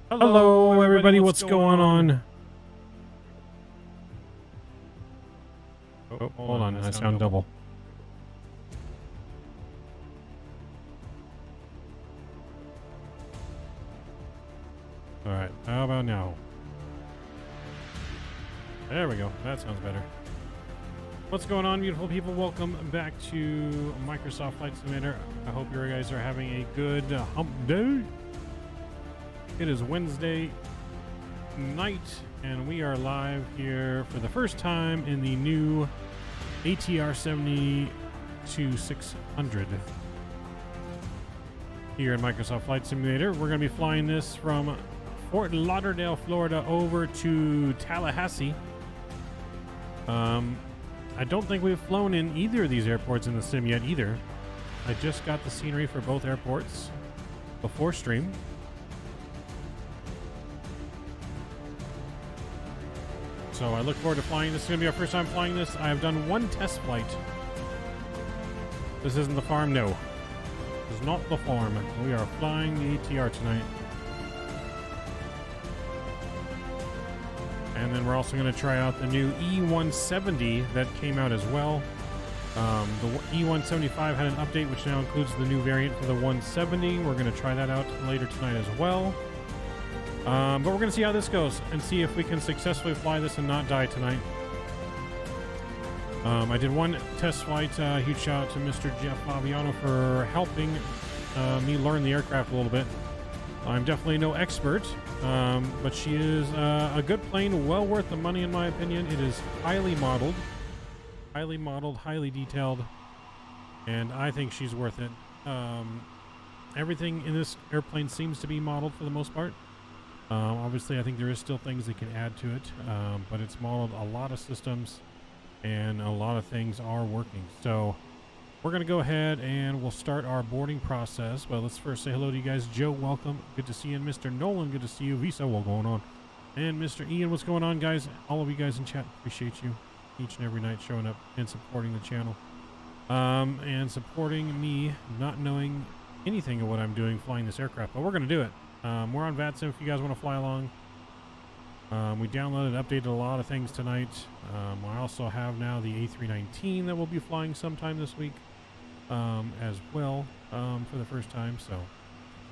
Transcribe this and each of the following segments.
Hello, everybody. What's going on? Oh, hold on. I sound double. All right. How about now? There we go. That sounds better. What's going on, beautiful people? Welcome back to Microsoft Flight Simulator. I hope you guys are having a good hump day. It is Wednesday night, and we are live here for the first time in the new ATR 72-600 here in Microsoft Flight Simulator. We're going to be flying this from Fort Lauderdale, Florida, over to Tallahassee. I don't think we've flown in either of these airports in the sim yet either. I just got the scenery for both airports before stream. So I look forward to flying. This is going to be our first time flying this. I have done one test flight. This isn't the farm, no. This is not the farm. We are flying the ATR tonight. And then we're also going to try out the new E170 that came out as well. The E175 had an update which now includes the new variant for the 170. We're going to try that out later tonight as well. But we're going to see how this goes and see if we can successfully fly this and not die tonight. I did one test flight. Huge shout out to Mr. Jeff Fabiano for helping me learn the aircraft a little bit. I'm definitely no expert, but she is a good plane, well worth the money in my opinion. It is highly modeled, highly detailed, and I think she's worth it. Everything in this airplane seems to be modeled for the most part. Obviously, I think there is still things they can add to it, but it's modeled a lot of systems, and a lot of things are working. So we're going to go ahead and we'll start our boarding process. But let's first say hello to you guys. Joe, welcome. Good to see you. And Mr. Nolan, good to see you. Visa, what's going on? And Mr. Ian, what's going on, guys? All of you guys in chat, appreciate you each and every night showing up and supporting the channel. And supporting me, not knowing anything of what I'm doing flying this aircraft. But we're going to do it. We're on VATSIM if you guys want to fly along. We downloaded and updated a lot of things tonight. I also have now the A319 that we'll be flying sometime this week as well for the first time. So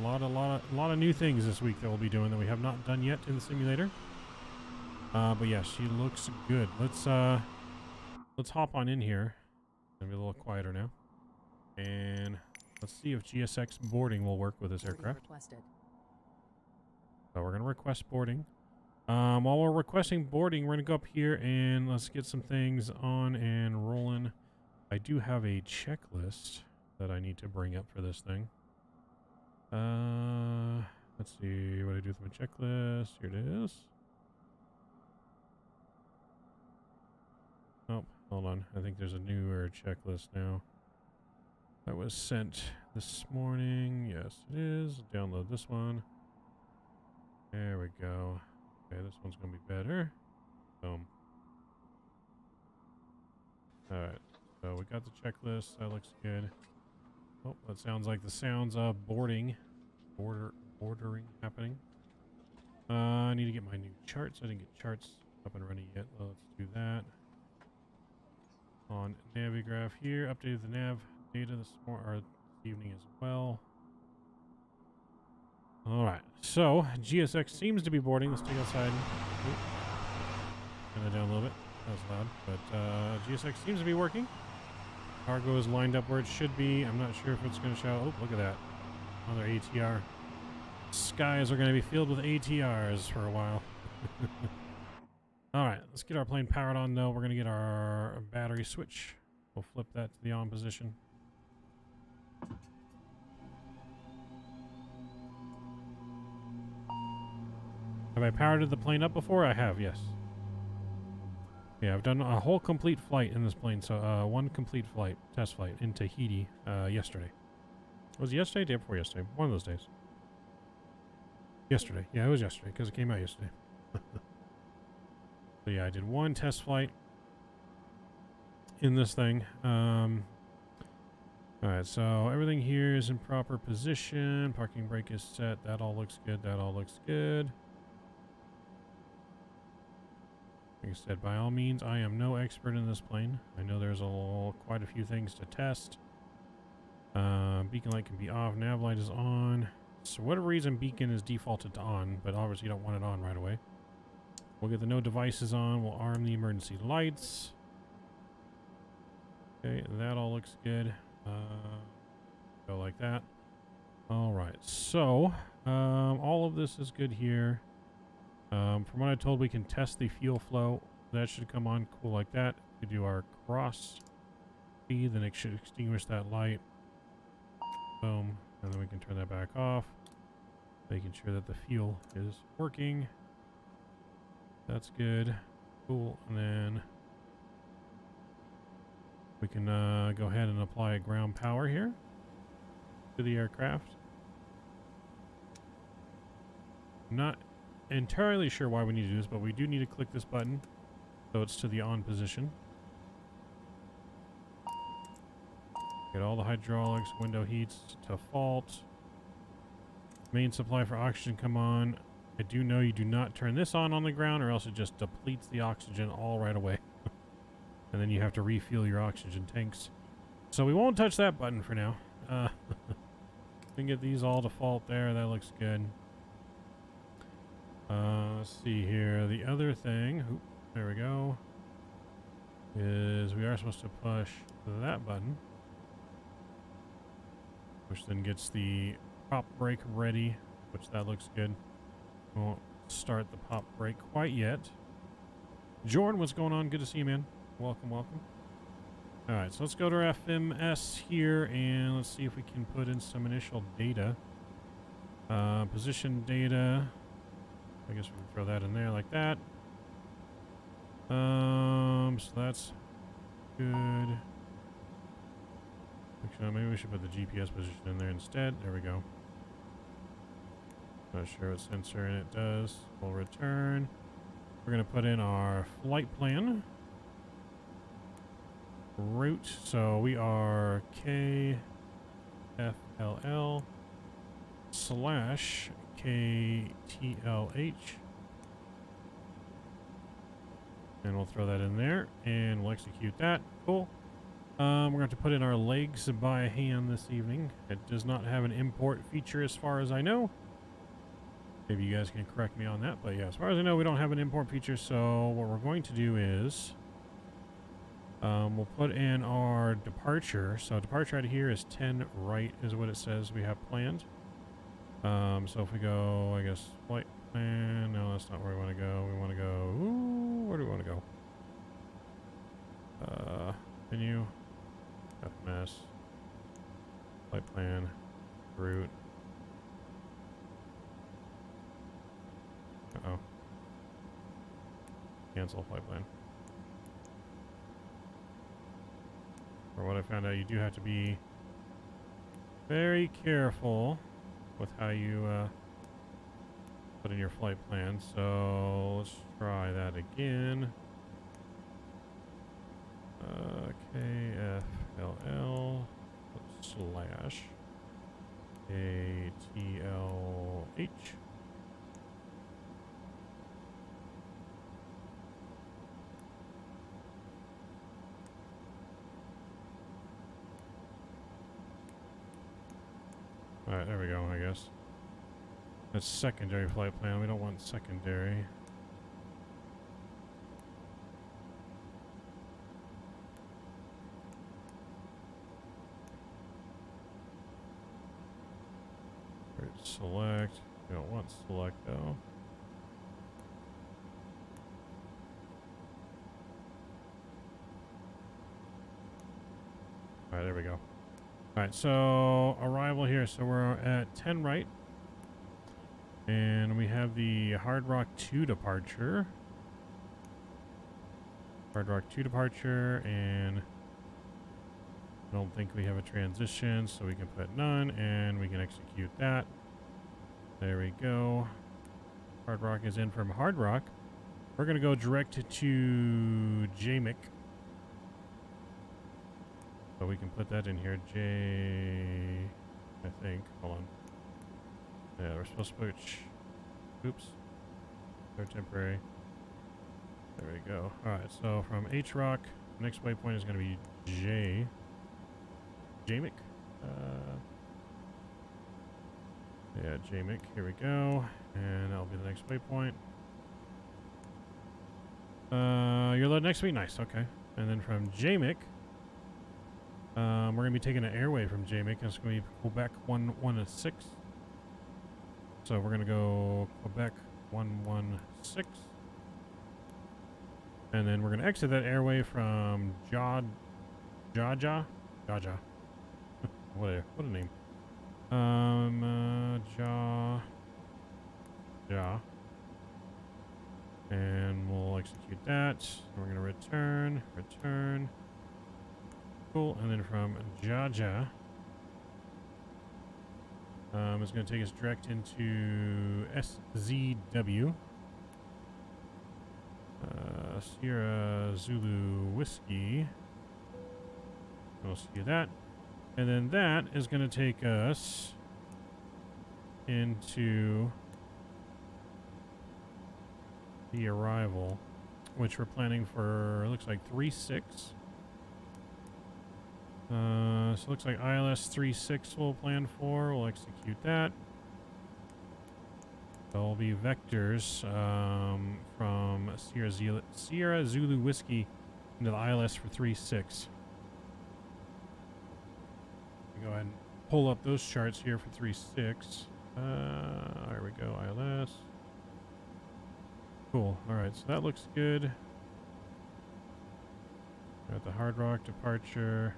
a lot of new things this week that we'll be doing that we have not done yet in the simulator. But yeah, she looks good. Let's hop on in here. Gonna be a little quieter now, and let's see if GSX boarding will work with this aircraft. So we're gonna request boarding. While we're requesting boarding, we're gonna go up here and let's get some things on and rolling. I do have a checklist that I need to bring up for this thing. Let's see what I do with my checklist. Here it is. Oh, hold on. I think there's a newer checklist now. That was sent this morning. Yes, it is. Download this one. There we go. Okay, this one's gonna be better. Boom. Alright, so we got the checklist. That looks good. Oh, that sounds like the sounds of bordering happening. I need to get my new charts. I didn't get charts up and running yet. Well, let's do that. On Navigraph here, updated the nav data this evening as well. Alright, so GSX seems to be boarding. Let's take outside. Turn that down a little bit. That was loud. But GSX seems to be working. Cargo is lined up where it should be. I'm not sure if it's going to show. Oh, look at that. Another ATR. Skies are going to be filled with ATRs for a while. Alright, let's get our plane powered on though. We're going to get our battery switch. We'll flip that to the on position. Have I powered the plane up before? I have, yes. Yeah, I've done a whole complete flight in this plane. So one complete flight, test flight in Tahiti yesterday. Was it yesterday? Day before yesterday. One of those days. Yesterday. Yeah, it was yesterday because it came out yesterday. So yeah, I did one test flight in this thing. Alright, so everything here is in proper position. Parking brake is set. That all looks good. That all looks good. Like I said, by all means, I am no expert in this plane. I know there's quite a few things to test. Beacon light can be off. Nav light is on. So whatever reason, beacon is defaulted to on, but obviously you don't want it on right away. We'll get the no devices on. We'll arm the emergency lights. Okay, that all looks good. Go like that. All right, so all of this is good here. From what I told, we can test the fuel flow. That should come on cool like that. We do our cross speed, then it should extinguish that light. Boom, and then we can turn that back off, making sure that the fuel is working. That's good. Cool, and then we can go ahead and apply ground power here to the aircraft. Not entirely sure why we need to do this, but we do need to click this button so it's to the on position. Get all the hydraulics, window heats to fault. Main supply for oxygen come on. I do know you do not turn this on the ground, or else it just depletes the oxygen all right away. And then you have to refuel your oxygen tanks. So we won't touch that button for now. We can get these all default there. That looks good. Let's see here. The other thing, there we go, is we are supposed to push that button, which then gets the pop brake ready, which that looks good. Won't start the pop brake quite yet. Jordan, what's going on? Good to see you, man. Welcome, welcome. All right, so let's go to our FMS here, and let's see if we can put in some initial data. Position data. I guess we can throw that in there like that. So that's good. Actually, maybe we should put the GPS position in there instead. There we go. Not sure what sensor and it does. We'll return. We're going to put in our flight plan. Route. So we are KFLL / KTLH. And we'll throw that in there and we'll execute that. Cool. We're going to have to put in our legs by hand this evening. It does not have an import feature as far as I know. Maybe you guys can correct me on that, but yeah, as far as I know, we don't have an import feature. So what we're going to do is we'll put in our departure. So departure out of here is 10 right is what it says we have planned. So if we go, I guess, flight plan. No, that's not where we want to go. We want to go, where do we want to go? Menu, FMS, flight plan, route. Uh-oh. Cancel flight plan. For what I found out, you do have to be very careful with how you put in your flight plan. So let's try that again. KFLL / KTLH. Alright, there we go, I guess. That's secondary flight plan. We don't want secondary. Select. We don't want select though. Alright, there we go. Alright, so arrival here. So we're at 10 right. And we have the Hard Rock 2 departure. Hard Rock 2 departure, and I don't think we have a transition, so we can put none, and we can execute that. There we go. Hard Rock is in from Hard Rock. We're going to go direct to JMIC. So we can put that in here. J, I think. Hold on. Yeah, we're supposed to put. Oops. They're temporary. There we go. Alright, so from H-Rock, next waypoint is going to be J. JMIC. Yeah, JMIC. Here we go. And that'll be the next waypoint. You're loaded next week? Nice, okay. And then from JMIC, we're going to be taking an airway from JMIC. It's going to be Quebec 116. So we're going to go Quebec 116. And then we're going to exit that airway from Jaja. What a name. Ja. And we'll execute that. We're going to return. Cool. And then from Jaja, it's going to take us direct into SZW. Sierra Zulu Whiskey. We'll see that. And then that is going to take us into the arrival, which we're planning for, looks like 3-6. So it looks like ILS 3-6 we'll plan for. We'll execute that. There'll be vectors from Sierra Zulu Whiskey into the ILS for 3-6. Go ahead and pull up those charts here for 3-6. There we go, ILS. Cool. Alright, so that looks good. Got the Hard Rock departure.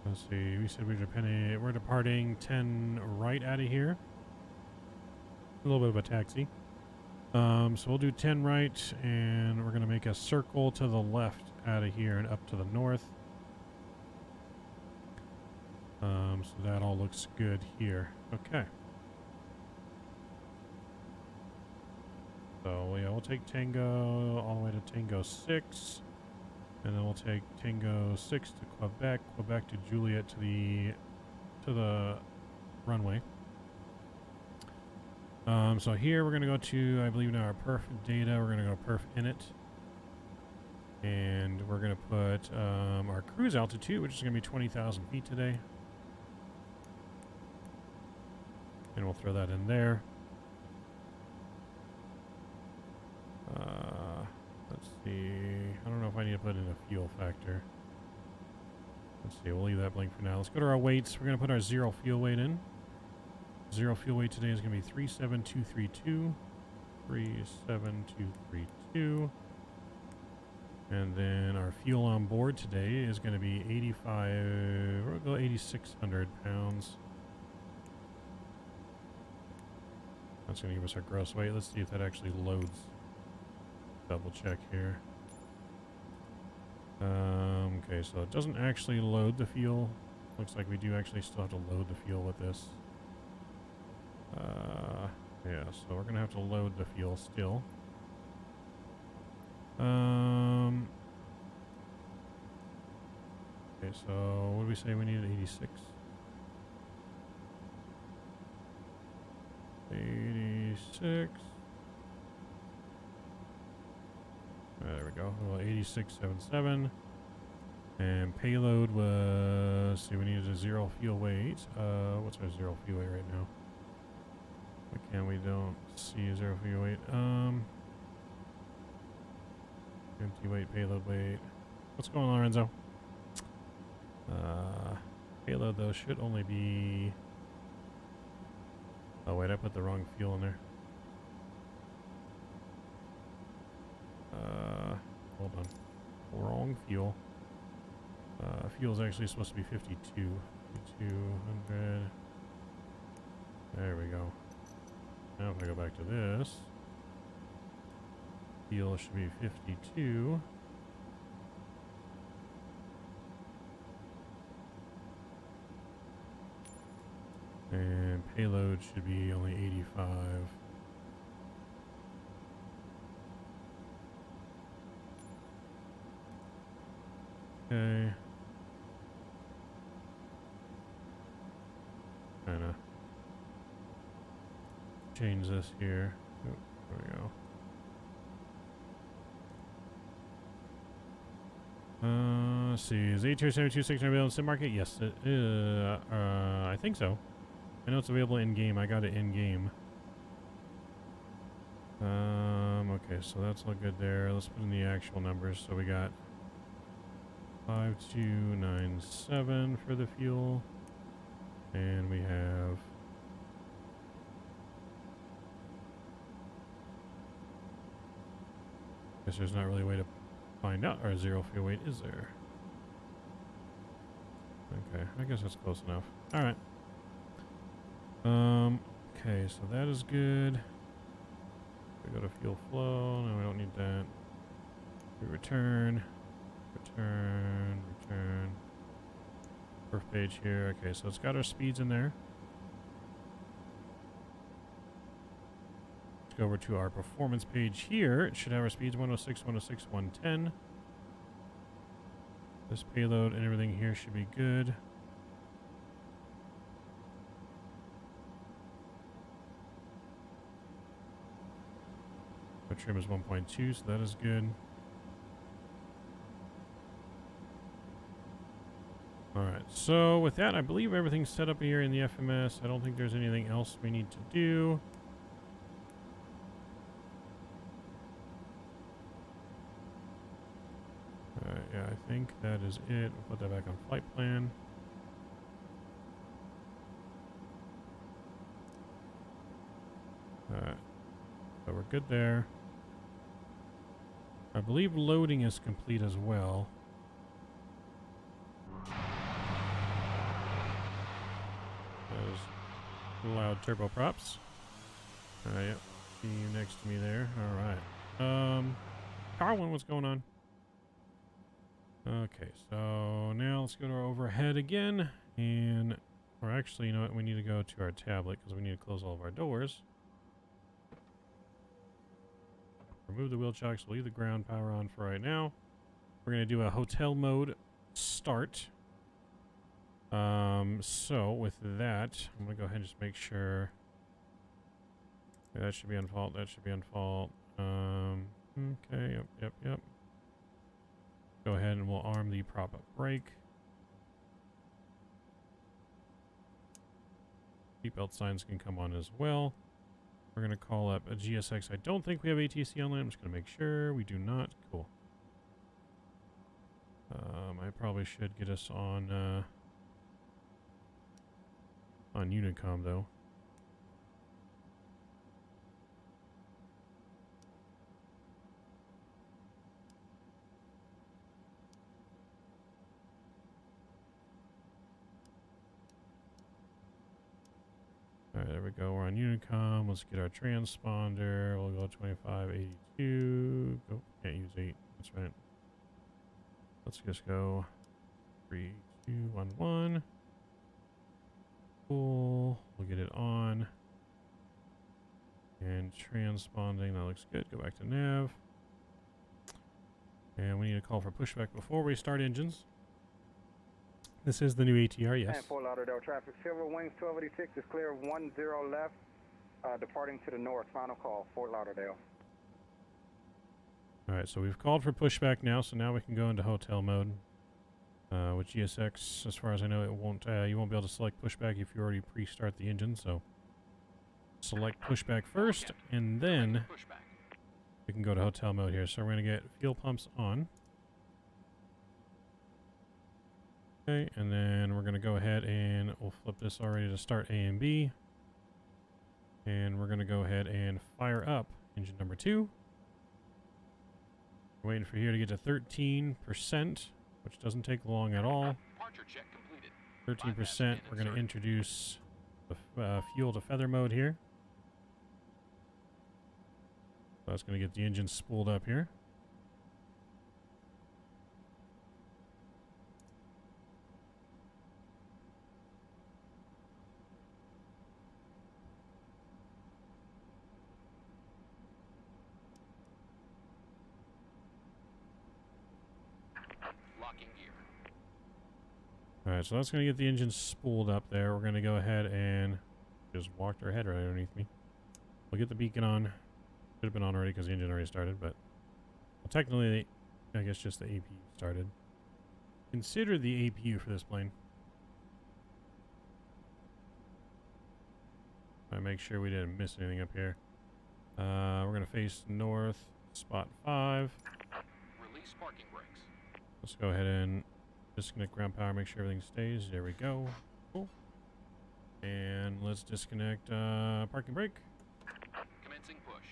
Let's see, we said we're departing 10 right out of here. A little bit of a taxi. So we'll do 10 right, and we're going to make a circle to the left out of here and up to the north. So that all looks good here. Okay. So yeah, we'll take Tango all the way to Tango 6. And then we'll take Tango 6 to Quebec, Quebec to Juliet to the runway. So here we're going to go to, I believe now our perf data. We're going to go perf init. And we're going to put our cruise altitude, which is going to be 20,000 feet today. And we'll throw that in there. Let's see. I don't know if I need to put in a fuel factor. Let's see. We'll leave that blank for now. Let's go to our weights. We're going to put our zero fuel weight in. Zero fuel weight today is going to be 37232. 37232. And then our fuel on board today is going to be 8,600 pounds. That's going to give us our gross weight. Let's see if that actually loads. Double check here. Okay, so it doesn't actually load the fuel. Looks like we do actually still have to load the fuel with this. Yeah, so we're going to have to load the fuel still. Okay, so what did we say we needed? 86. 86. There we go. Well, 8677. And payload was, see, we needed a zero fuel weight. What's our zero fuel weight right now? Why can't we don't see a zero fuel weight? Empty weight, payload weight. What's going on, Lorenzo? Payload though should only be. Oh wait, I put the wrong fuel in there. Hold on. Wrong fuel. Fuel's actually supposed to be 52. 5200. There we go. Now if I go back to this, fuel should be 52. And payload should be only 85. Okay. kind of change this here. Oh, there we go. Let's see. Is ATR 7269 available in the sim market? Yes, it is. I think so. I know it's available in game. I got it in game. Okay, so that's all good there. Let's put in the actual numbers. So we got 5297 for the fuel, and we have guess there's not really a way to find out our zero fuel weight, is there? Okay, I guess that's close enough. All right. Okay, so that is good. We go to fuel flow. No, we don't need that. We return. First page here. Okay, so it's got our speeds in there. Let's go over to our performance page here. It should have our speeds 106, 106, 110. This payload and everything here should be good. Our trim is 1.2, so that is good. Alright, so with that, I believe everything's set up here in the FMS. I don't think there's anything else we need to do. Alright, yeah, I think that is it. We'll put that back on flight plan. Alright, so we're good there. I believe loading is complete as well. Those loud turboprops. Yep. See you next to me there. Alright. Carwin, what's going on? Okay, so now let's go to our overhead again. And, or actually, you know what? We need to go to our tablet because we need to close all of our doors. Remove the wheel chocks. We'll leave the ground power on for right now. We're going to do a hotel mode start. So with that, I'm going to go ahead and just make sure. Okay, that should be on fault. That should be on fault. Okay, yep. Go ahead and we'll arm the prop up brake. Seatbelt signs can come on as well. We're going to call up a GSX. I don't think we have ATC on land. I'm just going to make sure we do not. Cool. I probably should get us on Unicom though. Alright, there we go. We're on Unicom. Let's get our transponder. We'll go 2582. Oh, can't use 8. That's right. Let's just go 3, 2, 1, 1. Cool. We'll get it on. And transponding. That looks good. Go back to nav. And we need to call for pushback before we start engines. This is the new ATR, yes. And Fort Lauderdale traffic. Silver Wings 1286 is clear of 10 left. Departing to the north. Final call, Fort Lauderdale. Alright, so we've called for pushback now, so now we can go into hotel mode. With GSX, as far as I know, it won't. You won't be able to select pushback if you already pre-start the engine, so select pushback first, and then we can go to hotel mode here. So we're going to get fuel pumps on. Okay, and then we're going to go ahead and we'll flip this already to start A and B. And we're going to go ahead and fire up engine number 2. We're waiting for here to get to 13%, which doesn't take long at all. 13%, we're going to introduce the fuel to feather mode here. So that's going to get the engine spooled up here. Alright, so that's going to get the engine spooled up there. We're going to go ahead and just walked our head right underneath me. We'll get the beacon on. Should have been on already because the engine already started, but well, technically, I guess just the APU started. Consider the APU for this plane. I make sure we didn't miss anything up here. We're going to face north, spot 5. Release parking brakes. Let's go ahead and disconnect ground power, make sure everything stays. There we go. Cool. And let's disconnect parking brake. Commencing push.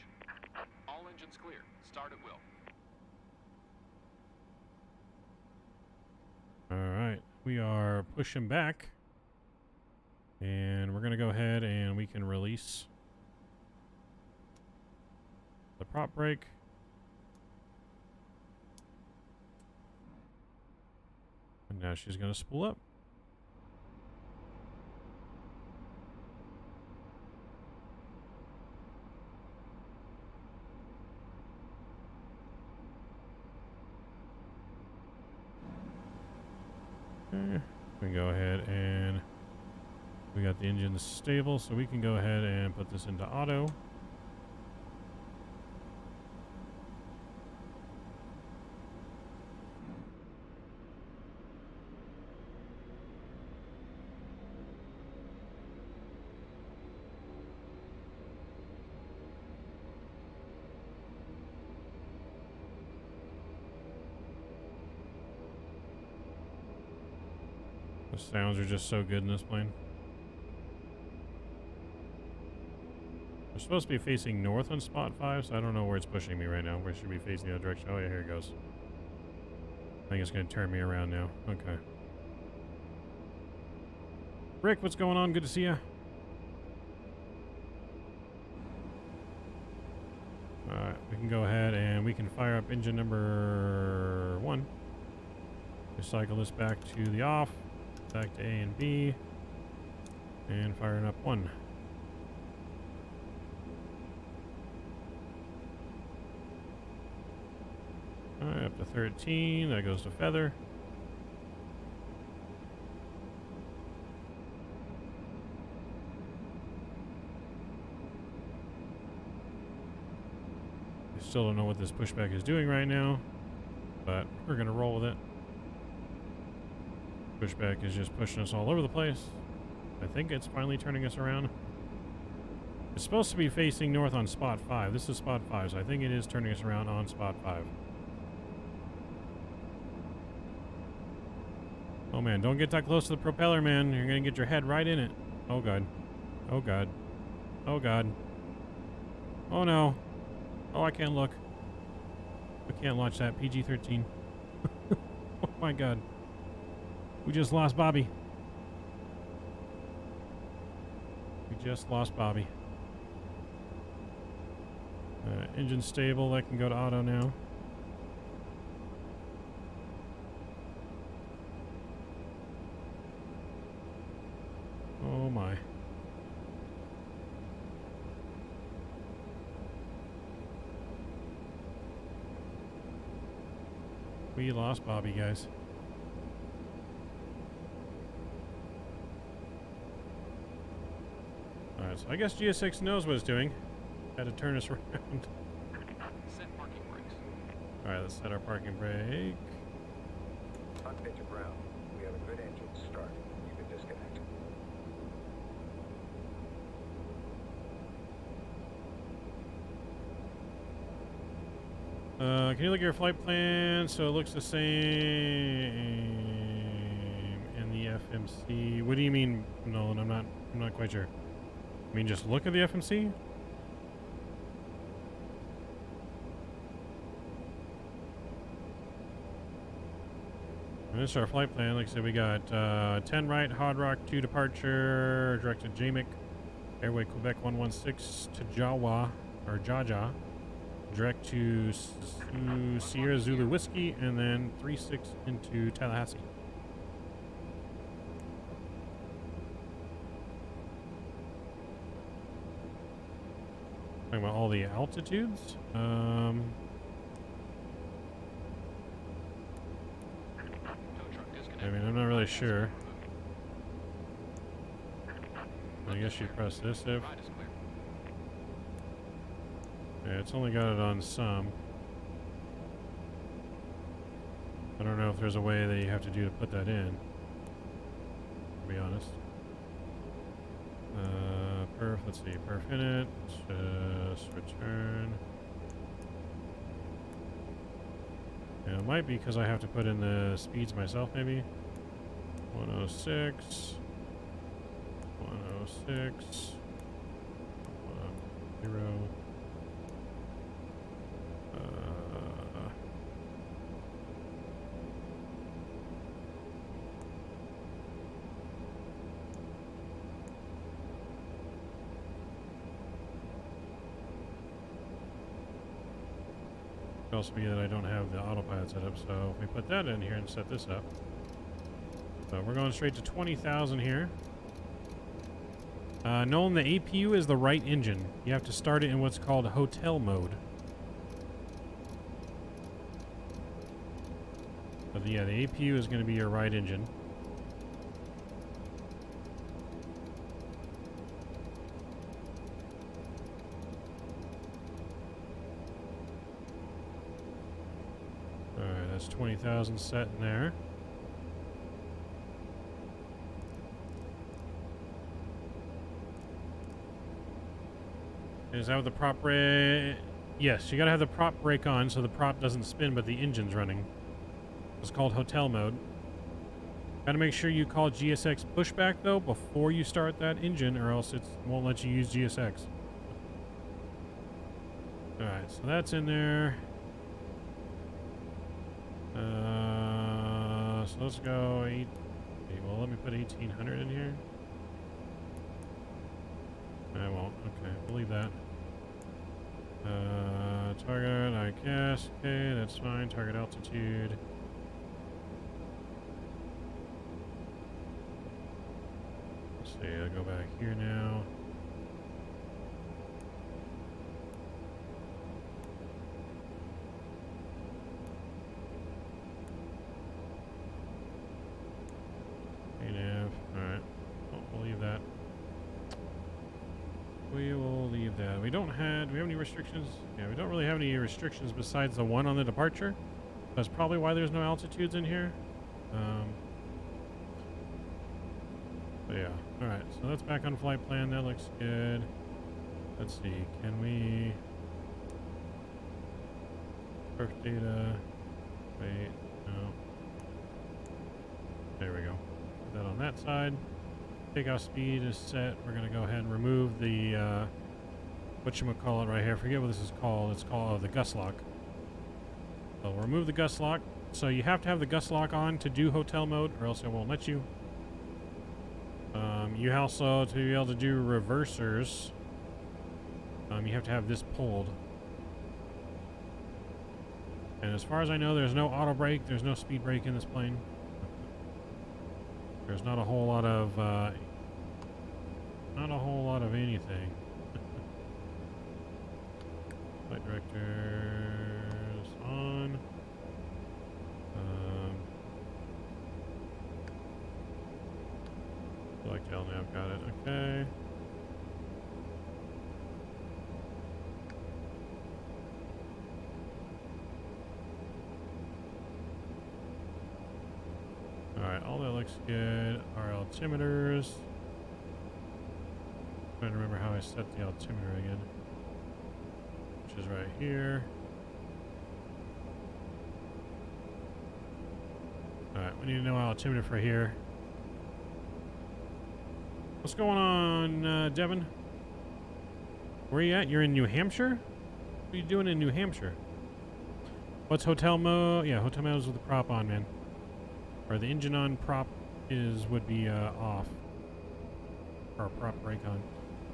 All engines clear. Start at will. Alright, we are pushing back. And we're going to go ahead and we can release the prop brake. And now she's going to spool up. We can go ahead and we got the engine stable, so we can go ahead and put this into auto. The sounds are just so good in this plane. We're supposed to be facing north on spot 5, so I don't know where it's pushing me right now. Where should we be facing the other direction? Oh yeah, here it goes. I think it's going to turn me around now. Okay. Rick, what's going on? Good to see you. Alright, we can go ahead and we can fire up engine number 1. Recycle this back to the off. Back to A and B. And firing up 1. Alright, up to 13. That goes to feather. I still don't know what this pushback is doing right now, but we're going to roll with it. Pushback is just pushing us all over the place. I think it's finally turning us around. It's supposed to be facing north on spot 5. This is spot 5, so I think it is turning us around on spot 5. Oh man, don't get that close to the propeller, man. You're gonna get your head right in it. Oh god. Oh god. Oh god. Oh no. Oh, I can't look. We can't launch that. PG-13. Oh my god. We just lost Bobby. We just lost Bobby. Engine stable. That can go to auto now. Oh my. We lost Bobby, guys. Alright, so I guess GS6 knows what it's doing. Had to turn us around. Set parking brakes. Alright, let's set our parking brake. On pitch of ground, we have a good engine start. You can disconnect. Can you look at your flight plan? So it looks the same in the FMC. What do you mean, Nolan? I'm not quite sure. I mean, just look at the FMC? And this is our flight plan. Like I said, we got 10 right, Hard Rock 2 departure, direct to Jamaica, Airway Quebec 116 to Jawa, or Jaja, direct to Sierra Zulu Whiskey, and then 36 into Tallahassee. Talking about all the altitudes. Tow truck I disconnect. mean, I'm not really sure. I guess you press this if... Ride is clear. Yeah, it's only got it on some. I don't know if there's a way that you have to do to put that in, to be honest. Perf, let's see, perf init, just return. Yeah, it might be because I have to put in the speeds myself, maybe. 106, 106, 0. Could also be that I don't have the autopilot set up, so if we put that in here and set this up. So we're going straight to 20,000 here. Nolan, the APU is the right engine. You have to start it in what's called hotel mode. But yeah, the APU is going to be your right engine. Alright, that's 20,000 set in there. Is that with the prop brake? Yes, you gotta have the prop brake on so the prop doesn't spin, but the engine's running. It's called hotel mode. Gotta make sure you call GSX pushback though before you start that engine, or else it won't let you use GSX. Alright, so that's in there. So let's go 8. Okay, well, let me put 1800 in here. I won't. Okay, we'll leave that. Target, I guess. Okay, that's fine. Target altitude. Let's see, I'll go back here now. Alright. We'll leave that. We will leave that. Do we have any restrictions? Yeah, we don't really have any restrictions besides the one on the departure. That's probably why there's no altitudes in here. But yeah, alright, so that's back on flight plan. That looks good. Let's see, can we... Perf data. Wait, no. There we go. Put that on that side. Takeoff speed is set. We're going to go ahead and remove the, whatchamacallit right here. I forget what this is called. It's called the gust lock. So we'll remove the gust lock. So you have to have the gust lock on to do hotel mode, or else it won't let you. You also, to be able to do reversers, you have to have this pulled. And as far as I know, there's no auto brake. There's no speed brake in this plane. There's not a whole lot of anything. Flight directors on. Select LNAV, got it. Okay. Alright, all that looks good. Our altimeters. Trying to remember how I set the altimeter again. Which is right here. Alright, we need to know our altimeter for here. What's going on, Devin? Where are you at? You're in New Hampshire? What are you doing in New Hampshire? What's hotel mode? Yeah, hotel mode is with the prop on, man. Or the engine on, prop would be off. Or prop brake on.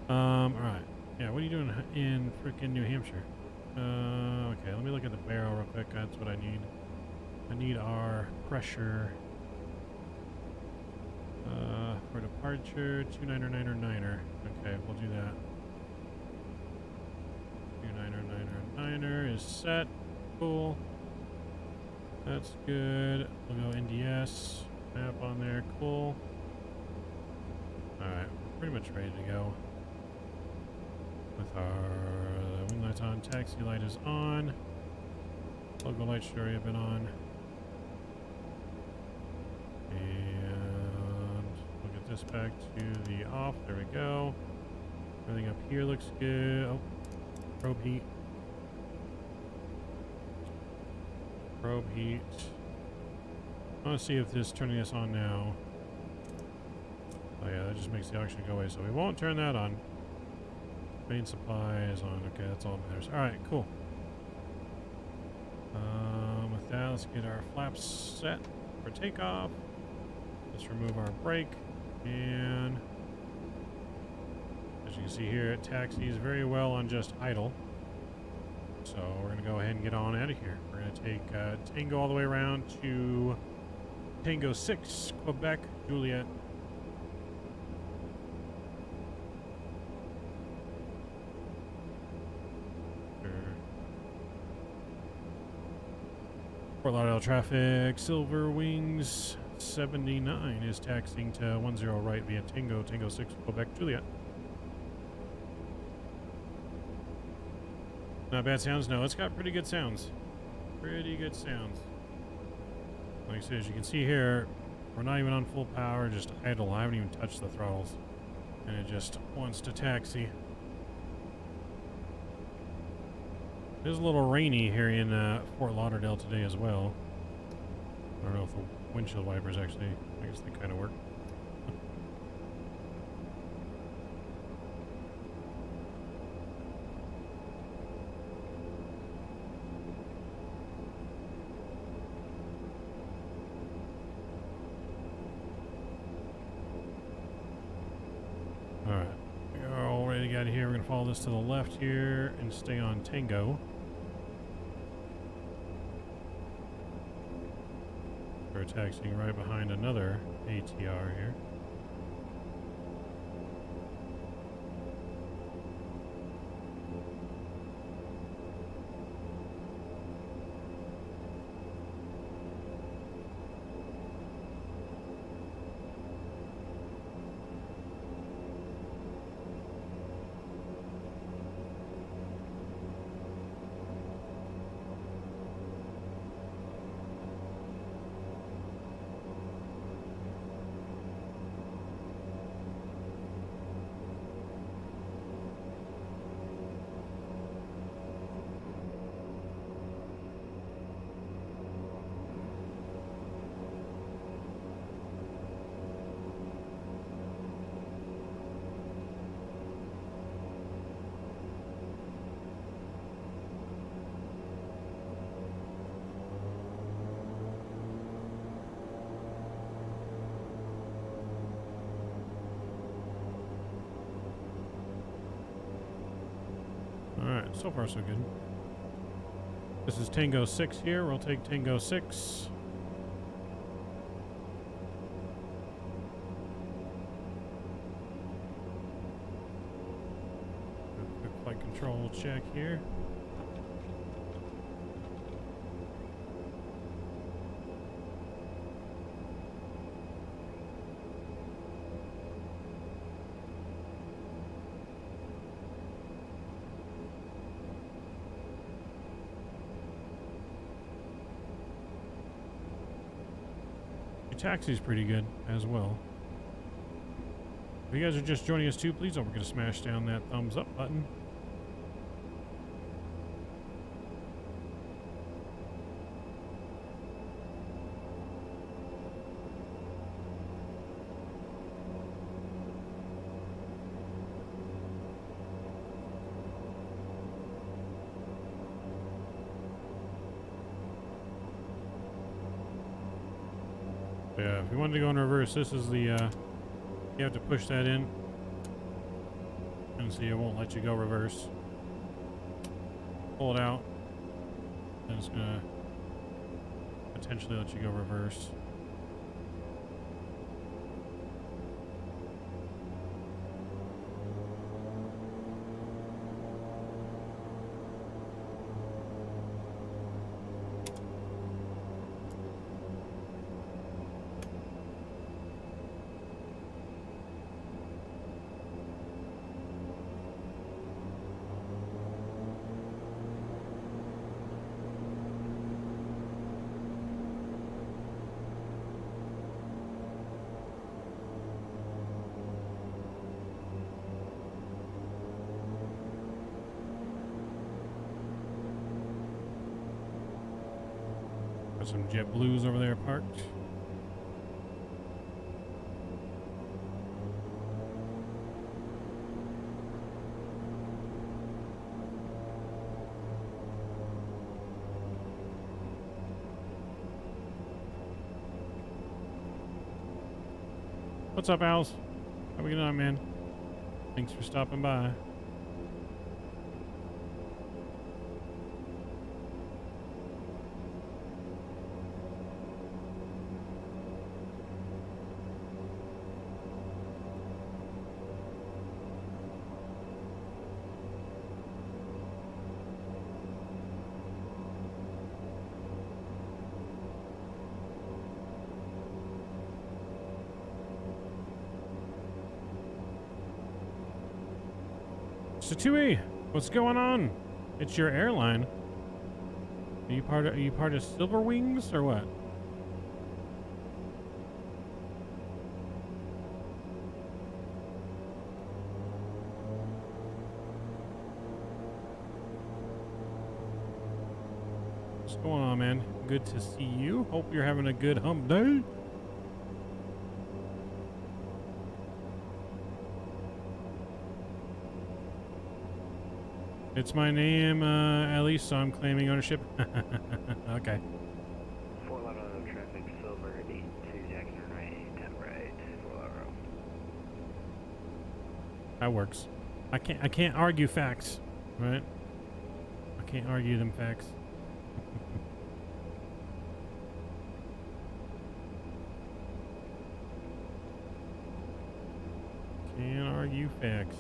Alright. Yeah, what are you doing in freaking New Hampshire? Okay, let me look at the barrel real quick. That's what I need. I need our pressure. For departure, 299er. Okay, we'll do that. 299er is set. Cool. That's good. We'll go NDS. Map on there. Cool. Alright. pretty much ready to go. With our wing lights on, taxi light is on. Logo light should already have been on. And we'll get this back to the off. There we go. Everything up here looks good. Oh, probe heat. Probe heat. I want to see if this turning this on now. Oh yeah, that just makes the oxygen go away, so we won't turn that on. Main supply is on. Okay, that's all that matters. All right, cool. With that, let's get our flaps set for takeoff. Let's remove our brake, and as you can see here, it taxis very well on just idle. So we're going to go ahead and get on out of here. We're going to take Tango all the way around to Tango 6, Quebec, Juliet. Fort Lauderdale traffic, Silver Wings 79 is taxiing to 10 right via Tango, Tango 6, Quebec, Juliet. Not bad sounds? No, it's got pretty good sounds. Pretty good sounds. Like I said, as you can see here, we're not even on full power, just idle. I haven't even touched the throttles. And it just wants to taxi. It is a little rainy here in Fort Lauderdale today as well. I don't know if the windshield wipers actually, I guess they kind of work. Alright, we are all ready to get out of here. We're going to follow this to the left here and stay on Tango. We're taxiing right behind another ATR here. Alright, so far so good. This is Tango 6 here. We'll take Tango 6. Quick flight control check here. Taxi's pretty good as well. If you guys are just joining us too, please don't forget to smash down that thumbs up button. Yeah, if you wanted to go in reverse, this is the, you have to push that in. And see, it won't let you go reverse. Pull it out. And it's gonna potentially let you go reverse. Got some JetBlues over there parked. What's up, Owls? How we getting on, man? Thanks for stopping by. So Tui, what's going on? It's your airline. Are you part of Silver Wings or what? What's going on, man? Good to see you. Hope you're having a good hump day. It's my name, at least, so I'm claiming ownership. Okay. 411 traffic, silver, 82, Jackson right, 10 right, 411. That works. I can't argue facts, right? I can't argue them facts. Can't argue facts.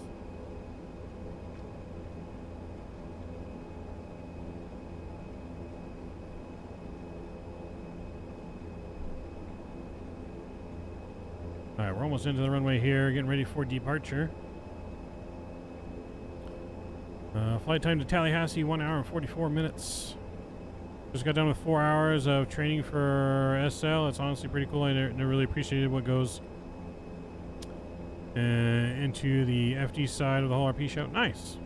Alright, we're almost into the runway here, getting ready for departure. Flight time to Tallahassee, 1 hour and 44 minutes. Just got done with 4 hours of training for SL. It's honestly pretty cool. I really appreciated what goes into the FD side of the whole RP show. Nice.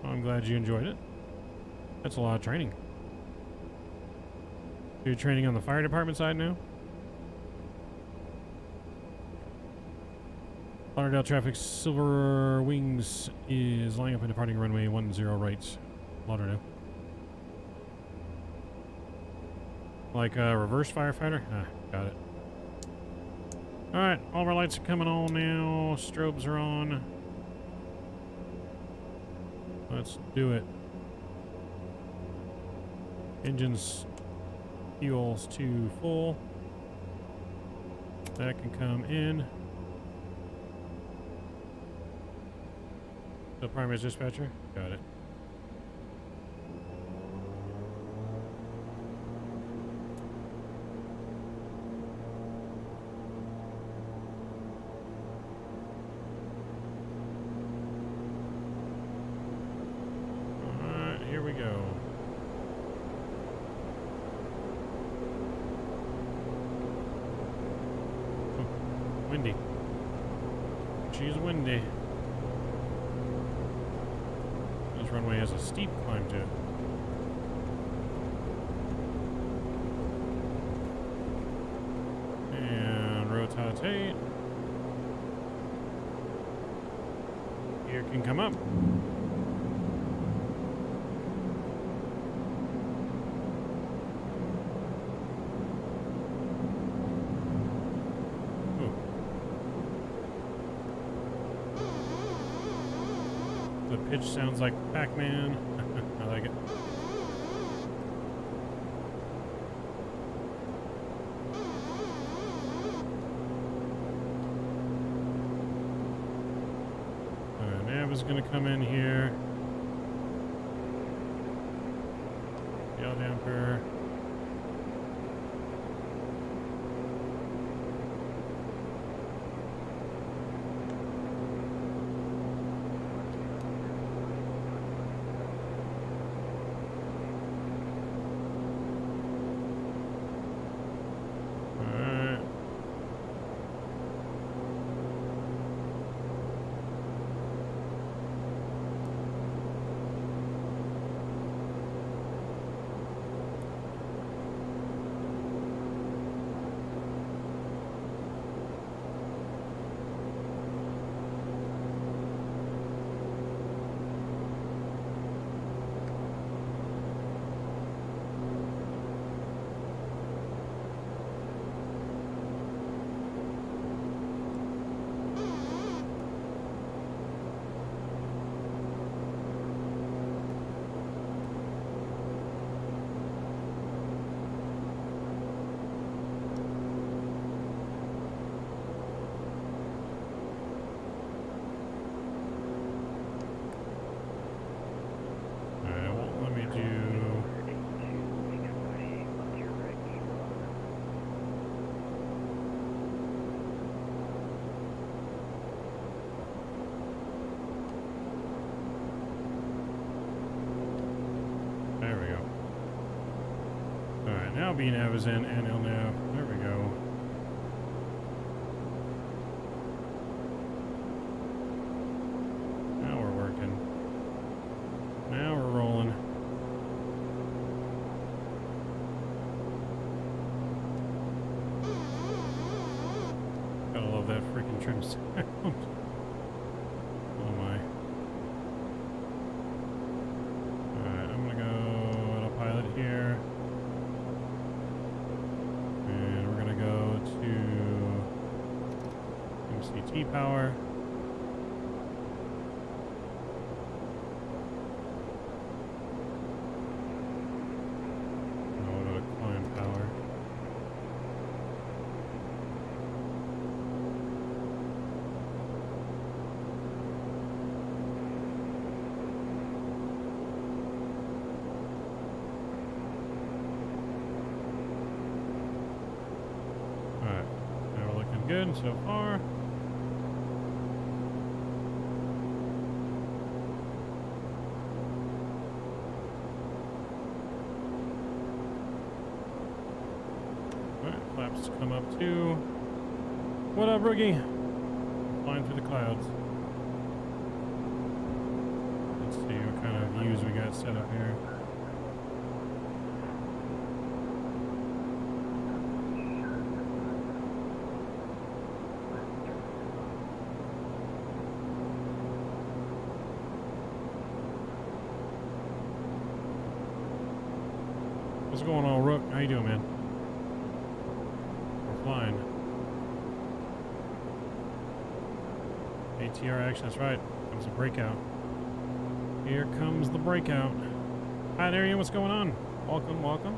Well, I'm glad you enjoyed it. That's a lot of training. You're training on the fire department side now? Lauderdale traffic, Silver Wings is lining up and departing runway 10 right, Lauderdale. Like a reverse firefighter? Ah, got it. Alright, all of our lights are coming on now. Strobes are on. Let's do it. Engines, fuel's to full. That can come in. The primary dispatcher? Got it. Alright, here we go. Oh, windy. She's windy. This runway has a steep climb to it. And rotate. Here can come up. The pitch sounds like Pac-Man. I like it. Nav is going to come in here. Yaw damper. B nav is in and L nav. There we go. Now we're working. Now we're rolling. Gotta love that freaking trim sound. Oh my. Alright, I'm gonna go autopilot here. And we're gonna go to MCT power. Now we'll go to climb power. Good so far. Alright, flaps come up too. What up, rookie? Flying through the clouds. Let's see what kind of views we got set up here. What's going on, Rook? How you doing, man? We're flying. ATR action, that's right. Comes a breakout. Here comes the breakout. Hi, Arian, what's going on? Welcome, welcome.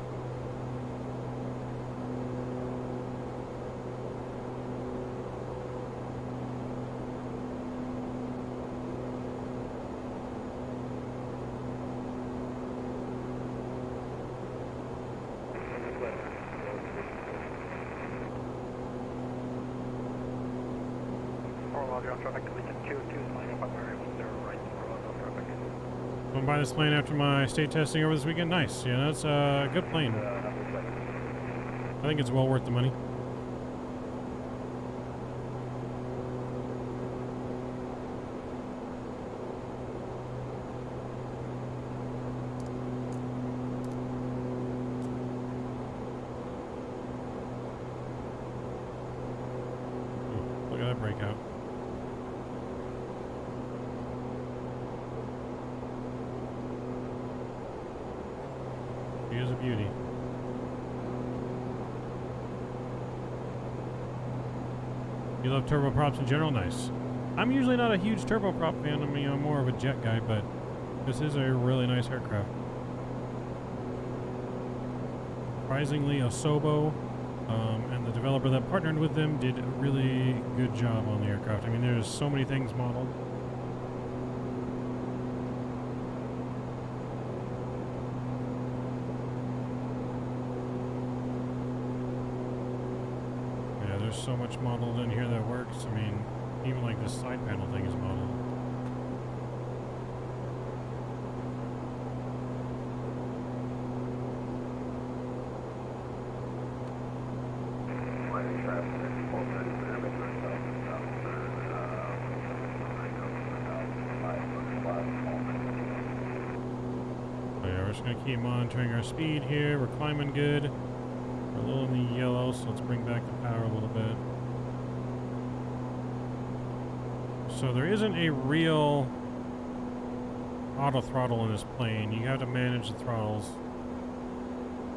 Going by this plane after my state testing over this weekend. Nice. Yeah, that's a good plane. I think it's well worth the money. Ooh, look at that breakout. She is a beauty. You love turboprops in general? Nice. I'm usually not a huge turboprop fan. I'm more of a jet guy, but this is a really nice aircraft. Surprisingly, Osobo and the developer that partnered with them did a really good job on the aircraft. I mean, there's so many things modeled. There's so much modeled in here that works. I mean, even like this side panel thing is modeled. Oh yeah, we're just gonna keep monitoring our speed here. We're climbing good. We're a little in the yellow, so let's bring back the power a little bit. So there isn't a real auto throttle in this plane. You have to manage the throttles.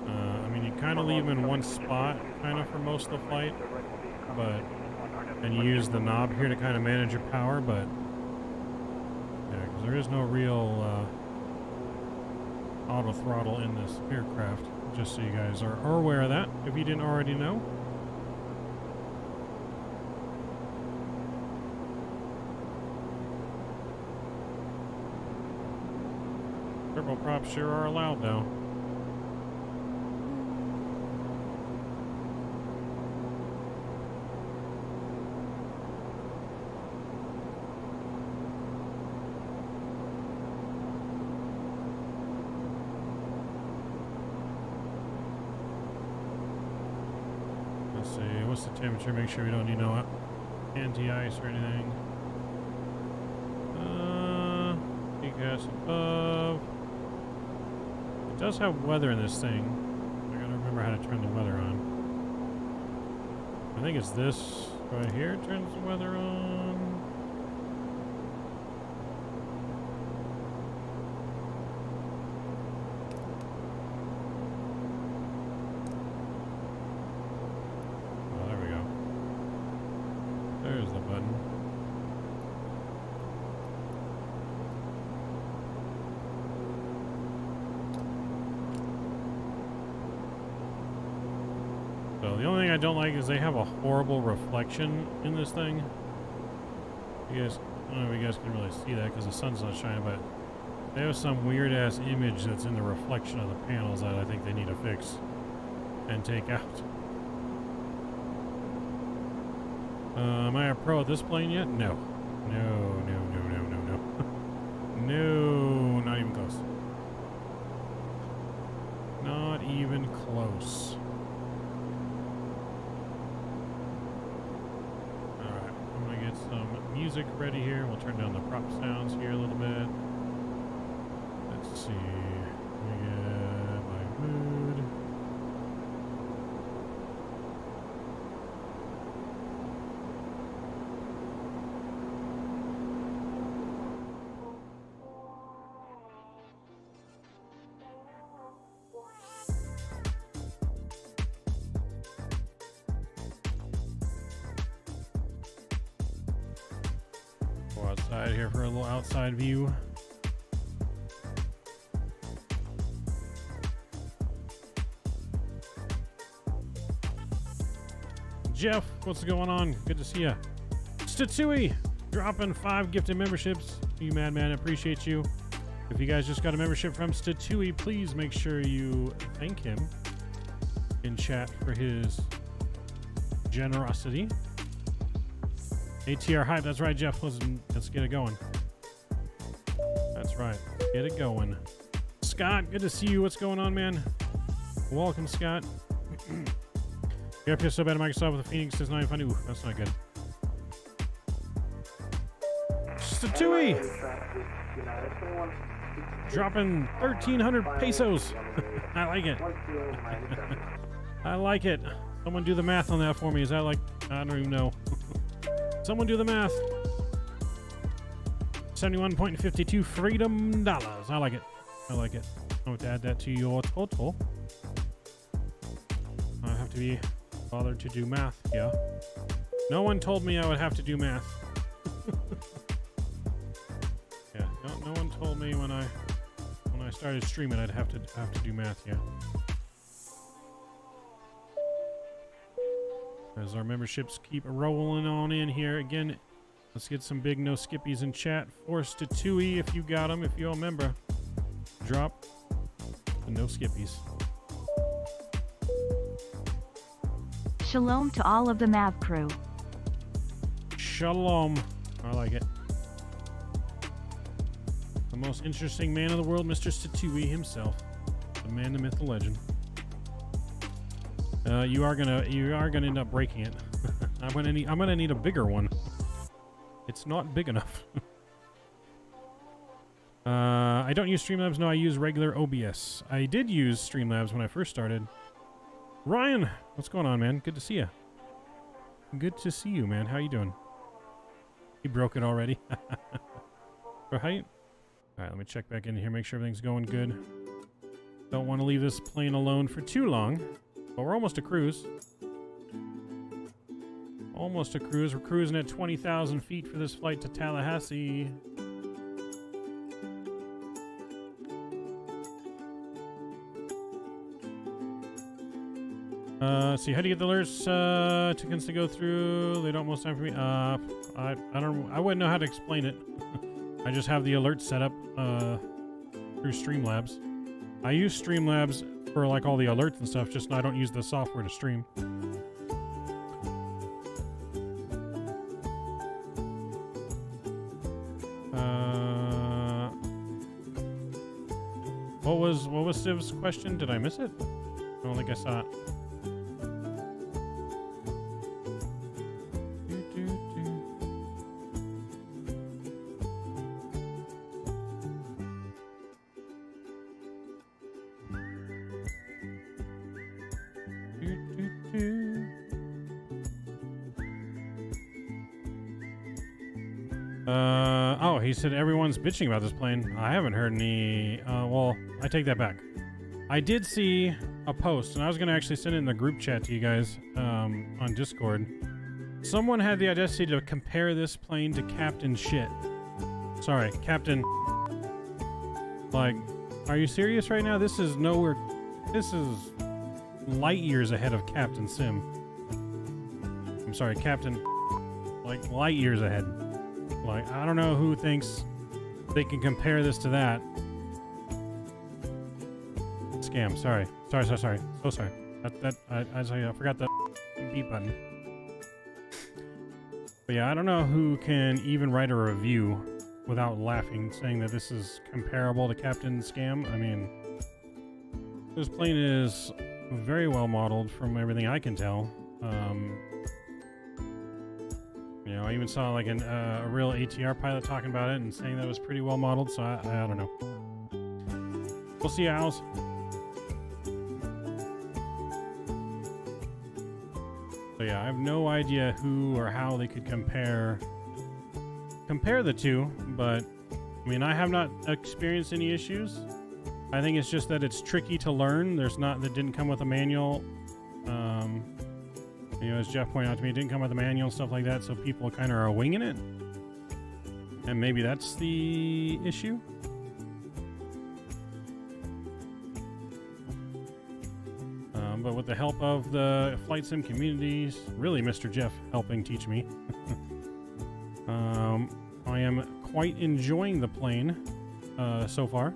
I mean, you kind of leave them in one spot, kind of for most of the flight, but and you use the knob here to kind of manage your power. But yeah, because there is no real auto throttle in this aircraft. Just so you guys are aware of that, if you didn't already know. Turboprops sure are allowed, though. see. What's the temperature? Make sure we don't need no anti-ice or anything. Gas above. It does have weather in this thing. I gotta remember how to turn the weather on. I think it's this right here turns the weather on. Oh, there we go. There's the button. So the only thing I don't like is they have a horrible reflection in this thing. You guys, I don't know if you guys can really see that because the sun's not shining, but they have some weird ass image that's in the reflection of the panels that I think they need to fix and take out. Am I a pro at this plane yet? No. No, no, no, no, no, no. No, not even close. Not even close. Some music ready here. We'll turn down the prop sounds here a little bit. Let's see. Let me get my mood. Outside here for a little outside view. Jeff, what's going on? Good to see ya. Statsui, dropping 5 gifted memberships. You madman, appreciate you. If you guys just got a membership from Statsui, please make sure you thank him in chat for his generosity. ATR hype, that's right, Jeff. Let's get it going. That's right, get it going. Scott, good to see you. What's going on, man? Welcome, Scott. You're up here so bad at Microsoft with the Phoenix says 9 Ooh, that's not good. Statui! Dropping 1,300 pesos. I like it. I like it. Someone do the math on that for me. Is that like, I don't even know. Someone do the math. 71.52 freedom dollars. I like it. I like it. I'm going to add that to your total. I have to be bothered to do math here. No one told me I would have to do math. Yeah, no one told me when I started streaming I'd have to do math. Yeah. As our memberships keep rolling on in here. Again, let's get some big no skippies in chat. Force to Tui if you got them. If you're a member, drop the no skippies. Shalom to all of the MAV crew. Shalom. I like it. The most interesting man in the world, Mr. Statui himself. The man, the myth, the legend. You are gonna end up breaking it. I'm gonna need a bigger one. It's not big enough. I don't use Streamlabs. No, I use regular OBS. I did use Streamlabs when I first started. Ryan, what's going on, man? Good to see you. Good to see you, man. How you doing? You broke it already. For height. All right, let me check back in here. Make sure everything's going good. Don't want to leave this plane alone for too long. But we're almost to cruise. Almost to cruise. We're cruising at 20,000 feet for this flight to Tallahassee. See, how do you get the alerts to go through? They don't most time for me. I wouldn't know how to explain it. I just have the alert set up through Streamlabs. I use Streamlabs for like all the alerts and stuff, just I don't use the software to stream. What was Siv's question? Did I miss it? I don't think I saw it. Oh, he said everyone's bitching about this plane. I haven't heard any. Well, I take that back. I did see a post, and I was going to actually send it in the group chat to you guys on Discord. Someone had the audacity to compare this plane to Captain Shit. Sorry, Captain. Like, are you serious right now? This is nowhere. This is light years ahead of Captain Sim. I'm sorry, Captain. Like, light years ahead. Like, I don't know who thinks they can compare this to that. Scam. Sorry. So sorry. I forgot the beep button. But yeah, I don't know who can even write a review without laughing, saying that this is comparable to Captain Scam. I mean, this plane is very well modeled from everything I can tell. You know, I even saw like a real ATR pilot talking about it and saying that it was pretty well modeled, so I don't know. We'll see, Owls. So yeah, I have no idea who or how they could compare the two, but I mean, I have not experienced any issues. I think it's just that it's tricky to learn. That didn't come with a manual. You know, as Jeff pointed out to me, it didn't come with a manual and stuff like that, so people kind of are winging it. And maybe that's the issue. But with the help of the flight sim communities, really Mr. Jeff helping teach me, I am quite enjoying the plane so far.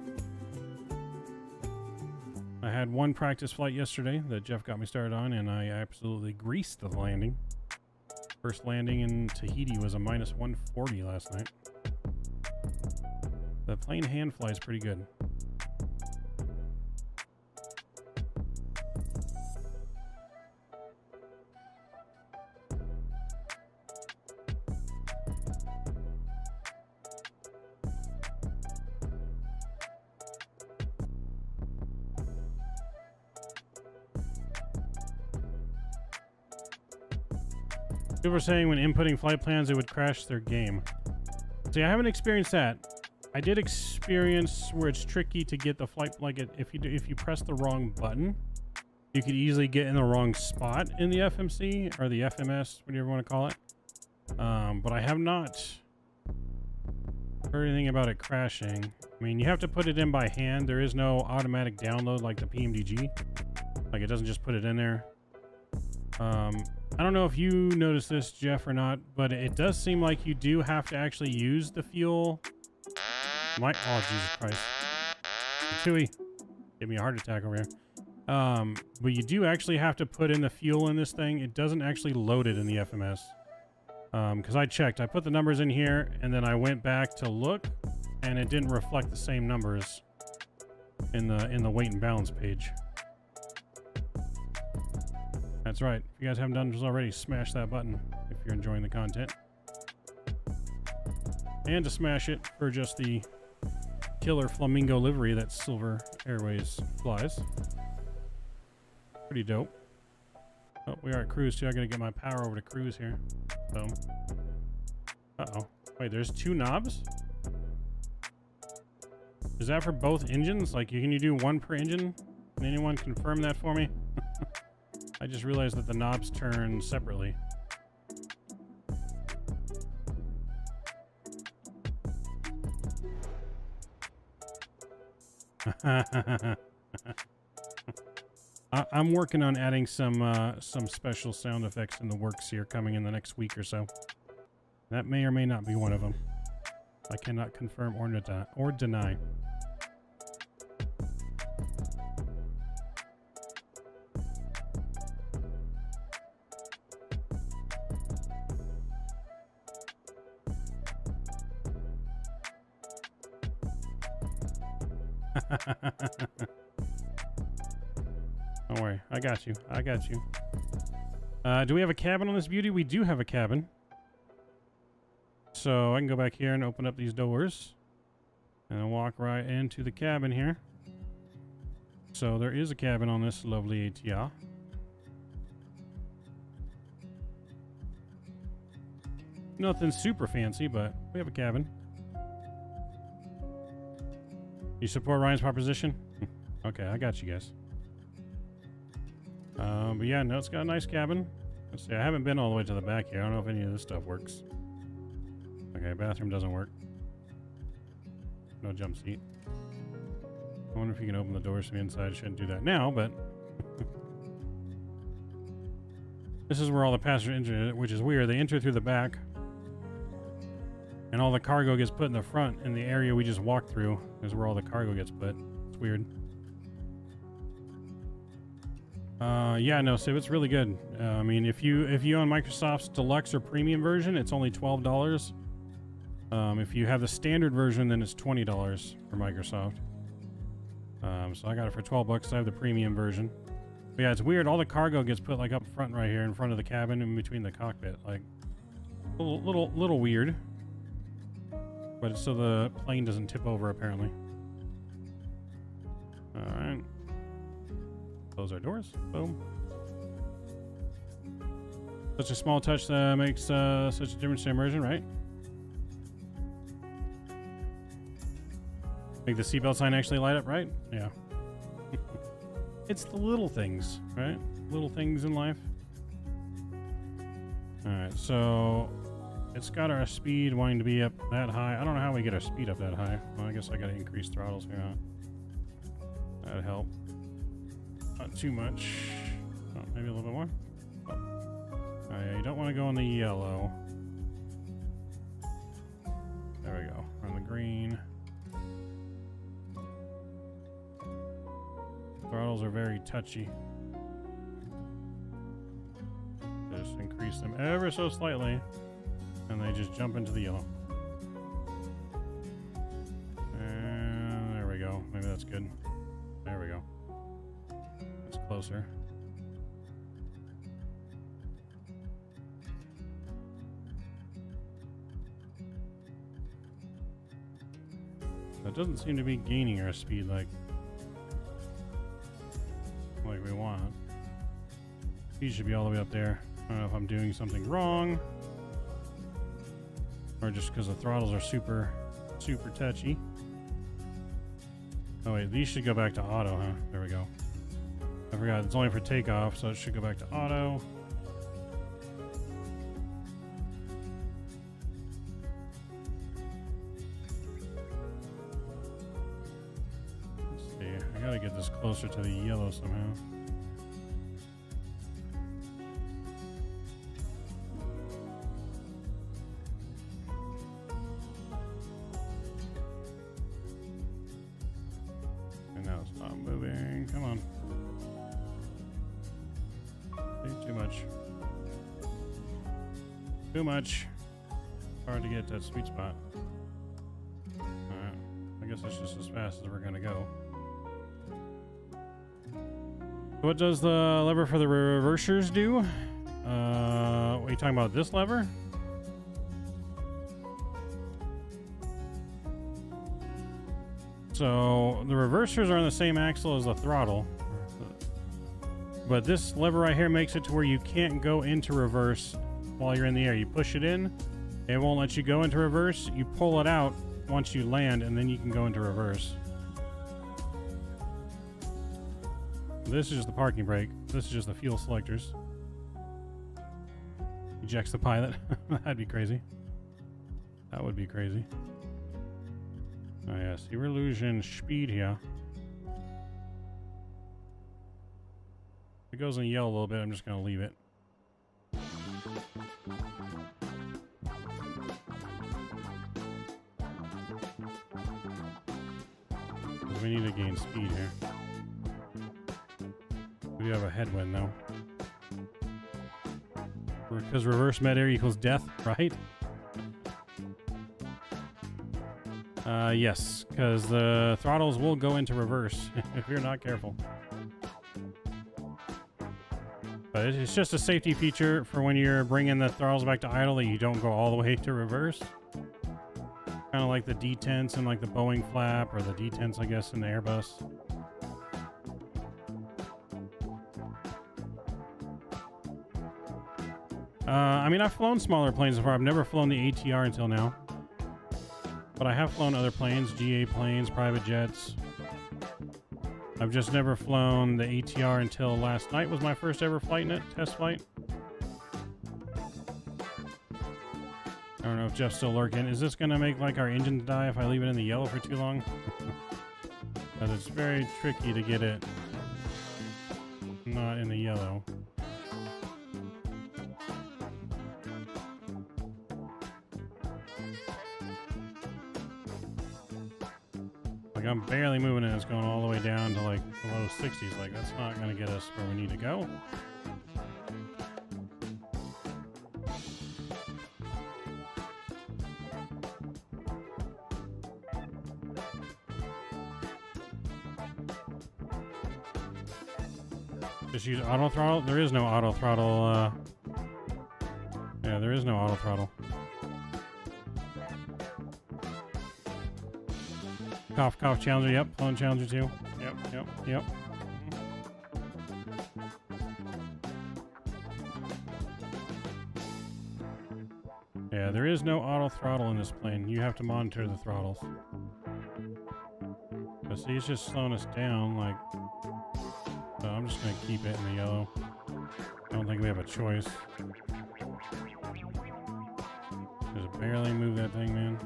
I had one practice flight yesterday that Jeff got me started on, and I absolutely greased the landing. First landing in Tahiti was a minus 140 last night. The plane hand flies pretty good. People were saying when inputting flight plans, it would crash their game. See, I haven't experienced that. I did experience where it's tricky to get the flight, like if you press the wrong button, you could easily get in the wrong spot in the FMC or the FMS, whatever you want to call it. But I have not heard anything about it crashing. I mean, you have to put it in by hand. There is no automatic download like the PMDG. Like, it doesn't just put it in there. I don't know if you noticed this, Jeff, or not, but it does seem like you do have to actually use the fuel. Oh, Jesus Christ. Tui, give me a heart attack over here. But you do actually have to put in the fuel in this thing. It doesn't actually load it in the FMS. Because I checked. I put the numbers in here, and then I went back to look, and it didn't reflect the same numbers in the weight and balance page. That's right. If you guys haven't done this already, smash that button if you're enjoying the content. And to smash it for just the killer flamingo livery that Silver Airways flies. Pretty dope. Oh, we are at cruise too. I gotta get my power over to cruise here. So, uh-oh. Wait, there's two knobs? Is that for both engines? Like, can you do one per engine? Can anyone confirm that for me? I just realized that the knobs turn separately. I'm working on adding some special sound effects in the works here coming in the next week or so. That may or may not be one of them. I cannot confirm or deny. Don't worry, I got you. I got you. Do we have a cabin on this beauty? We do have a cabin. So I can go back here and open up these doors and I'll walk right into the cabin here. So there is a cabin on this lovely ATR. Nothing super fancy, but we have a cabin. You support Ryan's proposition? Okay, I got you guys. But yeah, no, it's got a nice cabin. Let's see, I haven't been all the way to the back here. I don't know if any of this stuff works. Okay, bathroom doesn't work. No jump seat. I wonder if you can open the doors from the inside. Shouldn't do that now, but... This is where all the passengers enter, which is weird. They enter through the back. And all the cargo gets put in the front, and the area we just walked through is where all the cargo gets put. It's weird. Yeah, no, so it's really good. I mean, if you own Microsoft's deluxe or premium version, it's only $12. If you have the standard version, then it's $20 for Microsoft. So I got it for 12 bucks. I have the premium version. But yeah, it's weird. All the cargo gets put like up front right here in front of the cabin in between the cockpit. Like a little weird. But it's so the plane doesn't tip over apparently. All right. Close our doors. Boom. Such a small touch that makes such a difference to immersion, right? Make the seatbelt sign actually light up, right? Yeah. It's the little things, right? Little things in life. Alright, so it's got our speed wanting to be up that high. I don't know how we get our speed up that high. Well, I guess I gotta increase throttles here, huh? That'd help. Not too much. Oh, maybe a little bit more. Oh, yeah, you don't want to go on the yellow. There we go. On the green. Throttles are very touchy. Just increase them ever so slightly, and they just jump into the yellow. And there we go. Maybe that's good. There we go. It's closer. That doesn't seem to be gaining our speed like we want. Speed should be all the way up there. I don't know if I'm doing something wrong, or just because the throttles are super touchy. Oh wait, these should go back to auto, huh? There we go. I forgot, it's only for takeoff, so it should go back to auto. Let's see, I gotta get this closer to the yellow somehow. And now it's not moving, come on. Too much. Too much. Hard to get that sweet spot. Alright. I guess it's just as fast as we're gonna go. What does the lever for the reversers do? What are you talking about? This lever? So the reversers are on the same axle as the throttle. But this lever right here makes it to where you can't go into reverse while you're in the air. You push it in, it won't let you go into reverse. You pull it out once you land, and then you can go into reverse. This is just the parking brake. This is just the fuel selectors. Ejects the pilot. That'd be crazy. That would be crazy. Oh yeah, see, we're losing speed here. If it goes in yellow a little bit, I'm just going to leave it. We need to gain speed here. We have a headwind though. Because reverse mid-air equals death, right? Yes, because the throttles will go into reverse if you're not careful. But it's just a safety feature for when you're bringing the throttles back to idle that you don't go all the way to reverse. Kind of like the detents in like the Boeing flap, or the detents, I guess, in the Airbus. I mean, I've flown smaller planes before. I've never flown the ATR until now. But I have flown other planes, GA planes, private jets. I've just never flown the ATR until last night was my first ever flight in it, test flight. I don't know if Jeff's still lurking. Is this going to make like our engines die if I leave it in the yellow for too long? Because it's very tricky to get it not in the yellow. Like I'm barely moving it, it's going all the way down to like the low 60s. Like that's not going to get us where we need to go. Just use auto throttle? There is no auto throttle. Yeah, there is no auto throttle. Cough, cough, Challenger. Yep, clone Challenger too. Yep. Yeah, there is no auto throttle in this plane. You have to monitor the throttles. But see, it's just slowing us down. Like, so I'm just gonna keep it in the yellow. I don't think we have a choice. Just barely move that thing, man.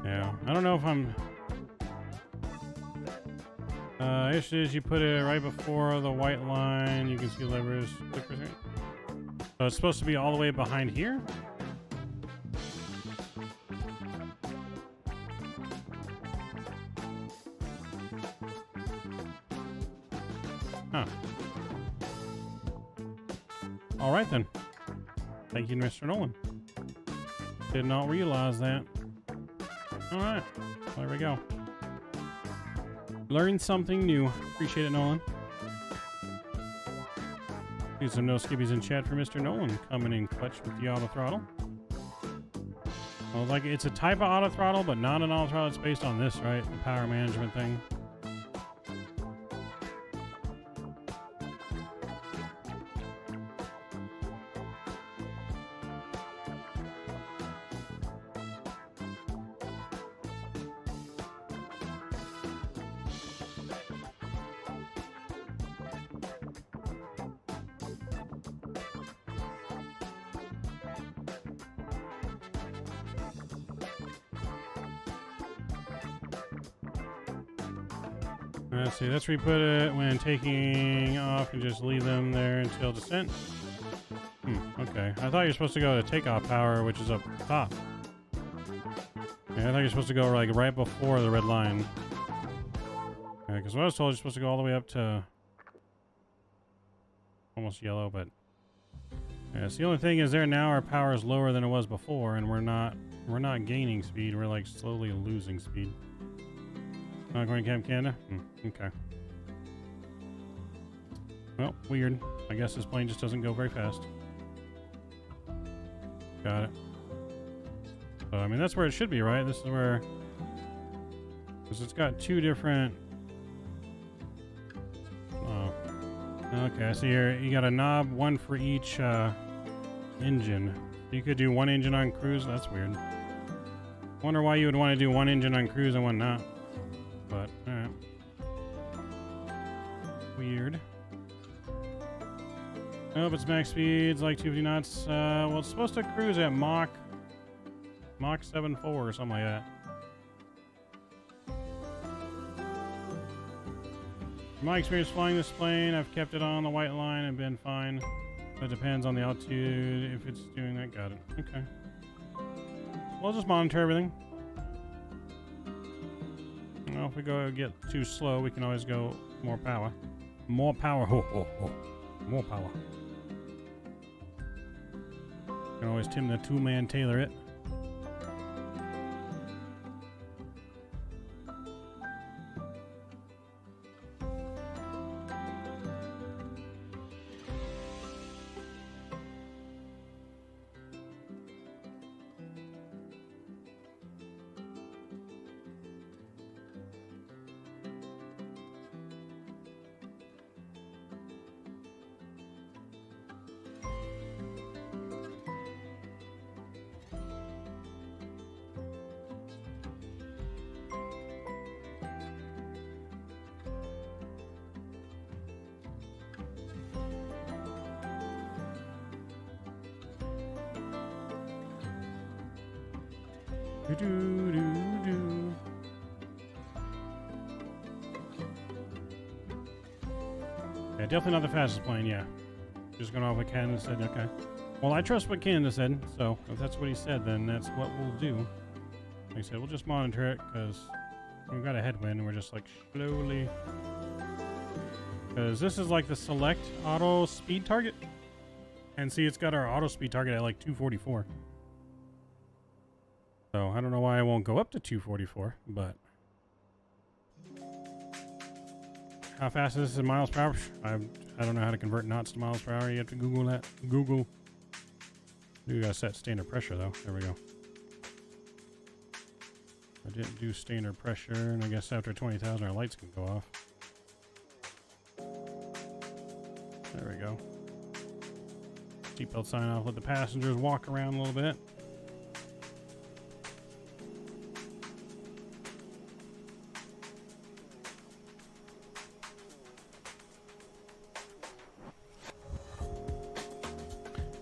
Yeah, I don't know if I'm... issue is you put it right before the white line. You can see levers. So it's supposed to be all the way behind here? Huh. All right then. Thank you, Mr. Nolan. Did not realize that. All right, there we go. Learned something new. Appreciate it, Nolan. Need some no skippies in chat for Mr. Nolan coming in clutch with the auto throttle. Well, like it's a type of auto throttle, but not an auto throttle. It's based on this, right? The power management thing. Let's see, that's where you put it when taking off and just leave them there until descent. Okay. I thought you were supposed to go to takeoff power, which is up top. Yeah, I thought you were supposed to go like right before the red line. Yeah, because what I was told, you're supposed to go all the way up to almost yellow, but yeah, so the only thing is there now our power is lower than it was before, and we're not gaining speed, we're like slowly losing speed. Not going to Camp Canada? Okay. Well, weird. I guess this plane just doesn't go very fast. Got it. So, I mean, that's where it should be, right? This is where... Because it's got two different... Oh. Okay, I see here. You got a knob, one for each engine. You could do one engine on cruise. That's weird. Wonder why you would want to do one engine on cruise and one not. But, alright. Weird. Nope, its max speed's like 250 knots. Well, it's supposed to cruise at Mach 7.4 or something like that. From my experience flying this plane, I've kept it on the white line and been fine. It depends on the altitude, if it's doing that. Got it. Okay. We'll just monitor everything. Well, if we go get too slow, we can always go more power. More power. Ho, ho, ho. More power. Can always Tim the Toolman tailor it. Do-do-do-do. Yeah, definitely not the fastest plane, yeah. Just going off what Canada said, okay. Well, I trust what Canada said, so if that's what he said, then that's what we'll do. Like I said, we'll just monitor it, because we've got a headwind, and we're just like slowly... Because this is like the select auto speed target. And see, it's got our auto speed target at like 244. So I don't know why I won't go up to 244, but how fast is this in miles per hour? I don't know how to convert knots to miles per hour. You have to Google that. Google. You gotta set standard pressure though. There we go. I didn't do standard pressure, and I guess after 20,000 our lights can go off. There we go. Seatbelt sign off. Let the passengers walk around a little bit.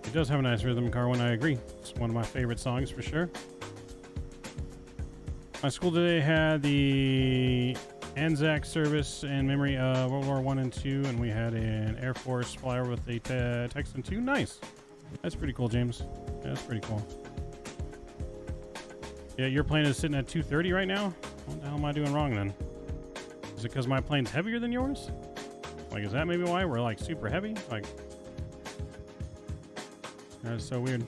It does have a nice rhythm, Carwin. I agree. It's one of my favorite songs for sure. My school today had the Anzac service in memory of World War I and II, and we had an Air Force flyover with the Texan II. Nice. That's pretty cool, James. Yeah, that's pretty cool. Yeah, your plane is sitting at 230 right now? What the hell am I doing wrong then? Is it because my plane's heavier than yours? Like, is that maybe why we're like super heavy? Like, that's so weird.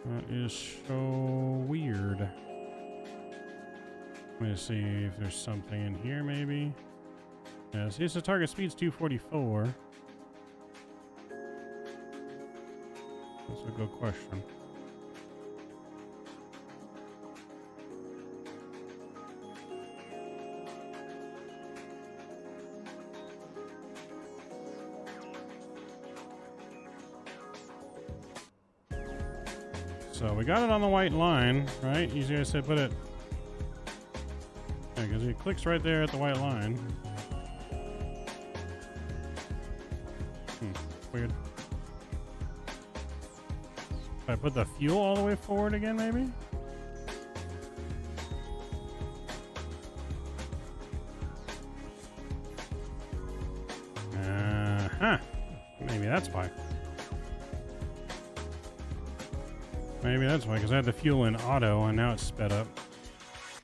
That is so weird. Let me see if there's something in here maybe. Yeah, see, the target speed's 244. That's a good question. So we got it on the white line, right? Usually I said put it... Yeah, because it clicks right there at the white line. Weird. If I put the fuel all the way forward again, maybe? Uh-huh. Maybe that's why. Maybe that's why, because I had the fuel in auto, and now it's sped up.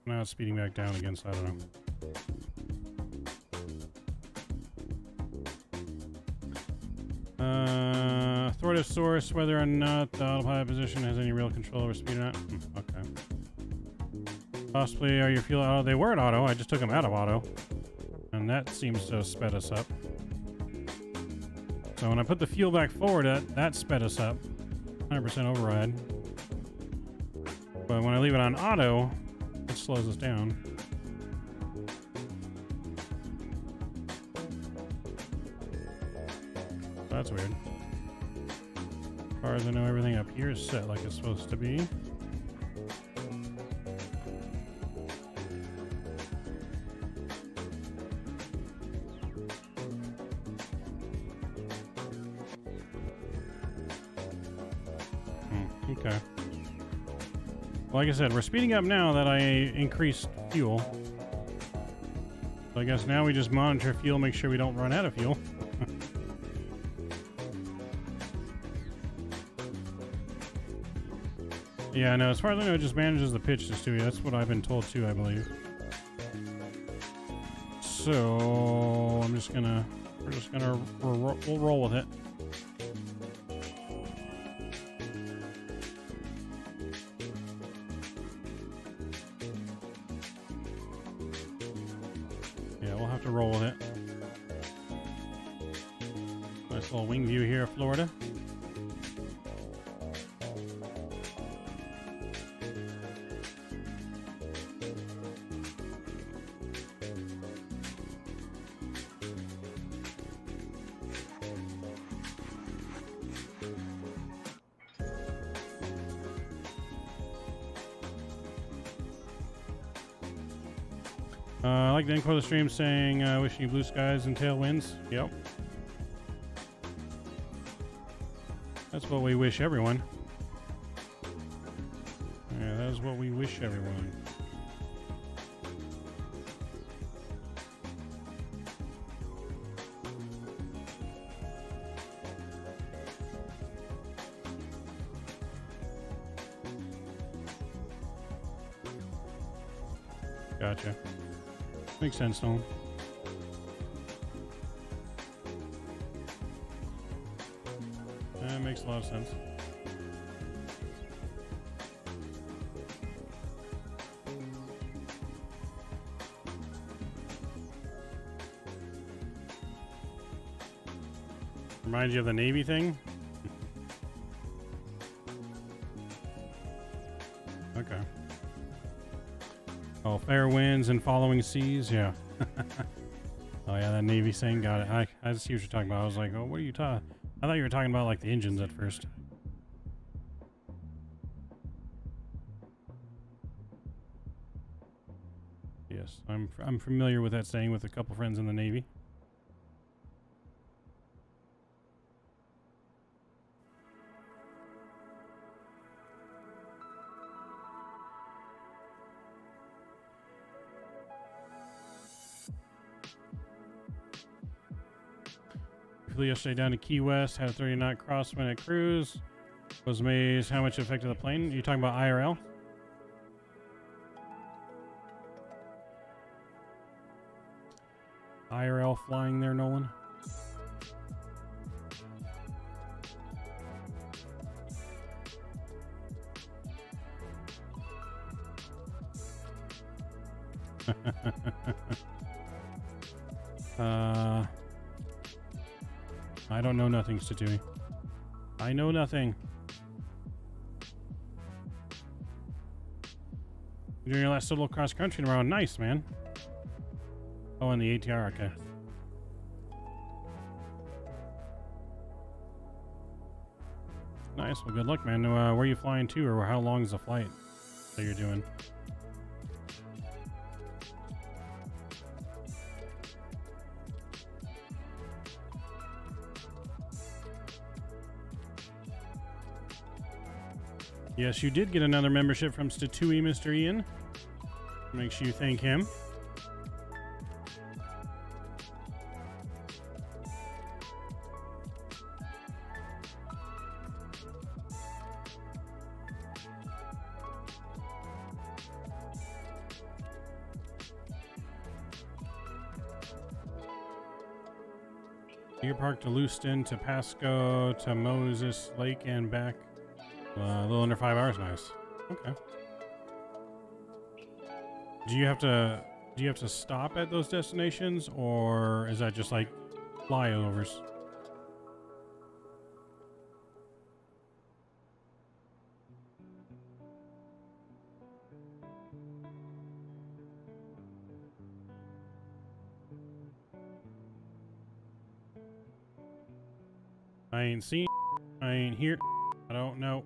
Now it's speeding back down again, so I don't know. Authoritative source, whether or not the autopilot position has any real control over speed or not. Okay. Possibly, are your fuel auto? They were at auto. I just took them out of auto. And that seems to have sped us up. So when I put the fuel back forward, that sped us up. 100% override. But when I leave it on auto, it slows us down. That's weird. As far as I know, everything up here is set like it's supposed to be. Okay. Like I said, we're speeding up now that I increased fuel. So I guess now we just monitor fuel, make sure we don't run out of fuel. Yeah, no, as far as I know, it just manages the pitch just too. That's what I've been told too, I believe. So we're just gonna we'll roll with it. Yeah, we'll have to roll with it. Nice little wing view here of Florida. I like the end of the stream saying, wishing you blue skies and tailwinds. Yep. That's what we wish everyone. Yeah, that is what we wish everyone. Gotcha. Makes sense, Nolan. That makes a lot of sense. Reminds you of the Navy thing? Okay. Oh, fair winds and following seas, yeah. Oh yeah, that Navy thing, got it. I see what you're talking about. I was like, oh, what are you talking? I thought you were talking about like the engines at first. Yes, I'm familiar with that saying with a couple friends in the Navy. Flew yesterday down to Key West, had a 30-knot crosswind at cruise. Was amazed how much it affected the plane. Are you talking about IRL? IRL flying there, Nolan? I don't know nothing, Statui. I know nothing. You're doing your last solo cross country tomorrow. Nice, man. Oh, and the ATR, okay. Nice. Well, good luck, man. Where are you flying to, or how long is the flight that you're doing? Yes, you did get another membership from Statui, Mr. Ian. Make sure you thank him. Deer Park to Lewiston to Pasco to Moses Lake and back. A little under 5 hours. Nice. Okay. Do you have to stop at those destinations, or is that just like flyovers? I ain't seen. I ain't here. I don't know.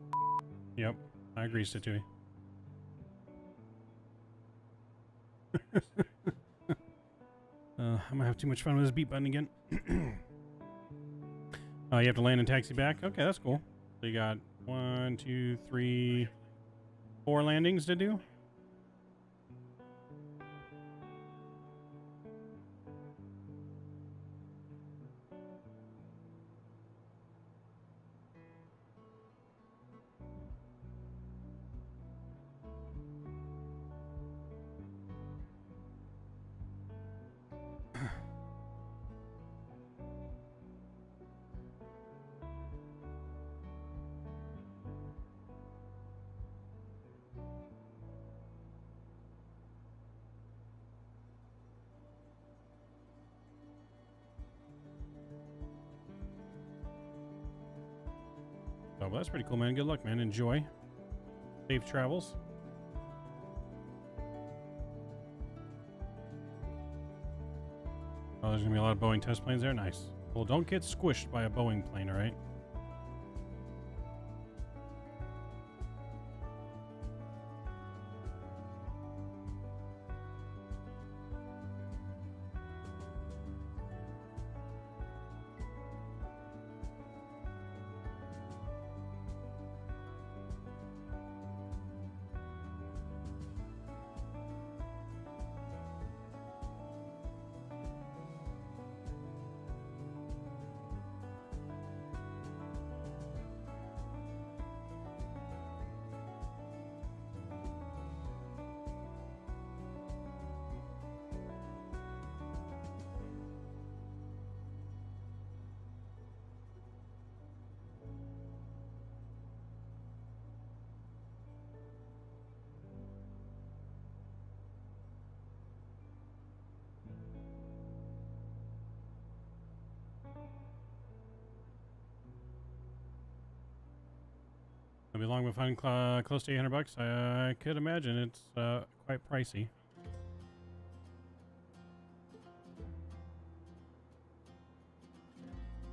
Yep, I agree, Statui. I'm gonna have too much fun with this beat button again. You have to land and taxi back. Okay, that's cool. So you got 1, 2, 3, 4 landings to do. Oh, well, that's pretty cool, man. Good luck, man. Enjoy. Safe travels. Oh, there's gonna be a lot of Boeing test planes there. Nice. Well, don't get squished by a Boeing plane, all right? It'll be long, but finding close to $800. I could imagine it's quite pricey.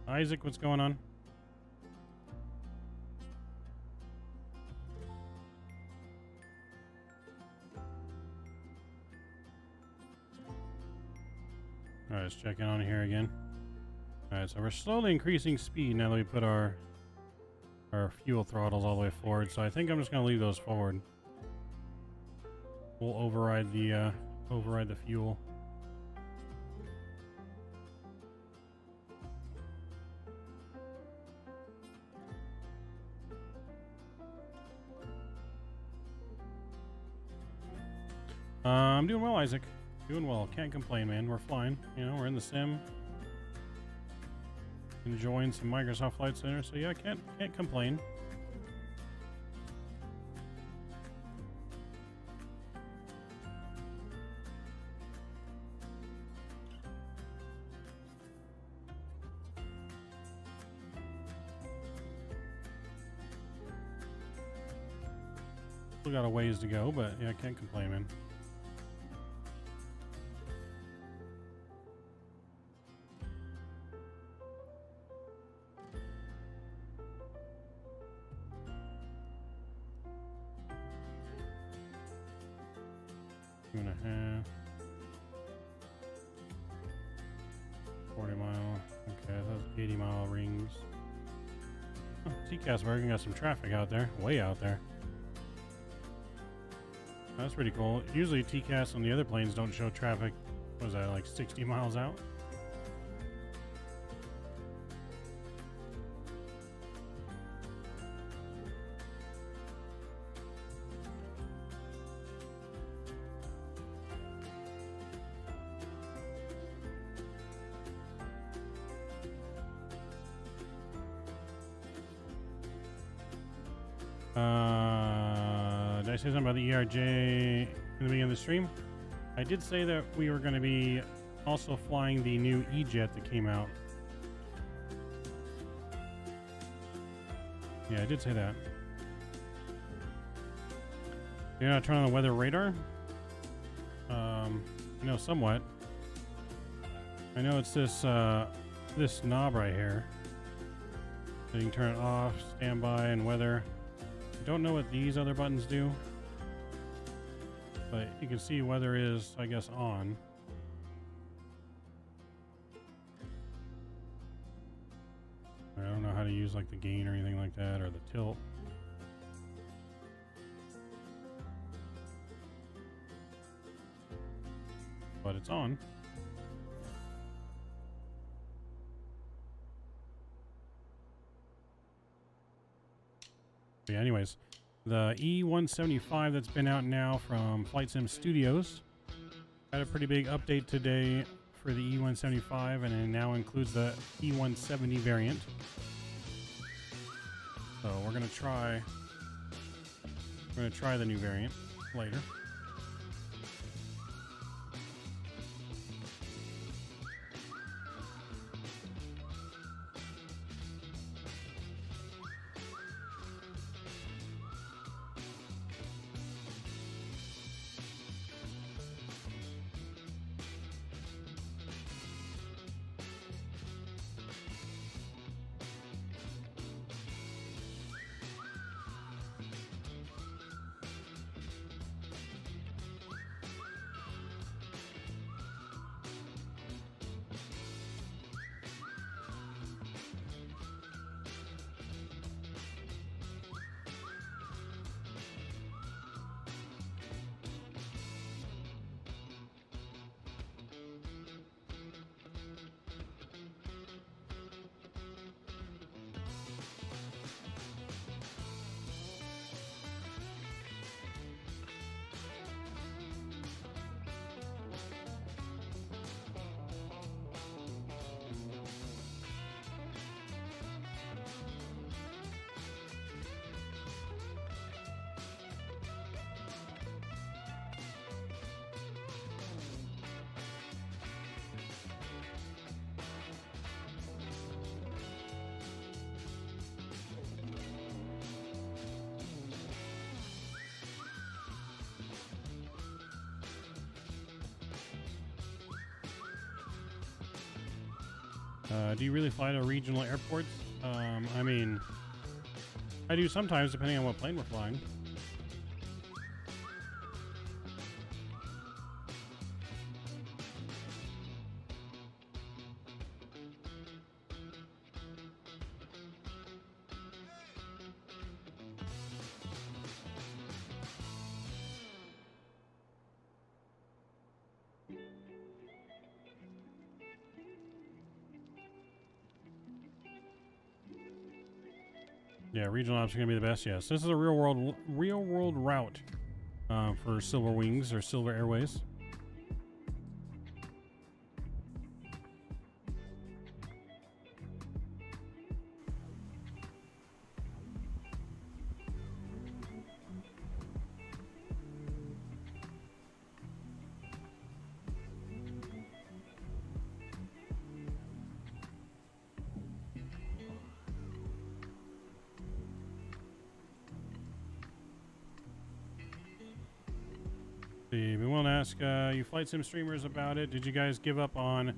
Isaac, what's going on? All right, let's check in on here again. All right, so we're slowly increasing speed now that we put our fuel throttles all the way forward. So I think I'm just gonna leave those forward. We'll override the fuel. I'm doing well, Isaac. Doing well. Can't complain, man. We're flying. You know, we're in the sim. Enjoying some Microsoft Flight Center, so yeah, can't complain. Still got a ways to go, but yeah, can't complain, man. Casbergen got some traffic out there, way out there. That's pretty cool. Usually TCAS on the other planes don't show traffic. What was that, like 60 miles out? Did I say something about the ERJ in the beginning of the stream? I did say that we were going to be also flying the new E-Jet that came out. Yeah, I did say that. You're not turning on the weather radar? I know somewhat. I know it's this this knob right here. So you can turn it off, standby, and weather. I don't know what these other buttons do, but you can see weather is, I guess, on. I don't know how to use like the gain or anything like that, or the tilt. But it's on. Yeah, anyways, the E175 that's been out now from Flight Sim Studios had a pretty big update today for the E175, and it now includes the E170 variant. So we're gonna try the new variant later. Do you really fly to regional airports? I mean, I do sometimes, depending on what plane we're flying. Yeah, regional ops are gonna be the best. Yes, this is a real world route for Silver Wings or Silver Airways. We want to ask you flight sim streamers about it. Did you guys give up on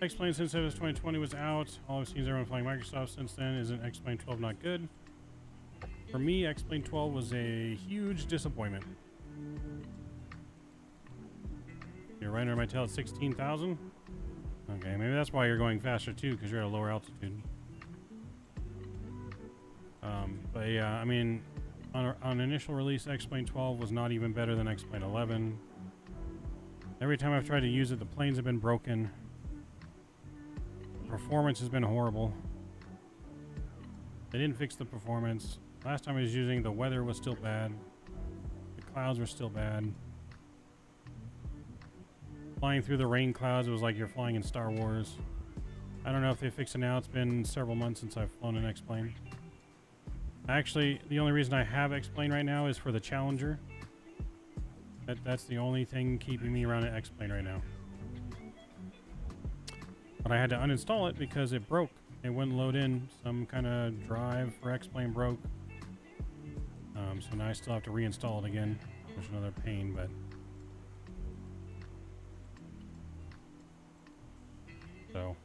X-Plane since FSS 2020 was out? All I've seen is everyone flying Microsoft since then. Isn't X-Plane 12 not good? For me, X-Plane 12 was a huge disappointment. You're right under my tail at 16,000? Okay, maybe that's why you're going faster too, because you're at a lower altitude. But yeah, I mean, on initial release, X-Plane 12 was not even better than X-Plane 11. Every time I've tried to use it, the planes have been broken. Performance has been horrible. They didn't fix the performance. Last time I was using, the weather was still bad. The clouds were still bad. Flying through the rain clouds, it was like you're flying in Star Wars. I don't know if they fixed it now. It's been several months since I've flown an X-Plane. Actually, the only reason I have X-Plane right now is for the Challenger. That's the only thing keeping me around an X-Plane right now. But I had to uninstall it because it broke. It wouldn't load in. Some kind of drive for X-Plane broke. So now I still have to reinstall it again. Which is another pain, but... So...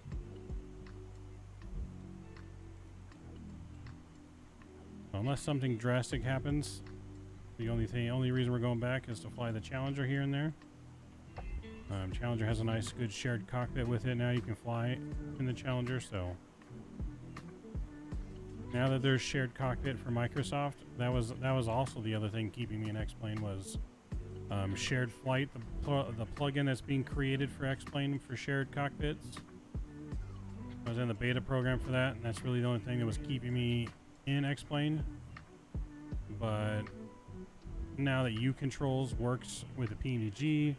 Unless something drastic happens, the only reason we're going back is to fly the Challenger here and there. Challenger has a nice, good shared cockpit with it. Now you can fly in the Challenger, so now that there's shared cockpit for Microsoft, that was also the other thing keeping me in X-Plane was shared flight. The plugin that's being created for X-Plane for shared cockpits. I was in the beta program for that, and that's really the only thing that was keeping me in X-Plane. But now that U controls works with the PMDG,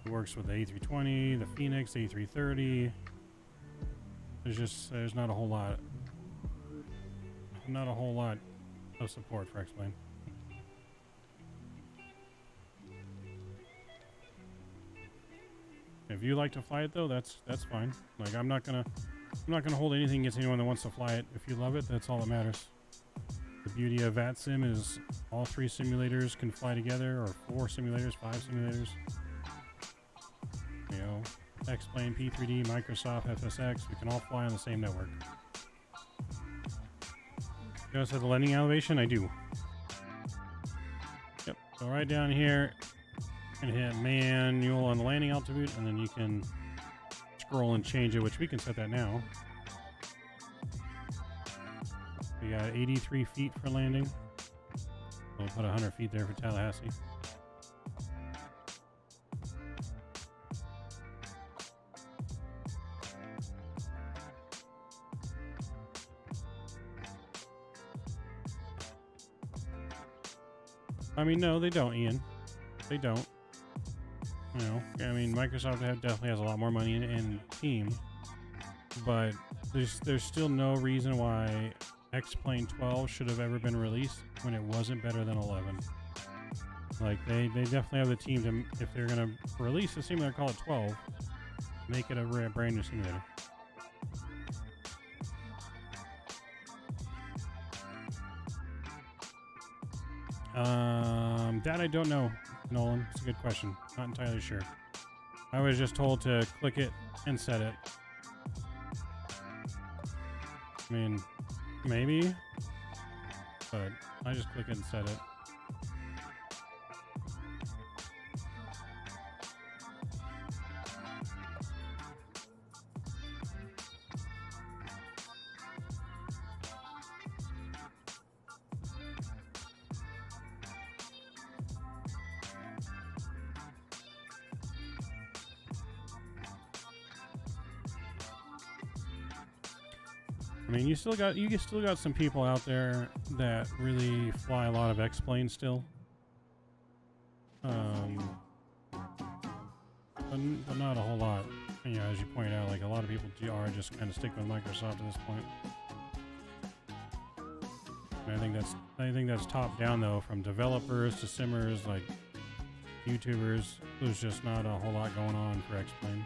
it works with the A320, the Phoenix, the A330. There's not a whole lot of support for X-Plane. If you like to fly it though, that's fine. Like I'm not gonna hold anything against anyone that wants to fly it. If you love it, that's all that matters. The beauty of VATSIM is all 3 simulators can fly together, or 4 simulators, 5 simulators. You know, X-Plane, P3D, Microsoft, FSX, we can all fly on the same network. You guys have the landing elevation? I do. Yep, go right down here and hit manual on the landing altitude, and then you can scroll and change it, which we can set that now. We got 83 feet for landing. We'll put 100 feet there for Tallahassee. I mean, no, they don't, Ian. They don't. You know, I mean, Microsoft definitely has a lot more money in Team, but there's still no reason why X-Plane 12 should have ever been released when it wasn't better than 11. Like, they definitely have the team to, if they're going to release a simulator, call it 12, make it a brand new simulator. That I don't know, Nolan. It's a good question. Not entirely sure. I was just told to click it and set it. I mean, maybe, but I just click it and set it. I mean, you still got some people out there that really fly a lot of X-planes still. But not a whole lot. You know, as you point out, like a lot of people are just kind of sticking with Microsoft at this point. And I think that's top down though, from developers to simmers, like YouTubers. There's just not a whole lot going on for X-plane,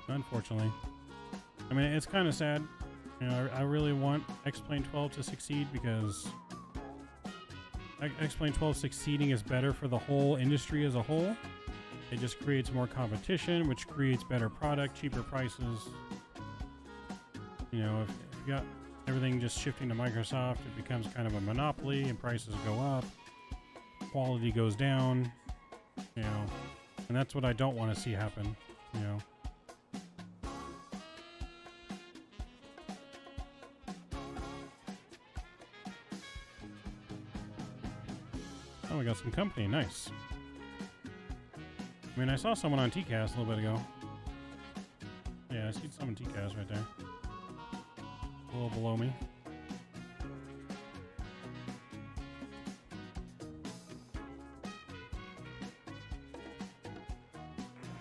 unfortunately. I mean, it's kind of sad. You know, I really want X-Plane 12 to succeed because X-Plane 12 succeeding is better for the whole industry as a whole. It just creates more competition, which creates better product, cheaper prices. You know, if you got everything just shifting to Microsoft, it becomes kind of a monopoly and prices go up, quality goes down, you know, and that's what I don't want to see happen, you know. Oh, we got some company. Nice. I mean, I saw someone on TCAS a little bit ago. Yeah, I see someone TCAS right there. A little below me.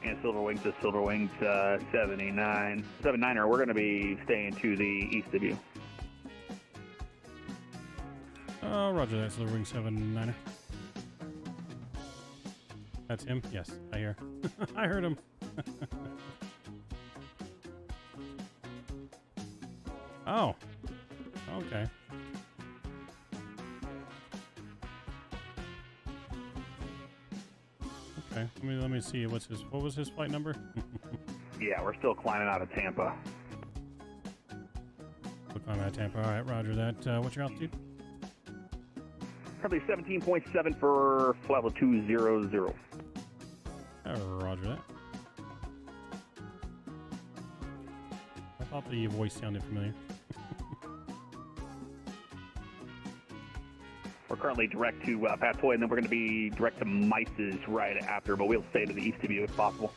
And Silverwings to Silverwings 79er. We're going to be staying to the east of you. Roger that, Silverwing 79er. That's him? Yes, I hear. I heard him. Oh. Okay. Okay. Let me see. What was his flight number? Yeah, we're still climbing out of Tampa. Look on that Tampa. All right, roger that. What's your altitude? Probably 17.7 for flight level 200. Roger that. I thought the voice sounded familiar. We're currently direct to Patoy, and then we're going to be direct to Mices right after, but we'll stay to the east of you if possible.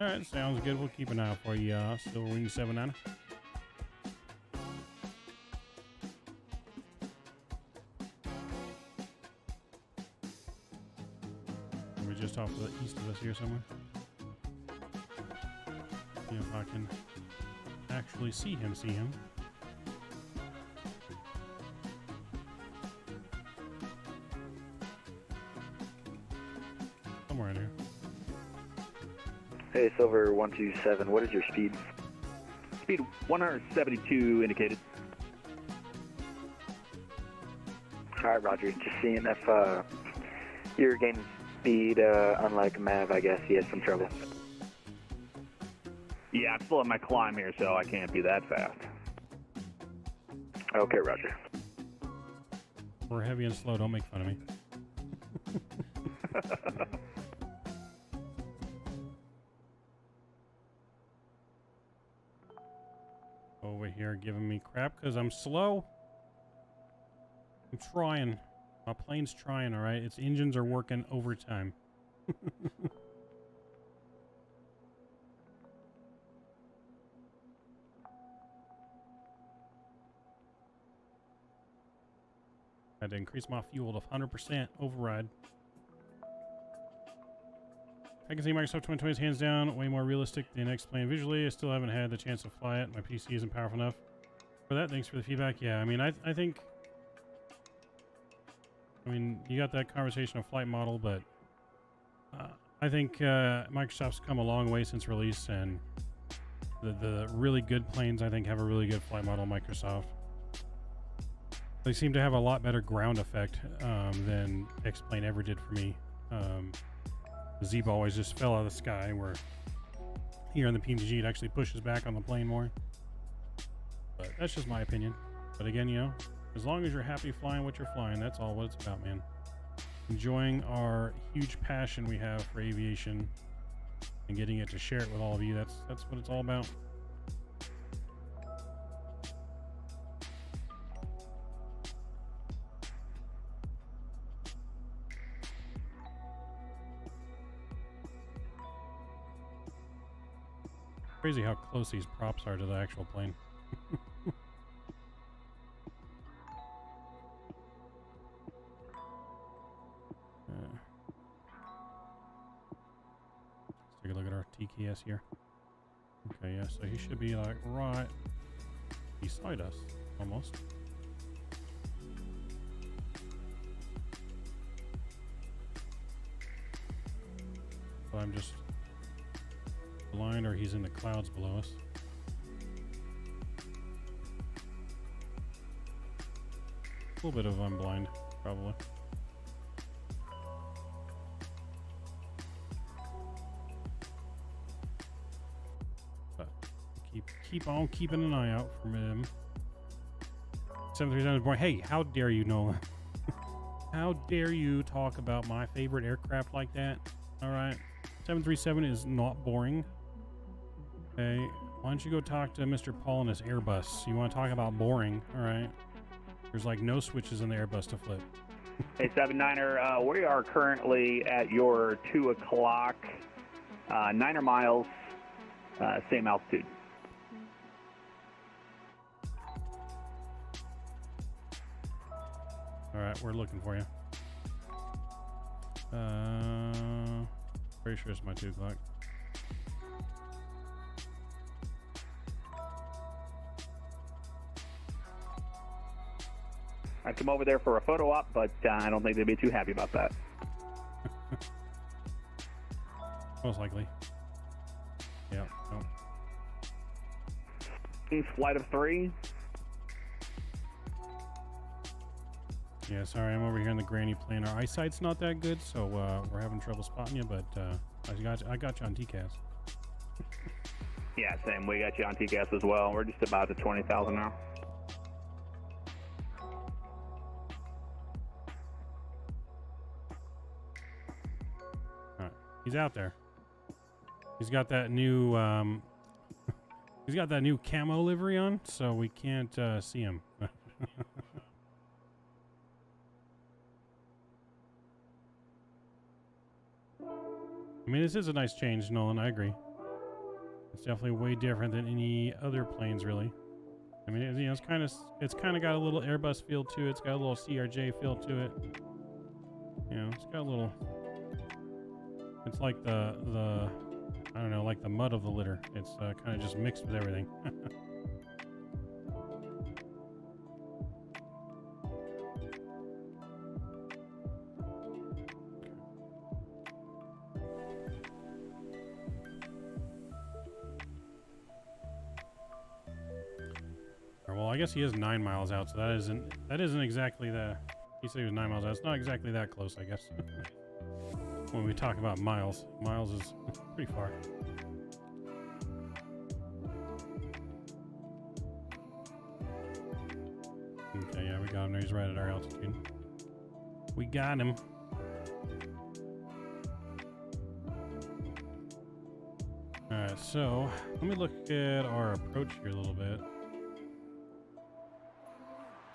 All right, sounds good. We'll keep an eye out for you, Silverwing 79. We're just off to the east of us here somewhere. See if I can actually see him. Somewhere in here. Hey, Silver 127, what is your speed? Speed 172 indicated. Alright, Roger. Just seeing if you're gaining speed, unlike Mav, I guess he has some trouble. Yeah, I'm still in my climb here, so I can't be that fast. Okay, Roger. We're heavy and slow. Don't make fun of me. Over here giving me crap because I'm slow. I'm trying. My plane's trying, all right? Its engines are working overtime. Had to increase my fuel to 100% override. I can see Microsoft 2020 is hands down way more realistic than X-Plane visually. I still haven't had the chance to fly it. My PC isn't powerful enough for that. Thanks for the feedback. Yeah, I mean, I think... I mean, you got that conversation of flight model, but I think Microsoft's come a long way since release, and the really good planes, I think, have a really good flight model, Microsoft. They seem to have a lot better ground effect than X-Plane ever did for me. The Z-ball always just fell out of the sky, where here on the PNG, it actually pushes back on the plane more. But that's just my opinion. But again, you know, as long as you're happy flying what you're flying, that's all what it's about, man. Enjoying our huge passion we have for aviation and getting it to share it with all of you. That's what it's all about. Crazy how close these props are to the actual plane. Let's take a look at our TKS here. Okay, yeah, so he should be like right beside us, almost. So I'm just blind, or he's in the clouds below us. A little bit of I'm blind, probably. But keep on keeping an eye out for him. 737 is born. Hey, how dare you, Nolan? How dare you talk about my favorite aircraft like that? All right, 737 is not boring. Okay, why don't you go talk to Mr. Paul in his Airbus? You want to talk about boring? All right. There's like no switches in the Airbus to flip. Hey, 79er, we are currently at your 2 o'clock, 9er miles, same altitude. All right, we're looking for you. Pretty sure it's my 2 o'clock. I come over there for a photo op, but I don't think they'd be too happy about that. Most likely. Yeah. No. Flight of 3. Yeah, sorry, I'm over here in the granny plane. Our eyesight's not that good, so we're having trouble spotting you, but I got you on TCAS. Yeah, same. We got you on TCAS as well. We're just about to 20,000 now. He's out there. He's got that new he's got that new camo livery on, so we can't see him. I mean, this is a nice change, Nolan. I agree. It's definitely way different than any other planes, really. I mean, you know, it's kind of got a little Airbus feel to it. It's got a little CRJ feel to it. You know, it's got a little. It's like the I don't know, like the mud of the litter. It's kind of just mixed with everything. Well, I guess he is 9 miles out, so that isn't exactly the. He said he was 9 miles out. It's not exactly that close, I guess. When we talk about miles is pretty far. Okay, yeah, we got him. He's right at our altitude. We got him. Alright, so let me look at our approach here a little bit.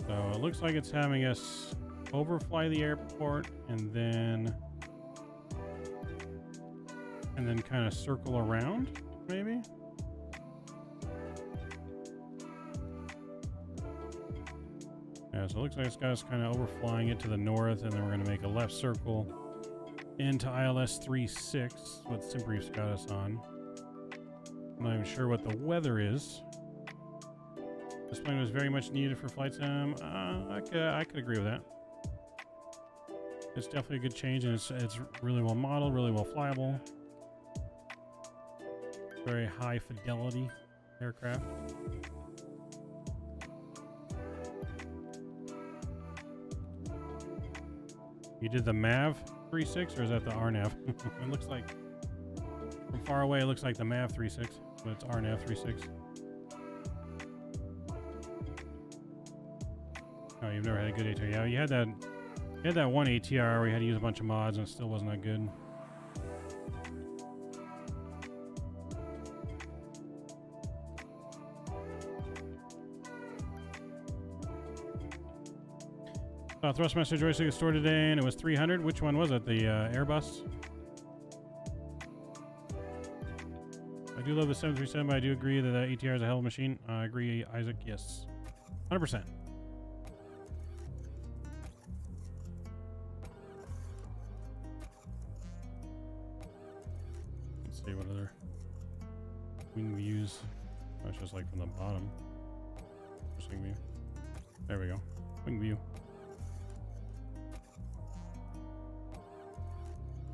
So it looks like it's having us overfly the airport and then kind of circle around, maybe? Yeah, so it looks like this guy's kind of overflying it to the north, and then we're going to make a left circle into ILS 36, what Simbrief's got us on. I'm not even sure what the weather is. This plane was very much needed for flight sim. I could agree with that. It's definitely a good change, and it's really well modeled, really well flyable. Very high fidelity aircraft. You did the MAV 36, or is that the RNAV? It looks like From far away, it looks like the MAV 36, but it's our NAV 36. Oh, you've never had a good ATR. Yeah, you had that one ATR where you had to use a bunch of mods and it still wasn't that good. Thrustmaster joystick is stored today and it was 300. Which one was it? The Airbus? I do love the 737, but I do agree that the ATR is a hell of a machine. I agree, Isaac. Yes. 100%. Let's see what other wing views. Oh, it's just like from the bottom. Just wing view. There we go. Wing view.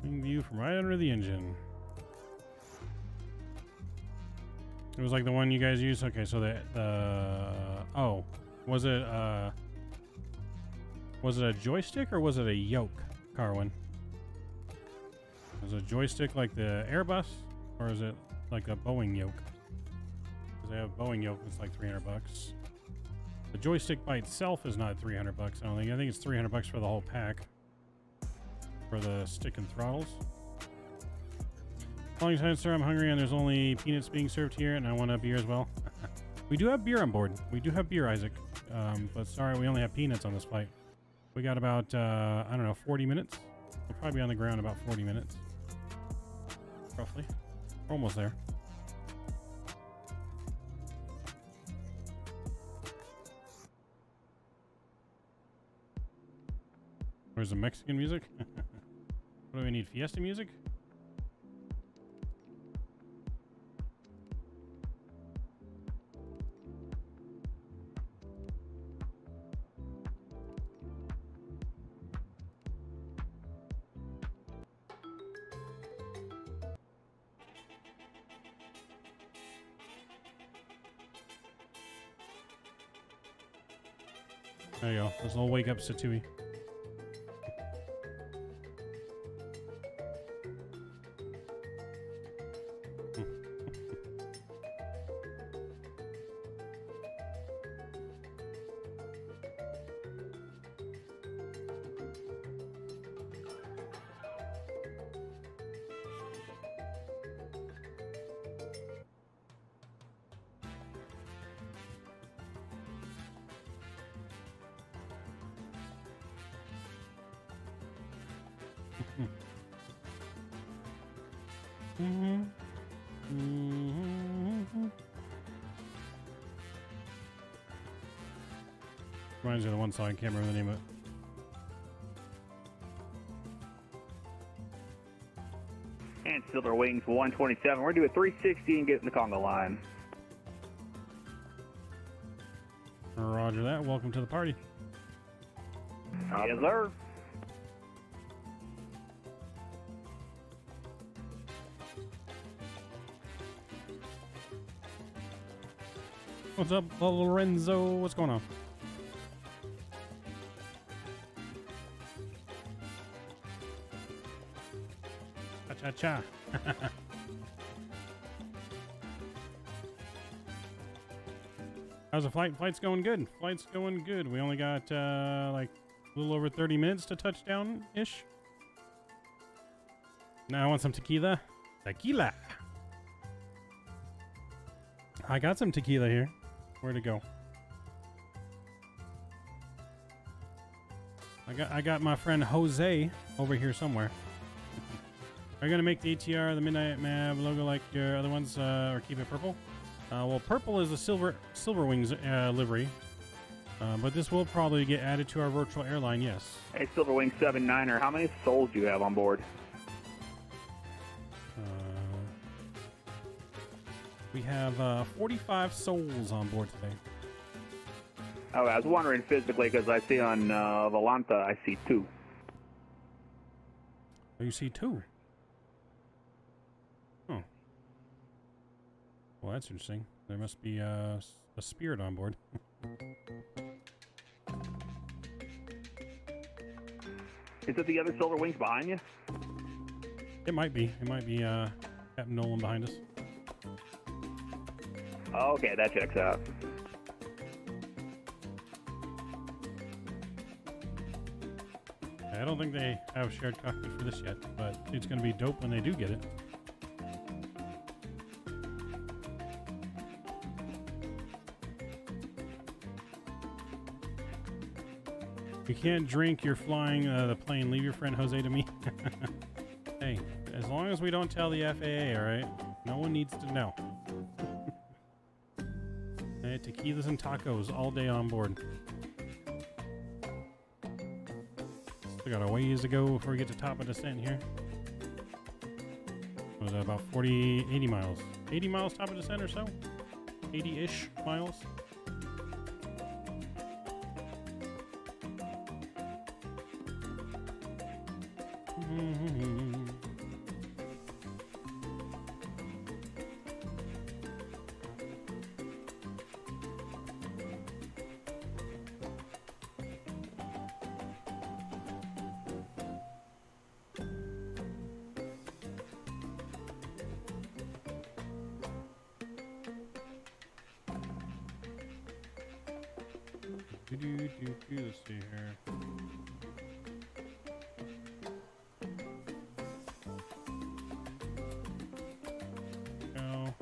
Wing view from right under the engine. It was like the one you guys used. Okay, so oh, was it a joystick or was it a yoke, Carwin? Was it a joystick like the Airbus, or is it like a Boeing yoke? Because they have Boeing yoke that's like $300. The joystick by itself is not $300. I don't think. I think it's $300 for the whole pack. For the stick and throttles. Long time, sir. I'm hungry and there's only peanuts being served here, and I want a beer as well. We do have beer on board. We do have beer, Isaac. But sorry, we only have peanuts on this flight. We got about, I don't know, 40 minutes. We'll probably be on the ground about 40 minutes. Roughly. We're almost there. Where's the Mexican music? What do we need? Fiesta music? There you go. There's a little wake up Satui. Reminds me of the one song, I can't remember the name of it. And Silver Wings 127. We're going to do a 360 and get in the Congo line. Roger that. Welcome to the party. Yes, sir. What's up, Lorenzo? What's going on? Cha-cha-cha. How's the flight? Flight's going good. Flight's going good. We only got like a little over 30 minutes to touchdown-ish. Now I want some tequila. Tequila. I got some tequila here. Where'd it go? I got my friend Jose over here somewhere. Are you gonna make the ATR the Midnight Mav logo like your other ones, or keep it purple? Well, purple is the Silver Wings livery, but this will probably get added to our virtual airline. Yes. Hey, Silver Wing 79er, how many souls do you have on board? We have 45 souls on board today. Oh, I was wondering physically because I see on Volanta, I see 2. Oh, you see 2? Oh. Well, that's interesting. There must be a spirit on board. Is it the other Silver Wings behind you? It might be. It might be Captain Nolan behind us. Okay, that checks out. I don't think they have shared cockpit for this yet, but it's going to be dope when they do get it. You can't drink, you're flying the plane. Leave your friend Jose to me. Hey, as long as we don't tell the FAA, all right? No one needs to know. Hey, tequilas and tacos all day on board. We got a ways to go before we get to top of descent here. What was that, about 80 miles? 80 miles top of descent or so? 80-ish miles? Let's see here. Go.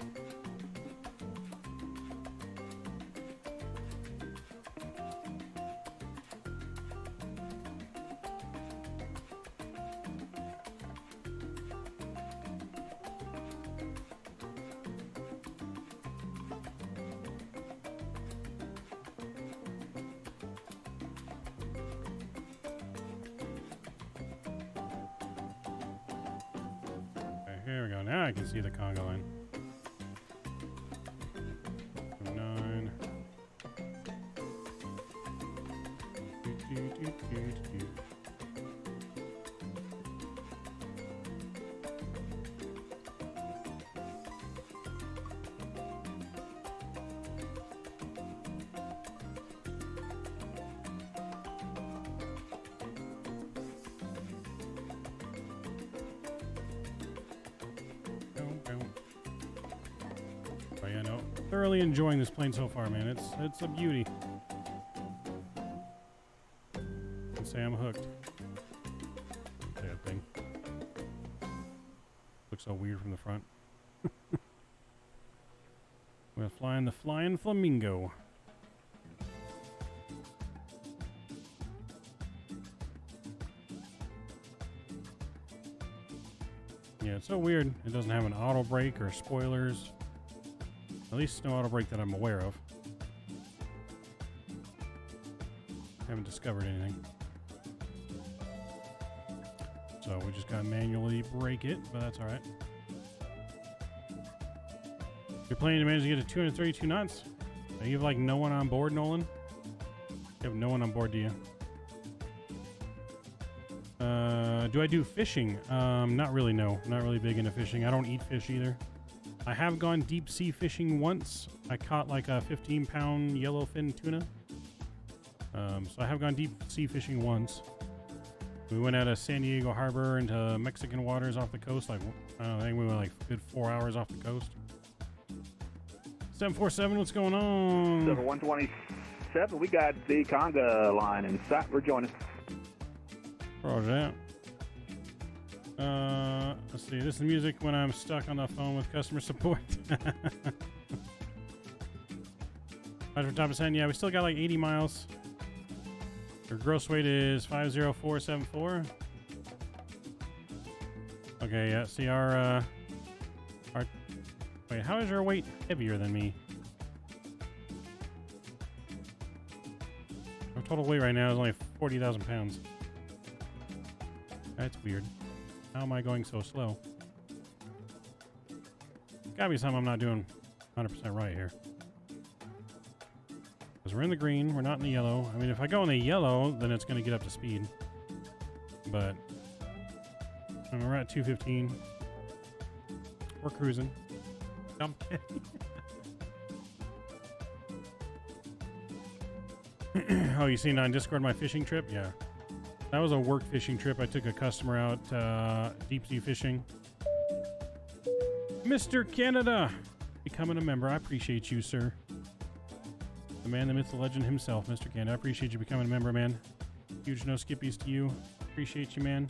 Here we go. Now I can see the Congo line. 9. Oh yeah, no. Thoroughly enjoying this plane so far, man. It's a beauty. I can say I'm hooked. That thing looks so weird from the front. We're flying the Flying Flamingo. Yeah, it's so weird. It doesn't have an auto brake or spoilers. At least no auto brake that I'm aware of. Haven't discovered anything. So we just gotta manually brake it, but that's alright. You're planning to manage to get to 232 knots? You have like no one on board, Nolan? You have no one on board, do you? Do I do fishing? Not really, no. I'm not really big into fishing. I don't eat fish either. I have gone deep sea fishing once. I caught like a 15-pound yellowfin tuna. So I have gone deep sea fishing once. We went out of San Diego Harbor into Mexican waters off the coast. Like, I think we went like a good 4 hours off the coast. 747, what's going on? 7127, we got the Conga line in sight. We're joining. Roger that. Let's see. This is the music when I'm stuck on the phone with customer support. Roger for top of 10. Yeah, we still got like 80 miles. Your gross weight is 50474. Okay, yeah. See our wait, how is your weight heavier than me? Our total weight right now is only 40,000 pounds. That's weird. How am I going so slow? Gotta be something I'm not doing 100% right here. Because we're in the green, we're not in the yellow. I mean, if I go in the yellow, then it's going to get up to speed. But I mean, we're at 215. We're cruising. I'm kidding. Oh, you seen on Discord my fishing trip? Yeah. That was a work fishing trip. I took a customer out deep sea fishing. Mr. Canada, becoming a member. I appreciate you, sir. The man, the myth, the legend himself, Mr. Canada. I appreciate you becoming a member, man. Huge no skippies to you. Appreciate you, man.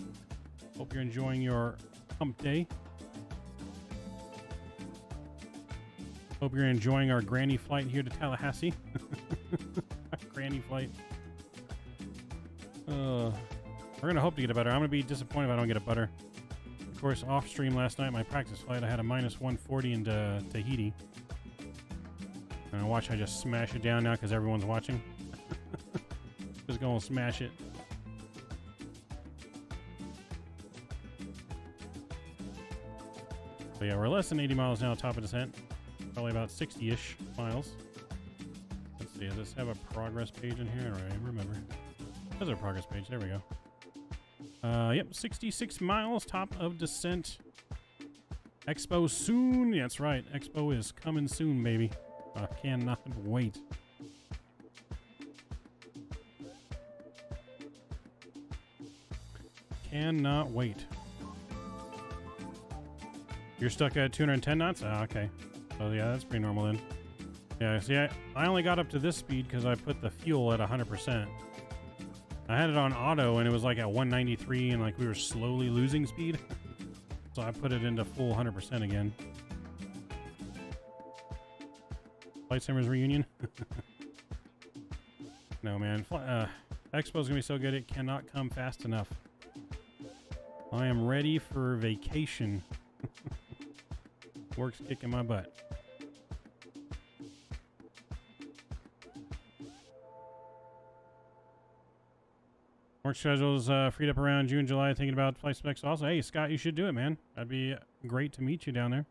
Hope you're enjoying your hump day. Hope you're enjoying our granny flight here to Tallahassee. Granny flight. We're going to hope to get a butter. I'm going to be disappointed if I don't get a butter. Of course, off stream last night, my practice flight, I had a minus 140 in Tahiti. And watch, I just smash it down now because everyone's watching. Just going to smash it. But yeah, we're less than 80 miles now, top of descent. Probably about 60-ish miles. Let's see, does this have a progress page in here? I don't remember. There's a progress page. There we go. Yep, 66 miles, top of descent. Expo soon. Yeah, that's right. Expo is coming soon, baby. I cannot wait. Cannot wait. You're stuck at 210 knots? Ah, okay. So yeah, that's pretty normal then. Yeah, see, I only got up to this speed because I put the fuel at 100%. I had it on auto and it was like at 193 and like we were slowly losing speed. So I put it into full 100% again. Flight Simmers reunion. No, man. Expo's gonna be so good it cannot come fast enough. I am ready for vacation. Work's kicking my butt. Work schedules freed up around June, July, thinking about flight specs also. Hey, Scott, you should do it, man. That'd be great to meet you down there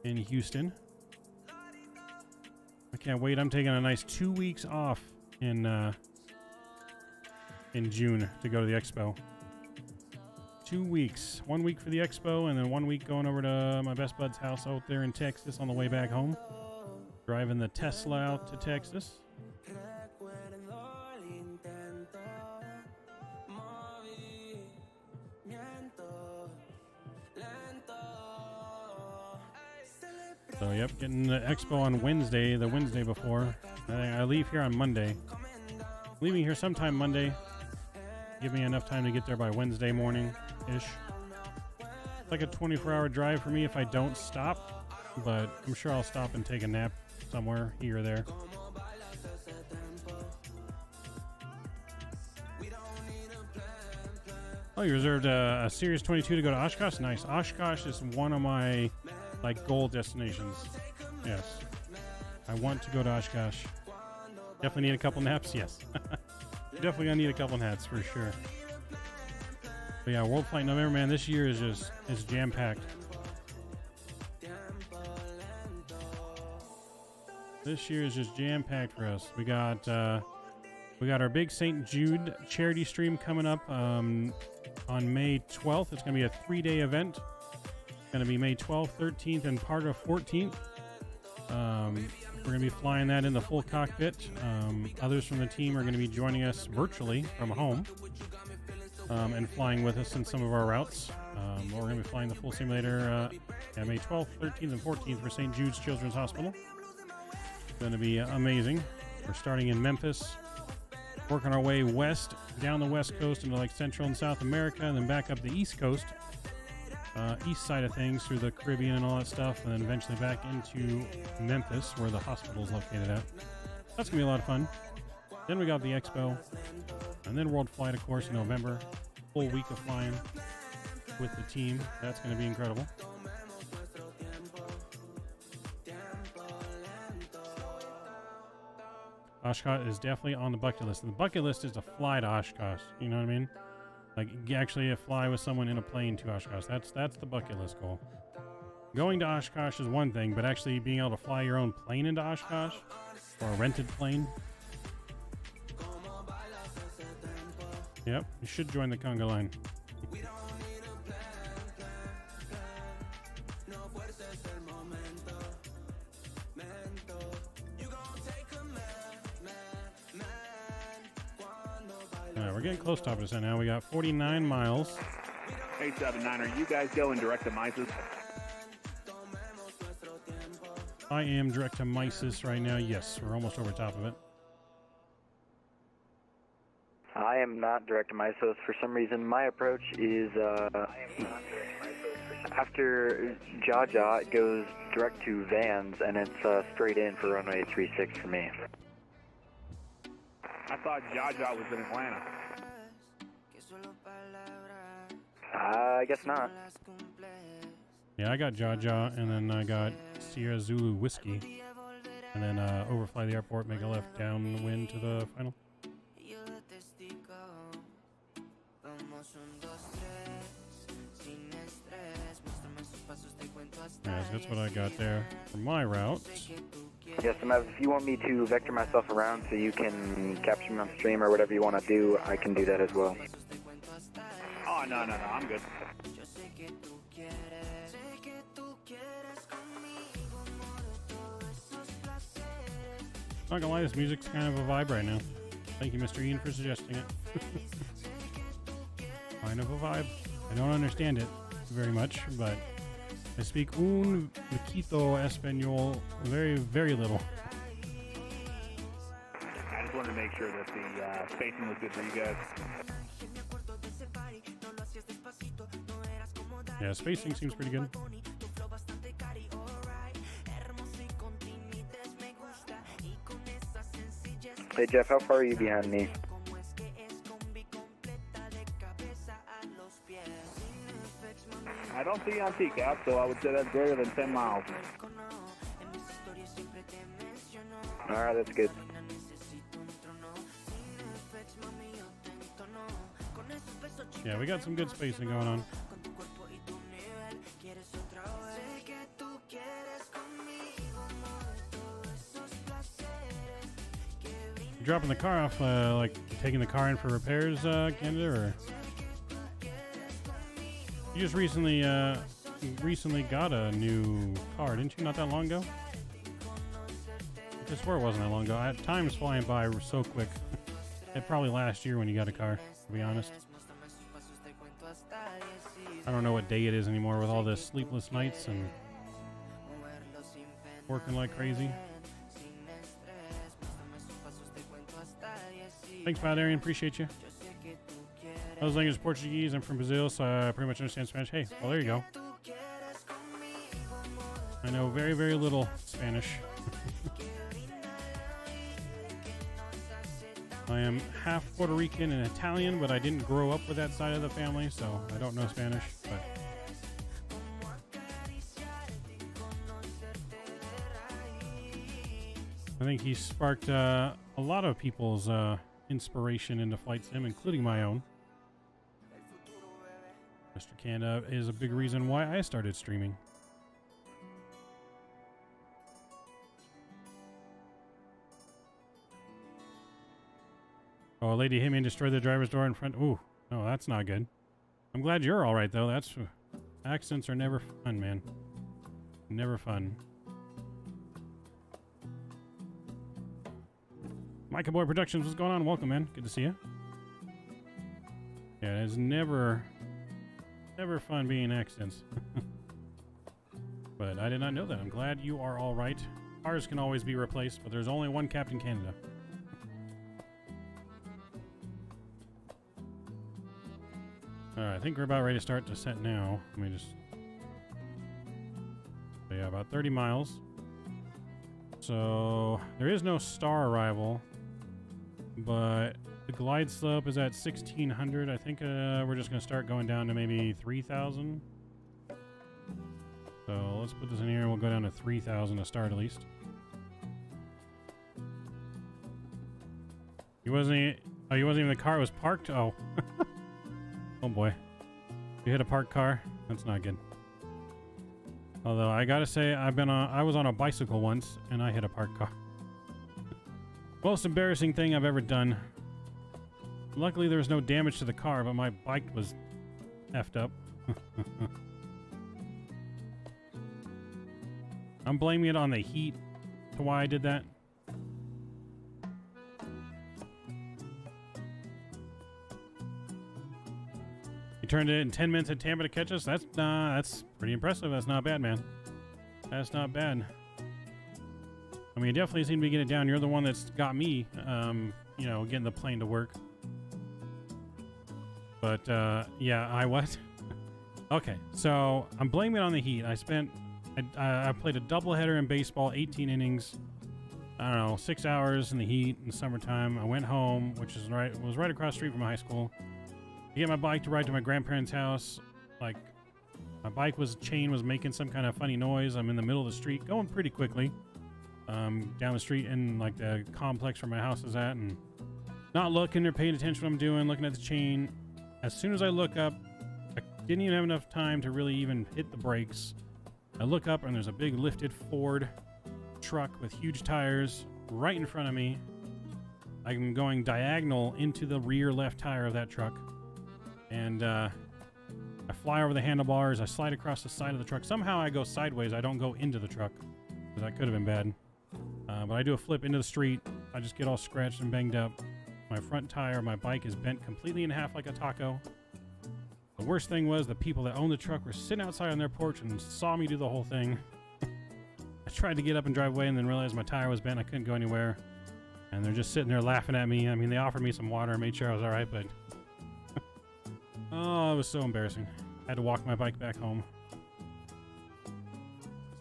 in Houston. I can't wait. I'm taking a nice 2 weeks off in June to go to the expo. 2 weeks. 1 week for the expo, and then 1 week going over to my best bud's house out there in Texas on the way back home. Driving the Tesla out to Texas. So, yep, getting the expo on Wednesday, the Wednesday before. I leave here on Monday. Leaving here sometime Monday. Give me enough time to get there by Wednesday morning-ish. It's like a 24-hour drive for me if I don't stop, but I'm sure I'll stop and take a nap somewhere here or there. Oh, you reserved a Series 22 to go to Oshkosh? Nice. Oshkosh is one of my goal destinations. Yes. I want to go to Oshkosh. Definitely need a couple naps? Yes. Definitely gonna need a couple naps for sure. But yeah, World Flight November, man, this year is jam-packed. This year is just jam-packed for us. We got our big St. Jude charity stream coming up on May 12th. It's gonna be a 3-day event. Going to be May 12th, 13th, and part of 14th. We're going to be flying that in the full cockpit. Others from the team are going to be joining us virtually from home and flying with us in some of our routes. We're going to be flying the full simulator May 12th, 13th, and 14th for St. Jude's Children's Hospital. It's going to be amazing. We're starting in Memphis, working our way west, down the west coast into Central and South America, and then back up the east coast. East side of things through the Caribbean and all that stuff, and then eventually back into Memphis where the hospital is located at. That's gonna be a lot of fun. Then we got the expo, and then World Flight, of course, in November. Full week of flying with the team. That's gonna be incredible. Oshkosh is definitely on the bucket list. And the bucket list is to fly to Oshkosh. You know what I mean? Actually fly with someone in a plane to Oshkosh. That's the bucket list goal. Going to Oshkosh is one thing, but actually being able to fly your own plane into Oshkosh, or a rented plane. Yep, you should join the conga line. We're getting close to top of the descent now. We got 49 miles. 879, are you guys going direct to Mises? I am direct to MISIS right now. Yes, we're almost over top of it. I am not direct to MISOS for some reason. My approach is after Jaja, it goes direct to Vans, and it's straight in for runway 36 for me. I thought Jaja was in Atlanta. I guess not. Yeah, I got Jaja, and then I got Sierra Zulu Whiskey, and then overfly the airport, make a left downwind to the final. Yeah, so that's what I got there for my route. Yes, and if you want me to vector myself around so you can capture me on stream or whatever you want to do, I can do that as well. Oh, no, I'm good. Not gonna lie, this music's kind of a vibe right now. Thank you, Mr. Ian, for suggesting it. Kind of a vibe. I don't understand it very much, but I speak un poquito español, very, very little. I just wanted to make sure that the spacing was good for you guys. Yeah, spacing seems pretty good. Hey Jeff, how far are you behind me? I don't see you on Takeoff, so I would say that's greater than 10 miles. Alright, that's good. Yeah, we got some good spacing going on. You dropping the car off, like taking the car in for repairs, Canada, or you just recently got a new car, didn't you? Not that long ago. I just swore it wasn't that long ago. Time's flying by so quick. It probably last year when you got a car, to be honest. I don't know what day it is anymore with all the sleepless nights and working like crazy. Thanks, Valerian. Appreciate you. Those languages Portuguese. I'm from Brazil, so I pretty much understand Spanish. Hey, well, there you go. I know very, very little Spanish. I am half Puerto Rican and Italian, but I didn't grow up with that side of the family, so I don't know Spanish. But I think he sparked a lot of people's inspiration into flight sim, including my own. Mr. Canada is a big reason why I started streaming. Oh, a lady hit me and destroyed the driver's door in front. Ooh, no, that's not good. I'm glad you're all right, though. That's accidents are never fun, man. Never fun. Micah Boy Productions, what's going on? Welcome, man. Good to see you. Yeah, it's never fun being in accidents. But I did not know that. I'm glad you are all right. Cars can always be replaced, but there's only one Captain Canada. Alright, I think we're about ready to start descent now. Let me just... So yeah, about 30 miles. So, there is no star arrival, but the glide slope is at 1,600. I think we're just going to start going down to maybe 3,000. So, let's put this in here and we'll go down to 3,000 to start at least. He wasn't even the car was parked? Oh. Oh boy. You hit a parked car? That's not good. Although I gotta say, I was on a bicycle once and I hit a parked car. Most embarrassing thing I've ever done. Luckily there was no damage to the car, but my bike was effed up. I'm blaming it on the heat to why I did that. You turned it in 10 minutes at Tampa to catch us? That's pretty impressive. That's not bad, man. That's not bad. I mean, you definitely seem to be getting it down. You're the one that's got me, you know, getting the plane to work. But, yeah, I what? Okay, so I'm blaming it on the heat. I played a doubleheader in baseball, 18 innings. I don't know, 6 hours in the heat in the summertime. I went home, which was right across the street from my high school. I get my bike to ride to my grandparents' house. Like, my bike chain was making some kind of funny noise. I'm in the middle of the street, going pretty quickly. Down the street in like the complex where my house is at, and not looking or paying attention to what I'm doing, looking at the chain. As soon as I look up, I didn't even have enough time to really even hit the brakes. I look up and there's a big lifted Ford truck with huge tires right in front of me. I'm going diagonal into the rear left tire of that truck, and I fly over the handlebars. I slide across the side of the truck. Somehow I go sideways. I don't go into the truck. That could have been bad. But I do a flip into the street. I just get all scratched and banged up. My front tire of my bike is bent completely in half like a taco. The worst thing was the people that owned the truck were sitting outside on their porch and saw me do the whole thing. I tried to get up and drive away and then realized my tire was bent. I couldn't go anywhere. And they're just sitting there laughing at me. I mean, they offered me some water and made sure I was all right, but... oh, it was so embarrassing. I had to walk my bike back home.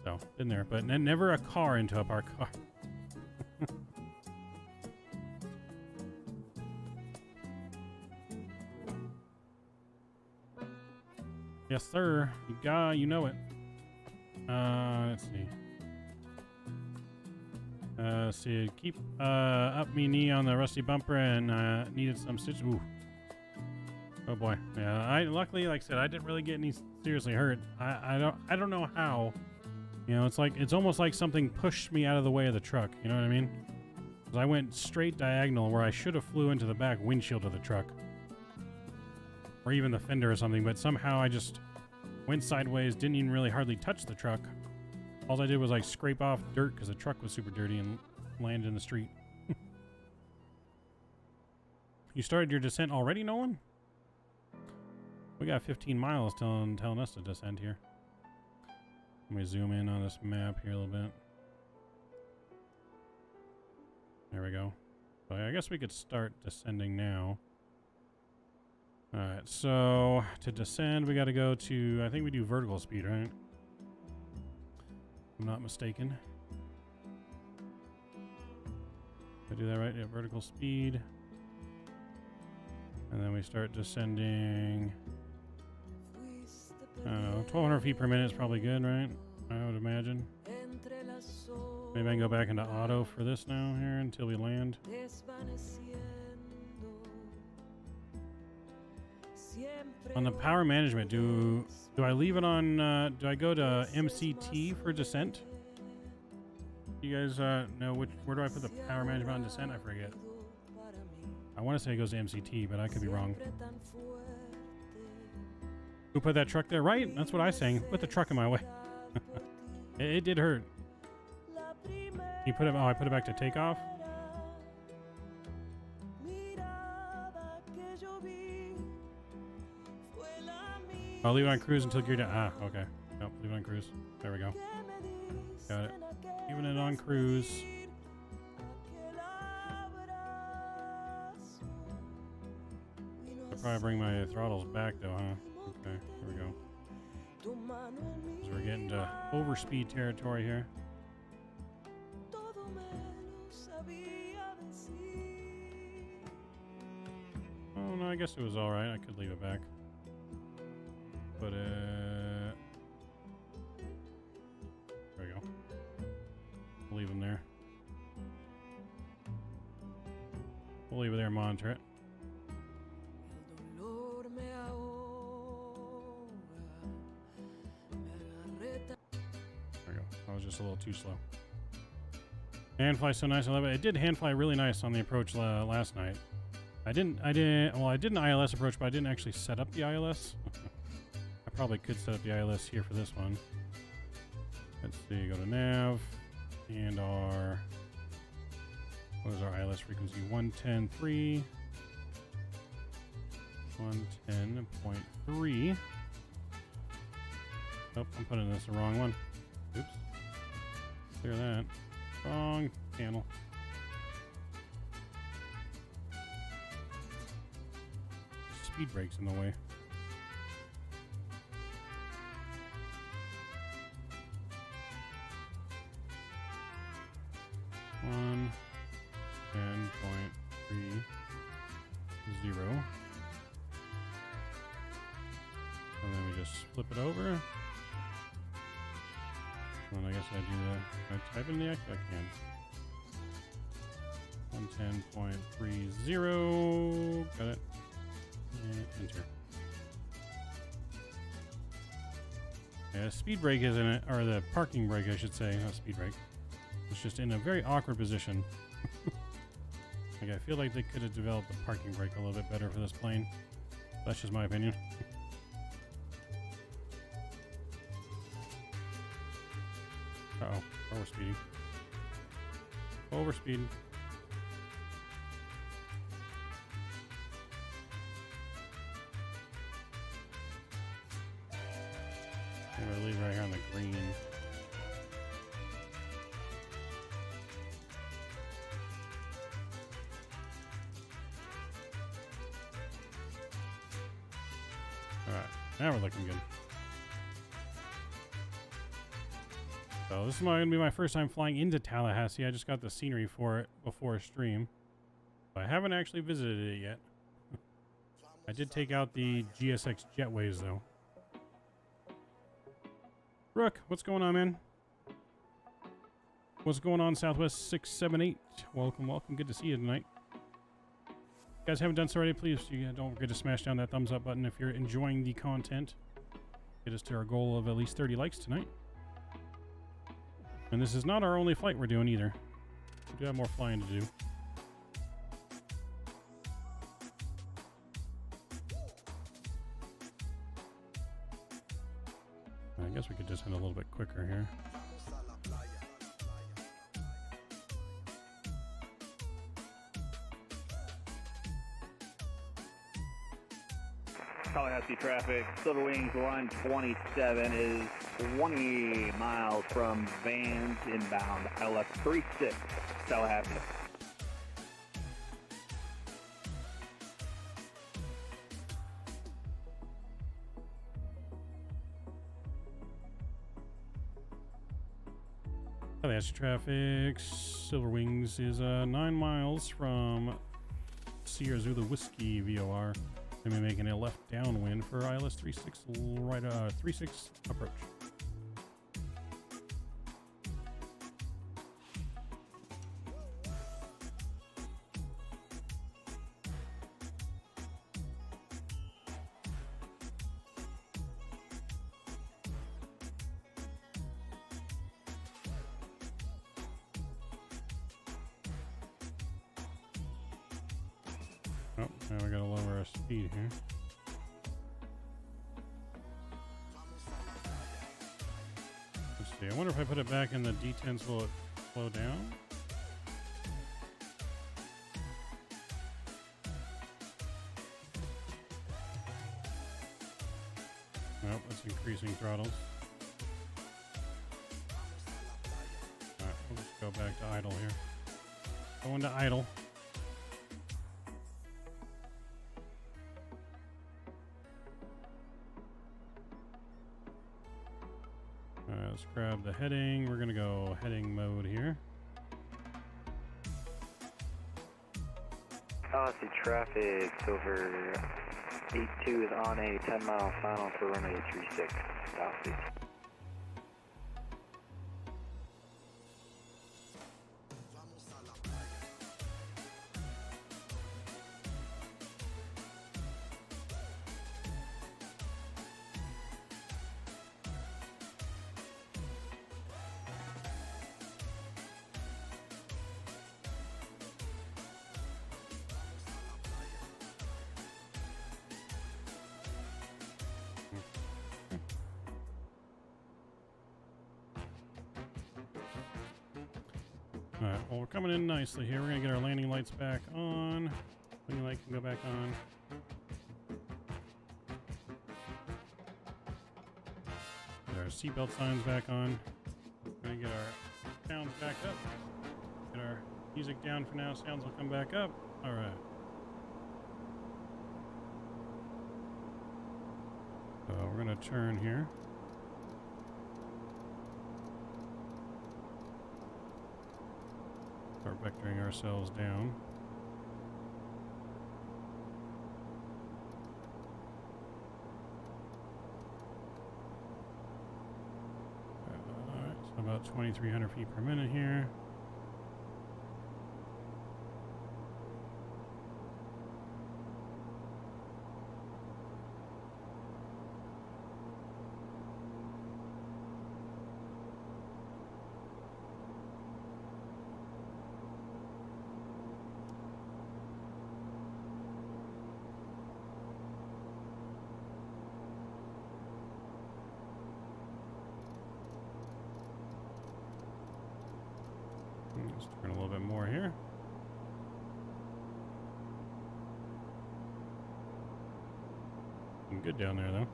So, been there, but never a car into a parked car. Yes, sir. You know it. Let's see. Keep up me knee on the rusty bumper and needed some stitch. Ooh. Oh boy. Yeah. I luckily, like I said, I didn't really get any seriously hurt. I don't know how. You know, it's almost like something pushed me out of the way of the truck. You know what I mean? Because I went straight diagonal where I should have flew into the back windshield of the truck, or even the fender or something. But somehow I just went sideways, didn't even really hardly touch the truck. All I did was like scrape off dirt because the truck was super dirty and landed in the street. You started your descent already, Nolan? We got 15 miles telling us to descend here. Let me zoom in on this map here a little bit. There we go. So I guess we could start descending now. Alright, so to descend we got to go to, I think we do vertical speed, right? If I'm not mistaken. Did I do that right? Yeah, vertical speed. And then we start descending. I don't know, 1,200 feet per minute is probably good, right? I would imagine. Maybe I can go back into auto for this now here until we land. On the power management, do I leave it on, do I go to MCT for descent? You guys know where do I put the power management on descent? I forget. I want to say it goes to MCT, but I could be wrong. Who put that truck there? Right? That's what I was saying. Put the truck in my way. it did hurt. You put it, oh, I put it back to takeoff? I'll leave it on cruise until gear down. Ah, okay. Nope, leave it on cruise. There we go. Got it. Leaving it on cruise. I'll probably bring my throttles back though, huh? Okay, here we go. So we're getting to overspeed territory here. Oh no, I guess it was alright. I could leave it back. But there we go. We'll leave them there. We'll leave it there and monitor it. I was just a little too slow. Hand fly so nice. I love it. It did hand fly really nice on the approach last night. I did an ILS approach, but I didn't actually set up the ILS. I probably could set up the ILS here for this one. Let's see, go to nav and what is our ILS frequency? 110.3. 110.3. Oh, I'm putting this the wrong one. Oops. Clear that. Wrong panel. Speed brakes in the way. One 10.30. And then we just flip it over. And I guess I do that. Can I type in the X? I can. 110.30. Got it. And enter. Yeah, speed brake isn't it, or the parking brake, I should say, not speed brake. It's just in a very awkward position. Like I feel like they could have developed the parking brake a little bit better for this plane. That's just my opinion. Uh-oh, overspeeding. Overspeeding. I'm gonna leave right here on the green. Alright, now we're looking good. So this is going to be my first time flying into Tallahassee. I just got the scenery for it before a stream. I haven't actually visited it yet. I did take out the GSX jetways though. Rook, what's going on, man? What's going on, Southwest 678? Welcome, welcome. Good to see you tonight. If you guys haven't done so already, please don't forget to smash down that thumbs up button if you're enjoying the content. Get us to our goal of at least 30 likes tonight. And this is not our only flight we're doing either. We do have more flying to do. I guess we could just hit a little bit quicker here. Tallahassee traffic, Silver Wings line 27 is 20 miles from Vans inbound, ILS 36, Tallahassee. Tallahassee traffic, Silver Wings is 9 miles from Sierra Zulu Whiskey VOR. They may be making a left downwind for ILS 36 right 36 approach. Oh, now we gotta lower our speed here. Let's see. I wonder if I put it back in the D10s, will it slow down? Nope, that's increasing throttles. Alright, we'll just go back to idle here. Going to idle. Let's grab the heading. We're gonna go heading mode here. Tallahassee traffic, Silver 82 is on a 10-mile final for runway 36, Tallahassee. Alright, well we're coming in nicely here. We're gonna get our landing lights back on. Landing light can go back on. Get our seatbelt signs back on. We're gonna get our sounds back up. Music down for now. Sounds will come back up. All right. So we're going to turn here. Start vectoring ourselves down. Alright, so about 2,300 feet per minute here. Let's turn a little bit more here. Looking good down there, though.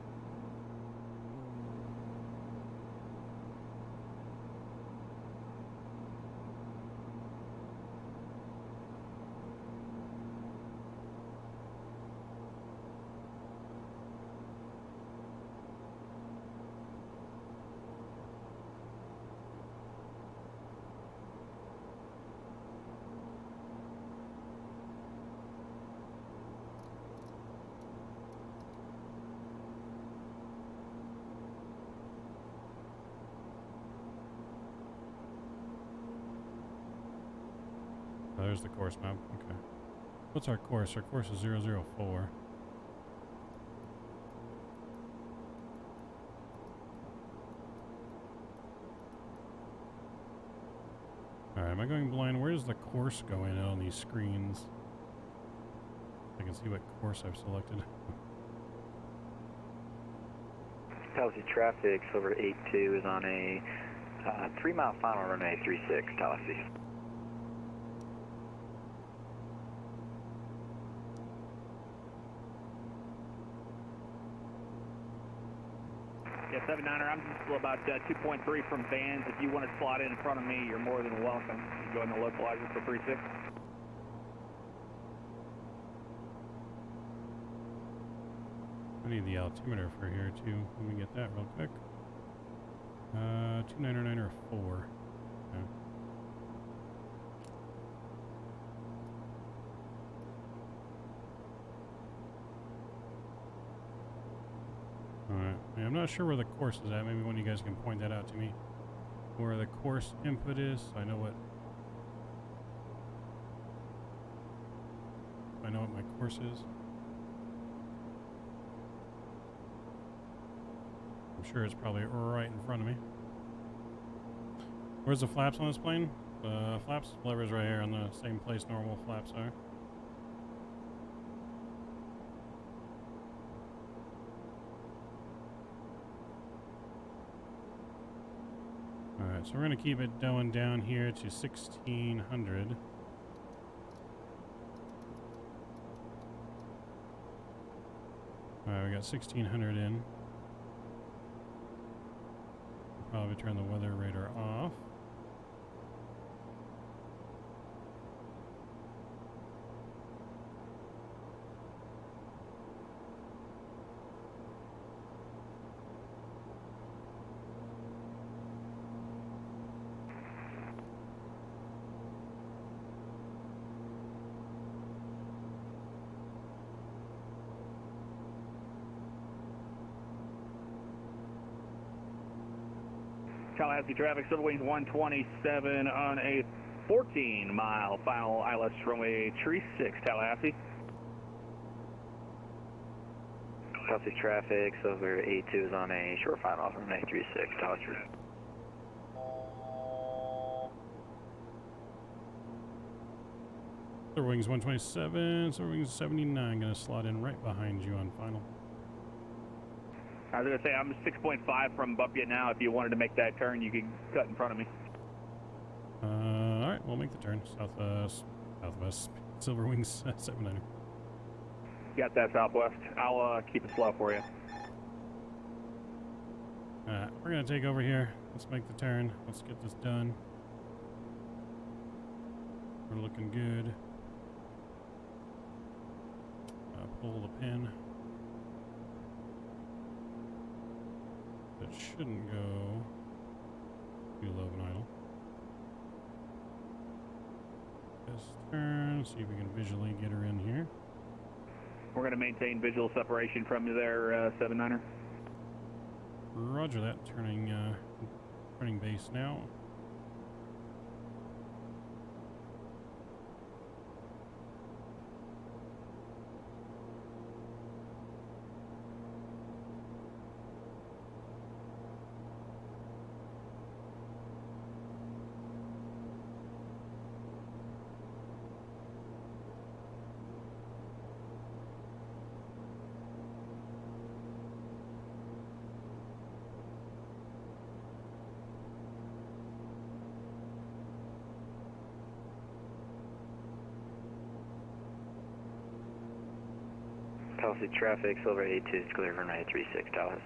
Oh, there's the course map. Okay. What's our course? Our course is 004. Alright, am I going blind? Where is the course going on these screens? I can see what course I've selected. Tallahassee traffic, Silver 82 is on a 3-mile final runway 36, Tallahassee. Yeah, 79er, I'm just about 2.3 from Vans. If you want to slot in front of me, you're more than welcome. You go in the localizer for 36. I need the altimeter for here too. Let me get that real quick. 29904. Okay. Alright. Yeah, I'm not sure where the course is at. Maybe one of you guys can point that out to me. Where the course input is, so I know what my course is. I'm sure it's probably right in front of me. Where's the flaps on this plane? The flaps lever's right here on the same place normal flaps are. Alright, so we're going to keep it going down here to 1600. Alright, we got 1600 in. Probably turn the weather radar off. Tallahassee traffic, Silver Wings 127 on a 14-mile final ILS runway 36, Tallahassee. Tallahassee traffic, Silver 82 is on a short final off runway 36, Tallahassee. Silver Wings 127, Silver Wings 79, gonna slot in right behind you on final. I was going to say, I'm 6.5 from Buckeye now. If you wanted to make that turn, you could cut in front of me. Alright, we'll make the turn. Southwest, Silver Wings 79er. Got that, Southwest. I'll keep it slow for you. Alright, we're gonna take over here. Let's make the turn. Let's get this done. We're looking good. Pull the pin. That shouldn't go too low of an idle. Just turn, see if we can visually get her in here. We're going to maintain visual separation from you there, 79er. Roger that. Turning base now. Tallahassee traffic, Silver 82 is clear for runway 36, Tallahassee.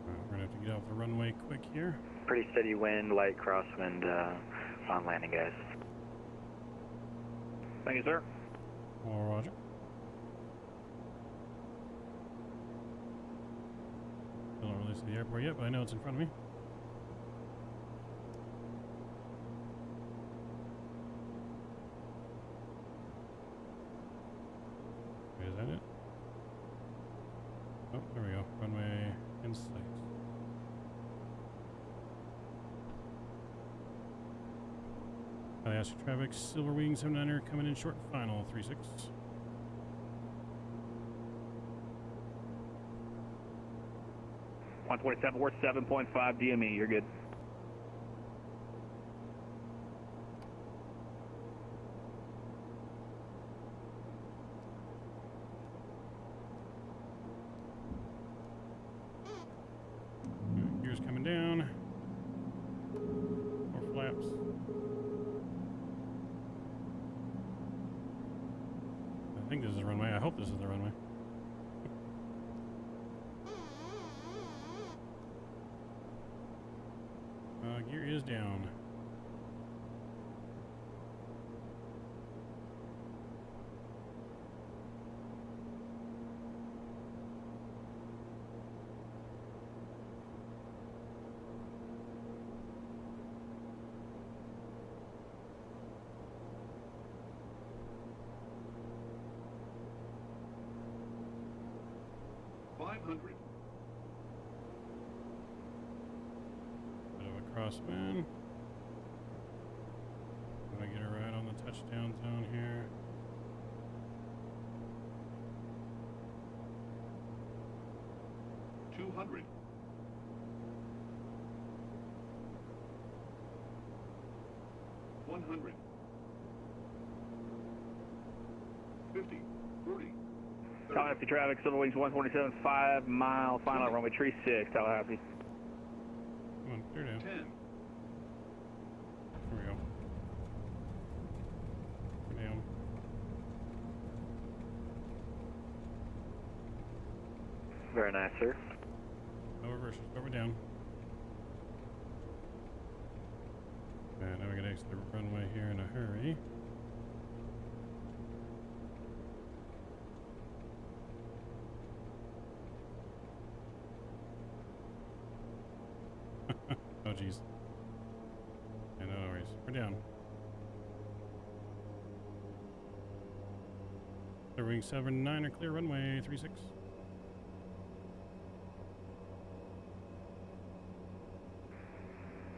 We're gonna have to get off the runway quick here. Pretty steady wind, light crosswind on landing, guys. Thank you, sir. Roger. Still don't release the airport yet, but I know it's in front of me. Wait, is that it? Oh, there we go. Runway in sight. Tallahassee traffic, Silver Wing 79er coming in short final, 36. .127, we're 7.5 DME, you're good. Gears coming down. More flaps. I think this is the runway. I hope this is the runway. Gear is down. Bit of a crosswind. Gonna get her right on the touchdown zone here. $200. 100. 50. 40. Tallahassee traffic, Silver Wings 147, 5 mile final runway 36, Tallahassee. Come on, clear down. 10. Here we go. Clear down. Very nice, sir. No reverse, just over down. And now we gotta exit the runway here in a hurry. Oh jeez. Yeah, no worries. We're down. Wing 79 or clear runway 36.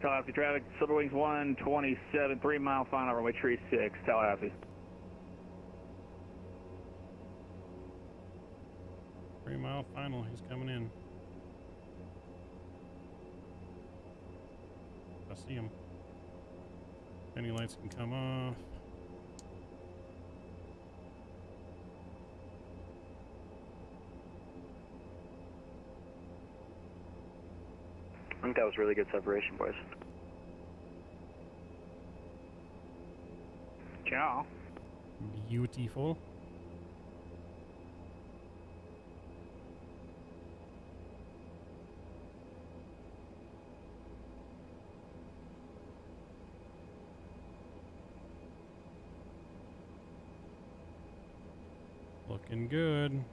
Tallahassee traffic, Silver Wings 127, 3 mile final runway 36, Tallahassee. 3 mile final, he's coming in. I see him. Any lights can come off. I think that was really good separation, boys. Ciao. Beautiful. Looking good.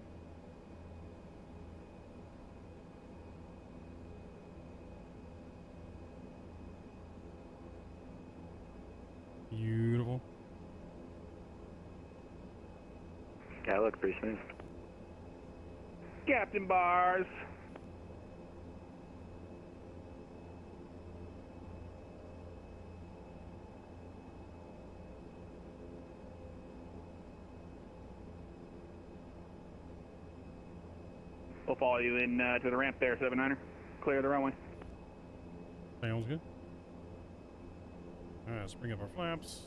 Beautiful. Yeah, it looks pretty smooth. Captain bars. We'll follow you in to the ramp there, 79er. Clear the runway. Sounds good. Alright, let's bring up our flaps.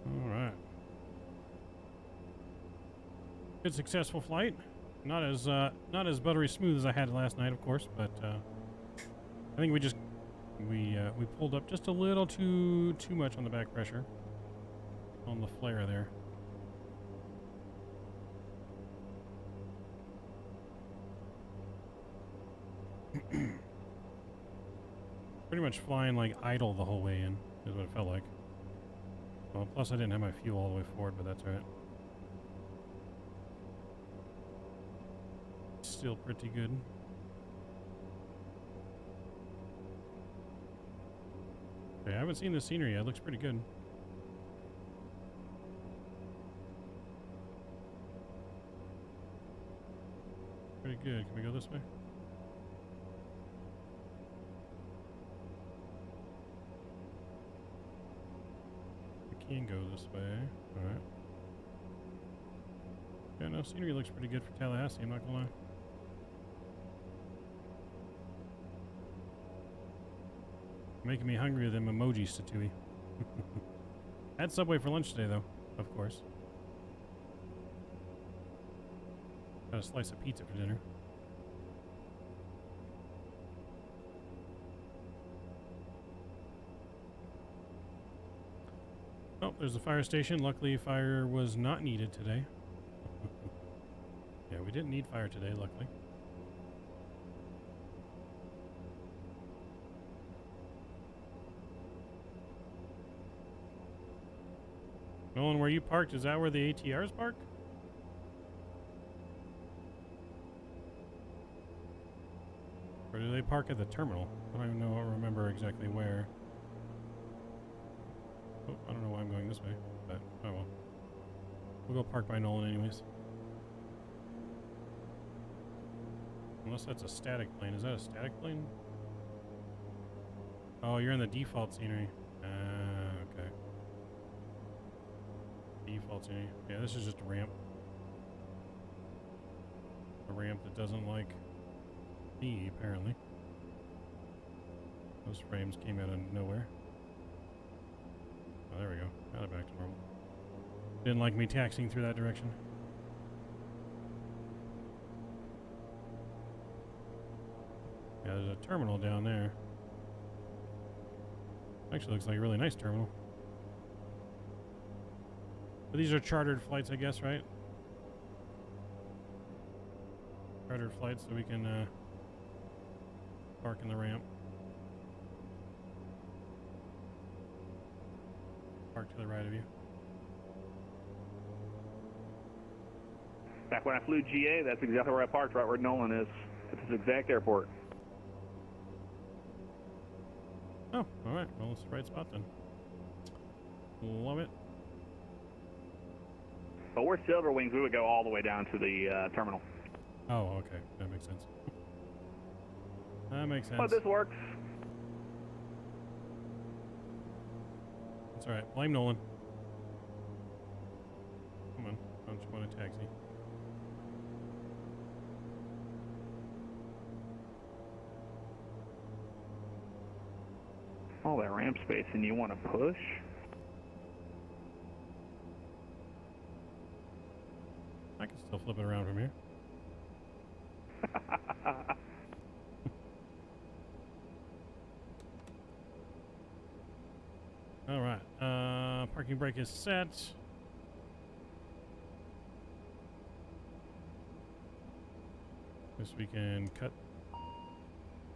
Alright. Good successful flight. Not as buttery smooth as I had last night, of course, but I think we pulled up just a little too much on the back pressure on the flare there. Pretty much flying like idle the whole way in is what it felt like. Well, plus I didn't have my fuel all the way forward, but that's all right. Still pretty good. Okay, I haven't seen the scenery yet. It looks pretty good. Pretty good. Can we go this way? We can go this way. Alright. Yeah, no, scenery looks pretty good for Tallahassee, I'm not gonna lie. Making me hungrier than emojis, Satui. Had Subway for lunch today, though, of course. Got a slice of pizza for dinner. Oh, there's a fire station. Luckily, fire was not needed today. Yeah, we didn't need fire today, luckily. Nolan, where you parked, is that where the ATRs park? Or do they park at the terminal? I don't even know, remember exactly where. Oh, I don't know why I'm going this way, but oh well. We'll go park by Nolan anyways. Unless that's a static plane. Is that a static plane? Oh, you're in the default scenery. Okay. Default scenery. Yeah, this is just a ramp. A ramp that doesn't like me, apparently. Those frames came out of nowhere. Oh, there we go. Got it back to normal. Didn't like me taxiing through that direction. Yeah, there's a terminal down there. Actually looks like a really nice terminal. But these are chartered flights, I guess, right? Chartered flights, so we can park in the ramp. Park to the right of you. Back when I flew GA, that's exactly where I parked, right where Nolan is. At this exact airport. Oh, alright. Well, it's the right spot then. Love it. But we're Silver Wings, we would go all the way down to the terminal. Oh, okay. That makes sense. That makes sense. But this works. It's alright. Blame Nolan. Come on. Don't you want a taxi? All that ramp space, and you want to push? I can still flip it around from here. Alright. Parking brake is set. Guess we can cut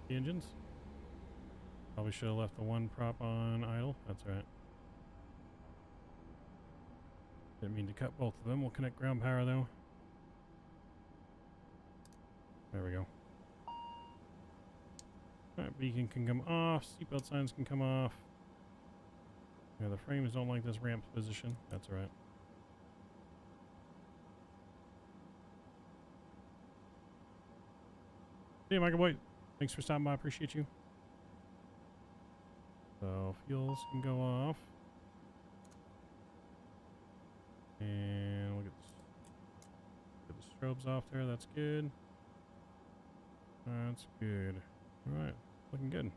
the engines. Probably should have left the one prop on idle. That's right. Didn't mean to cut both of them. We'll connect ground power though. There we go. Alright, beacon can come off. Seatbelt signs can come off. Yeah, the frames don't like this ramp position. That's alright. Hey, Michael Boy. Thanks for stopping by. I appreciate you. So, fuels can go off. And we'll get the strobes off there. That's good. That's good. Alright. Looking good.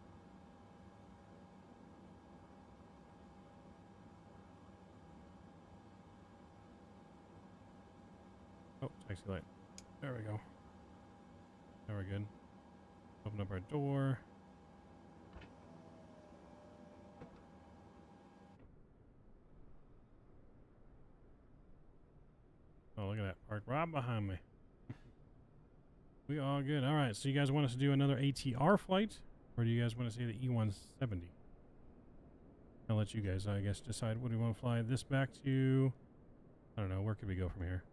Oh, taxi light. There we go. Now we're good. Open up our door. Oh, look at that. Parked right behind me. We all good. All right. So you guys want us to do another ATR flight? Or do you guys want to say the E170? I'll let you guys, I guess, decide. What do we want to fly this back to? I don't know. Where could we go from here?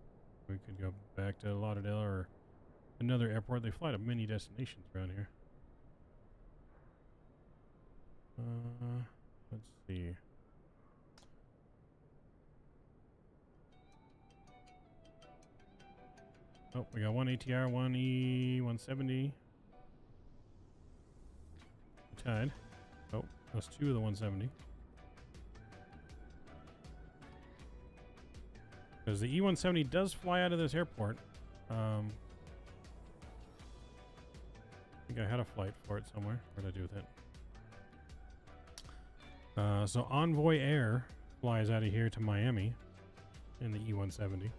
We could go back to Lauderdale or another airport. They fly to many destinations around here. Let's see. Oh, we got one ATR, one E170. Tied. Oh, that's two of the 170. Because the E170 does fly out of this airport. I think I had a flight for it somewhere. What did I do with it? So Envoy Air flies out of here to Miami in the E170.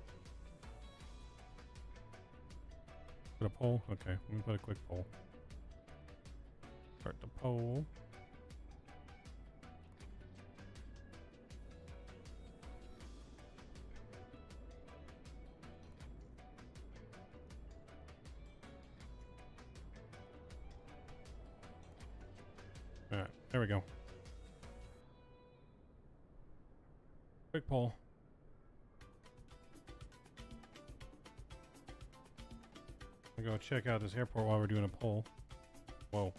Put a poll? Okay, let me put a quick poll. Start the poll. Alright, there we go. Quick poll. I'll go check out this airport while we're doing a poll. Whoa.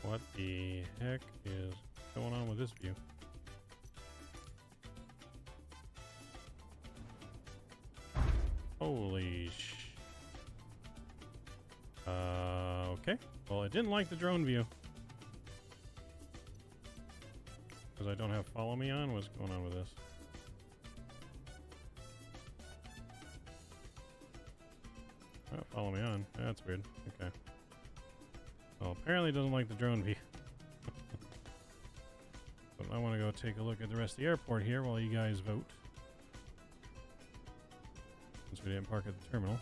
What the heck is going on with this view? Holy sh... okay. Well, I didn't like the drone view. Because I don't have follow me on? What's going on with this? Oh, follow me on. That's weird. Okay. Well, apparently it doesn't like the drone view. But I want to go take a look at the rest of the airport here while you guys vote. Since we didn't park at the terminal.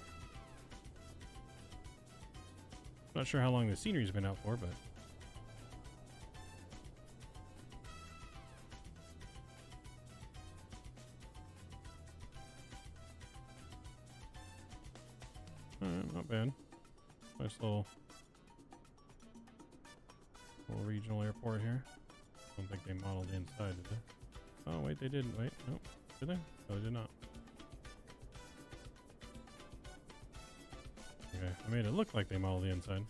Not sure how long the scenery's been out for, but... not bad. Nice little regional airport here. Don't think they modeled the inside, did they? Oh, wait, they didn't. Wait, no. Did they? No, they did not. Okay, I made it look like they modeled the inside.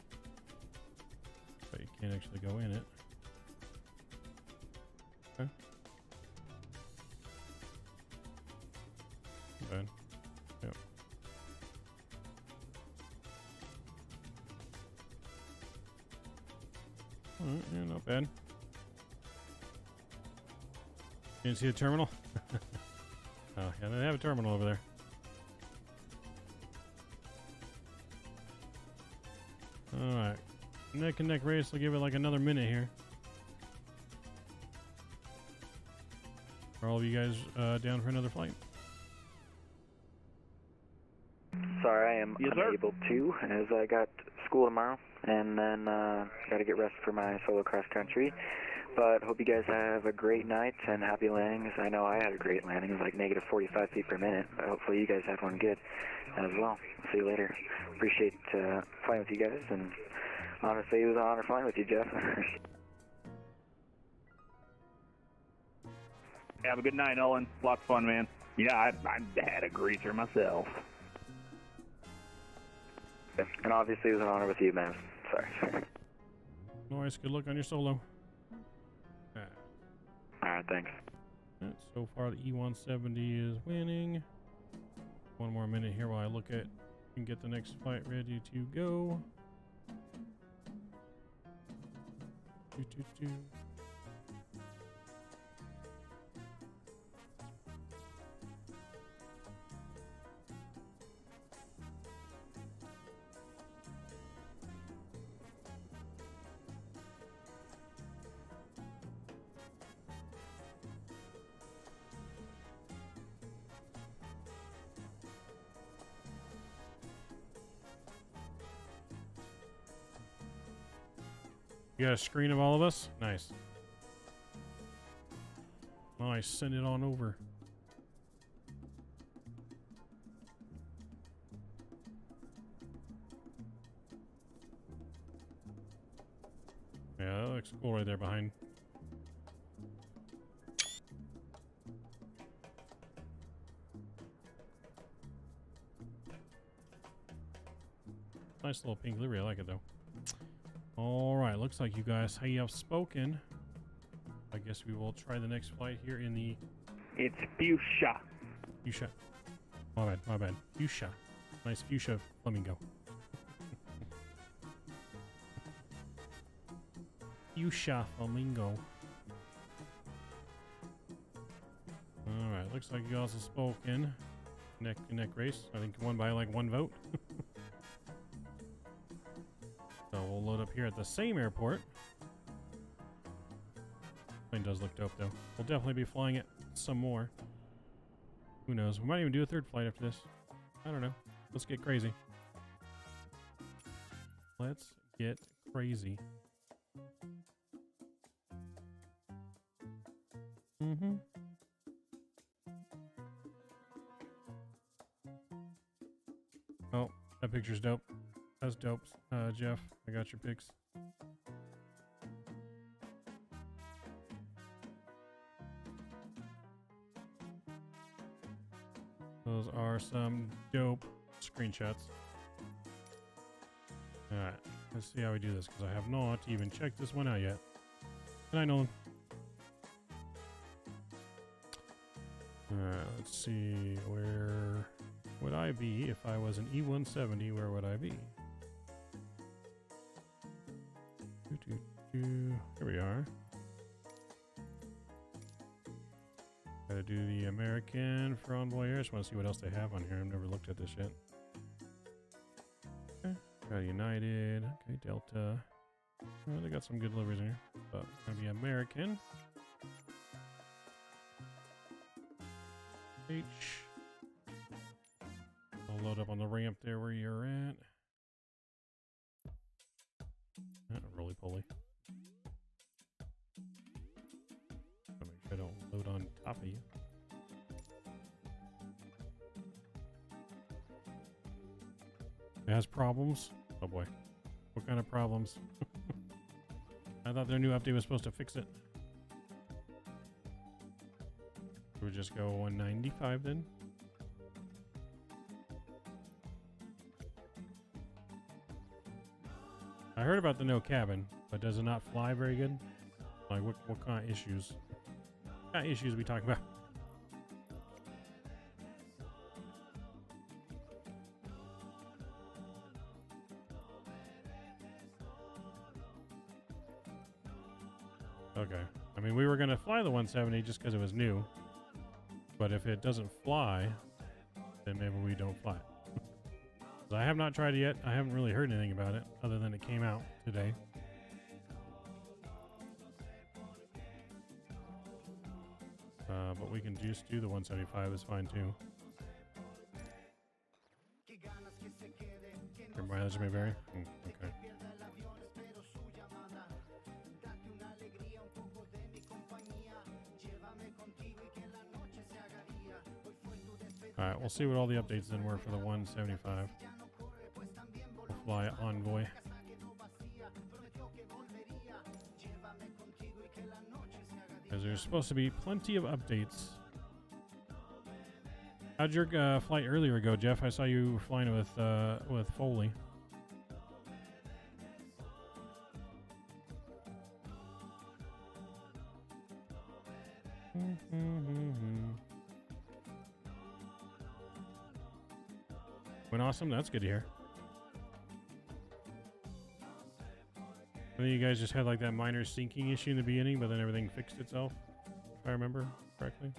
But you can't actually go in it. Okay. Not bad. Yep. Alright, yeah, not bad. You didn't see the terminal? Oh, yeah, they have a terminal over there. Alright. Neck and neck race. I'll give it like another minute here. Are all of you guys down for another flight? Sorry, I am unable to, as I got school tomorrow, and then got to get rest for my solo cross country. But hope you guys have a great night and happy landings. I know I had a great landing. It was like negative 45 feet per minute. But hopefully you guys had one good as well. See you later. Appreciate flying with you guys, and honestly, it was an honor flying with you, Jeff. Have a good night, Owen. Lots of fun, man. Yeah, I had a greaser myself. And obviously, it was an honor with you, man. Sorry. Nice. Good luck on your solo. Alright, thanks. Right, so far, the E170 is winning. One more minute here while I look at and get the next flight ready to go. Doo. You got a screen of all of us? Nice. Nice, send it on over. Yeah, that looks cool right there behind. Nice little pink livery, I like it though. Alright, looks like you guys have spoken. I guess we will try the next flight here in the... It's fuchsia. Fuchsia. My bad. Fuchsia. Nice fuchsia flamingo. Fuchsia flamingo. Alright, looks like you also spoken. Neck to neck race. I think you won by like 1 vote. So we'll load up here at the same airport. Plane does look dope though. We'll definitely be flying it some more. Who knows? We might even do a 3rd flight after this. I don't know. Let's get crazy. Let's get crazy. Oh, that picture's dope. That's dope, Jeff. I got your pics. Those are some dope screenshots. Alright, let's see how we do this, because I have not even checked this one out yet. Good night, Nolan. Alright, let's see. Where would I be if I was an E170? Where would I be? Here we are. Gotta do the American for Envoy Air. Just want to see what else they have on here. I've never looked at this yet. Okay. Got United. Okay, Delta. Oh, they got some good deliveries in here. But it's gonna be American. H. I'll load up on the ramp there where you're at. Roly poly. Make sure I don't load on top of you. It has problems? Oh boy. What kind of problems? I thought their new update was supposed to fix it. Should we just go 195 then? I heard about the no cabin, but does it not fly very good? Like, what kind of issues? What kind of issues are we talking about? Okay. I mean, we were going to fly the 170 just because it was new. But if it doesn't fly, then maybe we don't fly it. I have not tried it yet. I haven't really heard anything about it other than it came out today. But we can just do the 175 is fine too. Your mileage may vary? Okay. All right, we'll see what all the updates then were for the 175. We'll fly Envoy. Because there's supposed to be plenty of updates. How'd your flight earlier go, Jeff? I saw you flying with Foley. Went awesome. That's good to hear. I think you guys just had like that minor syncing issue in the beginning, but then everything fixed itself, if I remember correctly.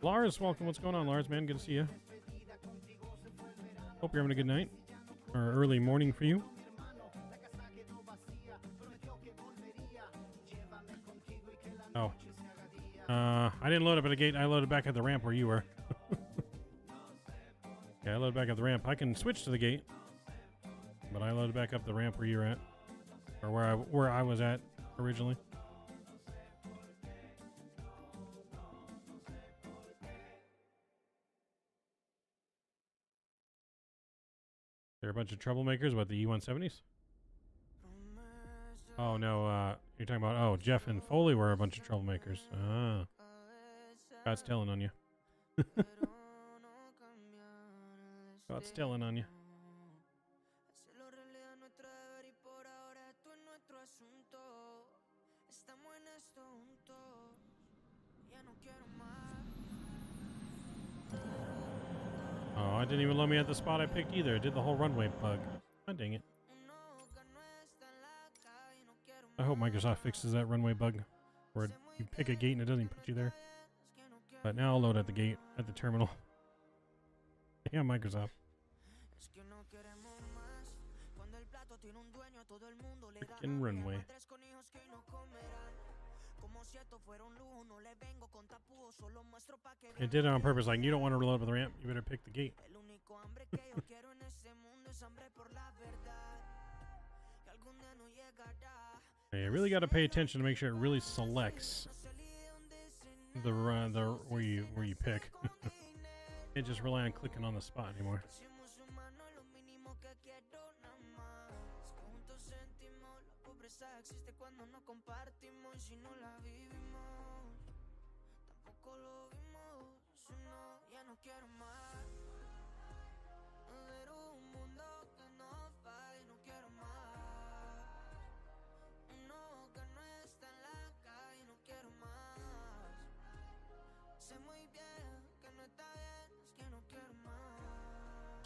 Lars, welcome. What's going on, Lars, man? Good to see you. Hope you're having a good night. Or early morning for you. Oh. I didn't load up at a gate. I loaded back at the ramp where you were. Yeah, I loaded back at the ramp. I can switch to the gate. But I loaded back up the ramp where you're at. Or where I was at originally. They're a bunch of troublemakers. What, the E170s? Oh, no. You're talking about, oh, Jeff and Foley were a bunch of troublemakers. Ah. God's telling on you. God's telling on you. Oh, I didn't even let me at the spot I picked either. It did the whole runway bug. Oh, dang it. I hope Microsoft fixes that runway bug where you pick a gate and it doesn't put you there. But now I'll load at the gate, at the terminal. Yeah, Microsoft. Freaking runway. It did it on purpose, like, you don't want to reload up the ramp, you better pick the gate. You really got to pay attention to make sure it really selects the where you pick. Can't just rely on clicking on the spot anymore.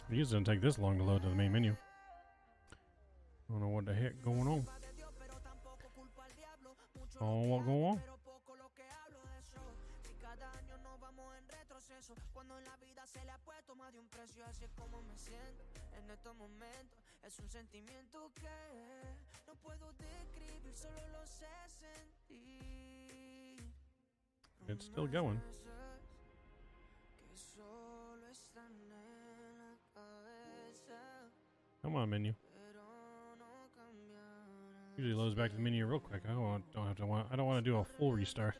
It usually doesn't take this long to load to the main menu. I don't know what the heck going on. Oh, what going on? It's still going. Come on, menu. Usually loads back to the menu real quick. I don't want to do a full restart.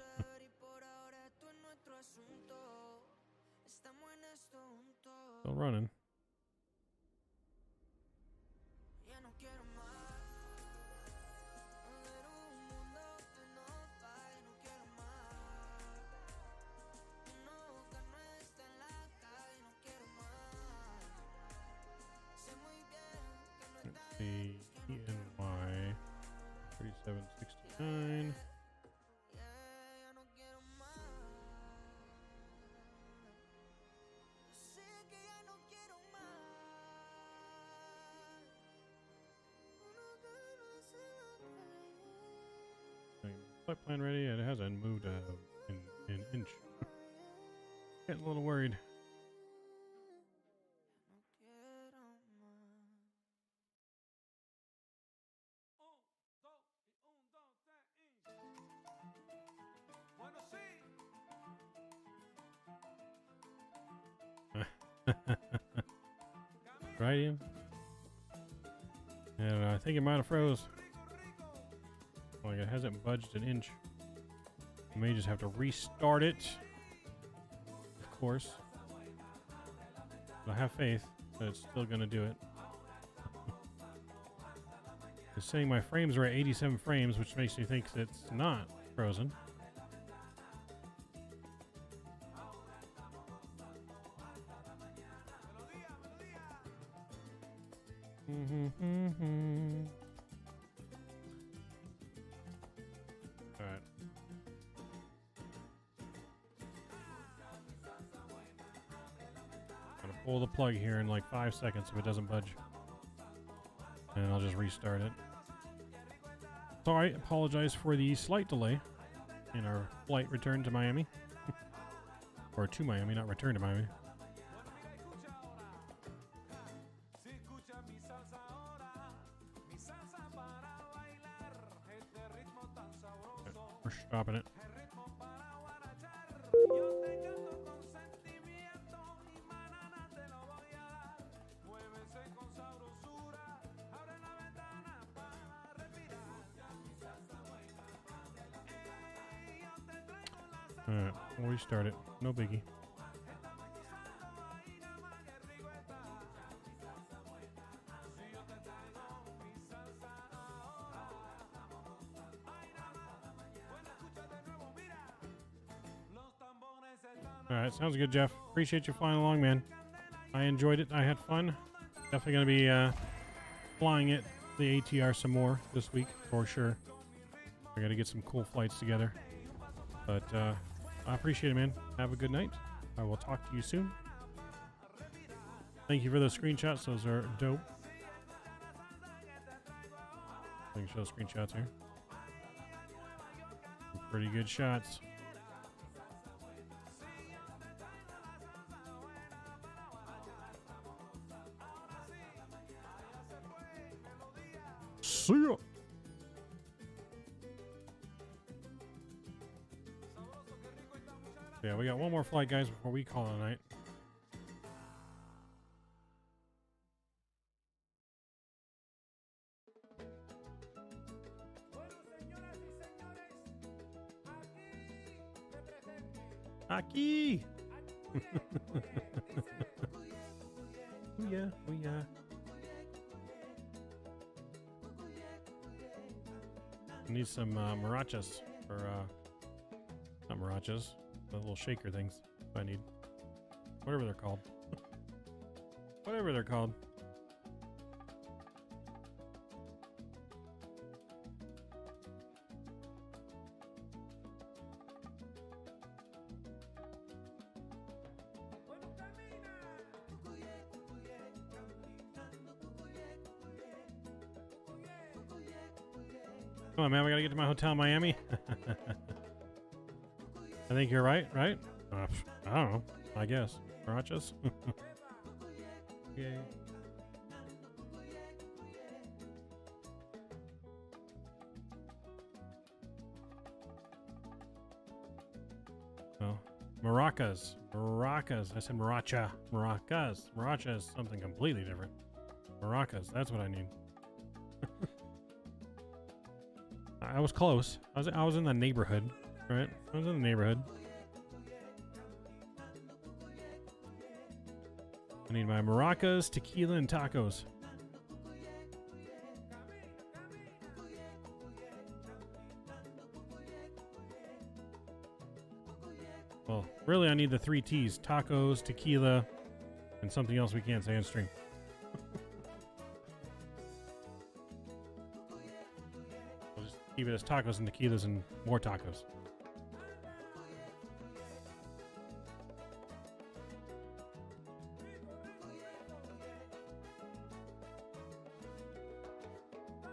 Still running. Let's see, ENY 3769. Flight plan ready, and it hasn't moved an inch. Getting a little worried. Right, Ian? And I think it might have froze. Like it hasn't budged an inch. You may just have to restart it. Of course. But I have faith that it's still going to do it. It's saying my frames are at 87 frames, which makes me think that it's not frozen. All right. Gonna pull the plug here in like 5 seconds if it doesn't budge. And I'll just restart it. Sorry, apologize for the slight delay in our flight return to Miami. Or to Miami, not return to Miami. We're stopping it. Alright, we'll restart it. No biggie. Alright, sounds good, Jeff. Appreciate you flying along, man. I enjoyed it. I had fun. Definitely going to be flying it, the ATR, some more this week, for sure. I got to get some cool flights together. But I appreciate it, man. Have a good night. I will talk to you soon. Thank you for those screenshots. Those are dope. I can show the screenshots here. Some pretty good shots. See ya. Yeah, we got one more flight, guys, before we call it a night. Aki! Oh yeah, oh yeah. I need some marachas, or not marachas, the little shaker things I need. Whatever they're called. Whatever they're called. Come on, man, we gotta get to my hotel in Miami. I think you're right, right? I don't know. I guess. Marachas? Yay. Oh. Maracas. Maracas. I said maracha. Maracas. Maracha is something completely different. Maracas. That's what I need. I was close. I was in the neighborhood, right? I was in the neighborhood. I need my maracas, tequila, and tacos. Well, really, I need the 3 T's: tacos, tequila, and something else we can't say on stream. Keep it as tacos and tequilas and more tacos.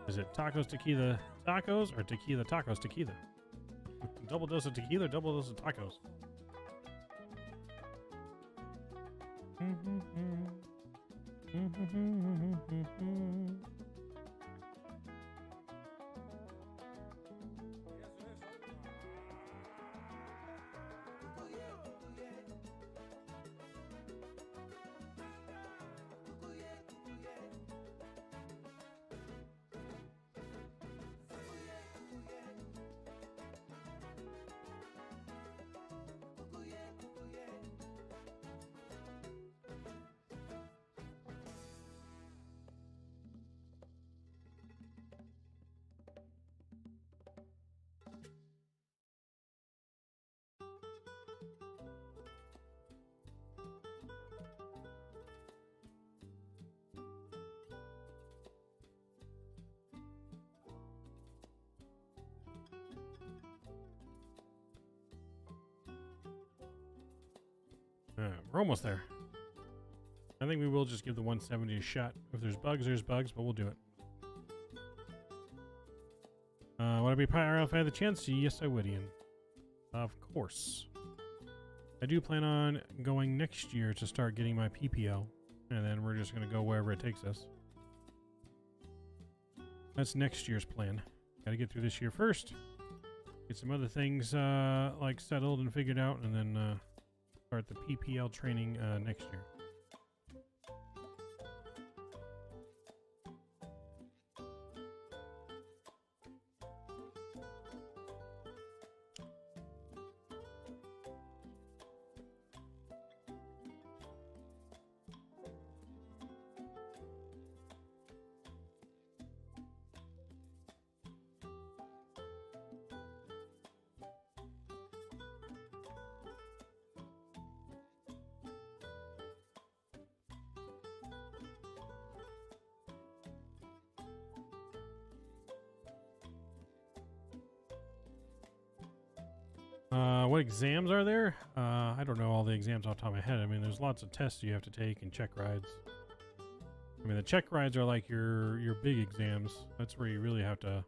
Is it tacos, tequila, tacos, or tequila, tacos, tequila? Double dose of tequila, double dose of tacos. We're almost there. I think we will just give the 170 a shot. If there's bugs, but we'll do it. Would I be PIRL if I had the chance? Yes, I would, Ian. Of course. I do plan on going next year to start getting my PPL, and then we're just going to go wherever it takes us. That's next year's plan. Got to get through this year first. Get some other things like settled and figured out, and then start the PPL training next year. What exams are there? I don't know all the exams off the top of my head. I mean, there's lots of tests you have to take and check rides. I mean, the check rides are like your big exams. That's where you really have to,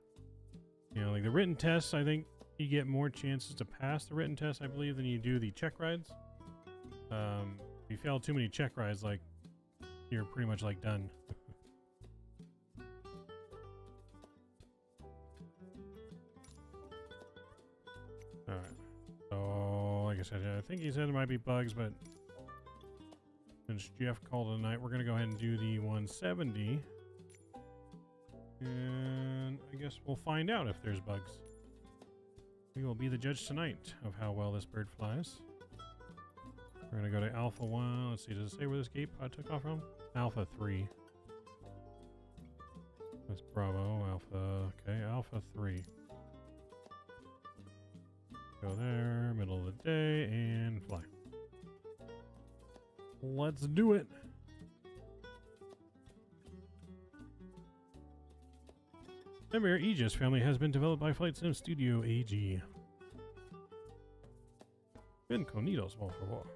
you know, like the written tests. I think you get more chances to pass the written test, I believe, than you do the check rides. If you fail too many check rides, like you're pretty much like done. All right. So, like I said, I think he said there might be bugs, but since Jeff called it a night, we're going to go ahead and do the 170. And I guess we'll find out if there's bugs. We will be the judge tonight of how well this bird flies. We're going to go to Alpha 1. Let's see, does it say where this gate pod took off from? Alpha 3. That's Bravo, Alpha. Okay, Alpha 3. Go there, middle of the day, and fly. Let's do it. Emir Aegis family has been developed by Flight Sim Studio AG. Bienvenidos, por favor.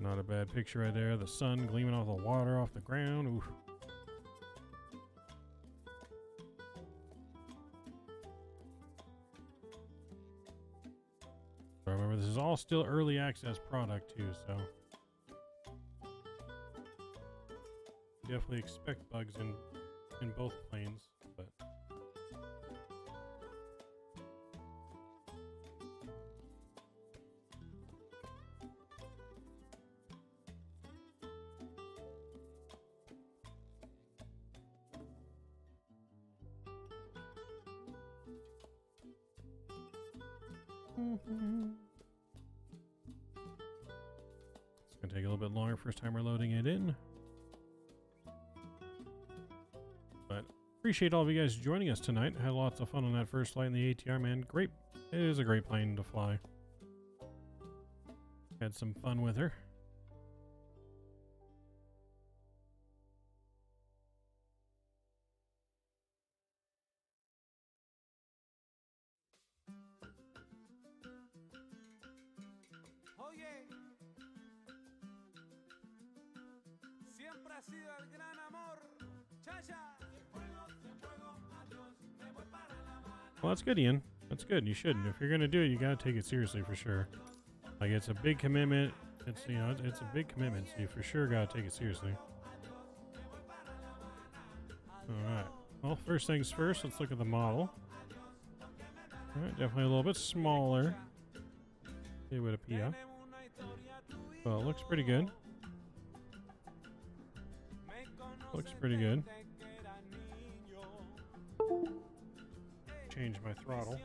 Not a bad picture right there. The sun gleaming off the water, off the ground. Ooh. Remember, this is all still early access product too, so definitely expect bugs in both planes, but it's gonna take a little bit longer first time we're loading it in. But appreciate all of you guys joining us tonight. Had lots of fun on that first flight in the ATR, man. Great. It is a great plane to fly. Had some fun with her. Well, that's good, Ian. That's good. You shouldn't. If you're gonna do it, you gotta take it seriously for sure. Like, it's a big commitment. It's, you know, it's a big commitment, so you for sure gotta take it seriously. All right. Well, first things first. Let's look at the model. All right, definitely a little bit smaller. Okay, with a PO. Well, it looks pretty good. Looks pretty good. Change my throttle.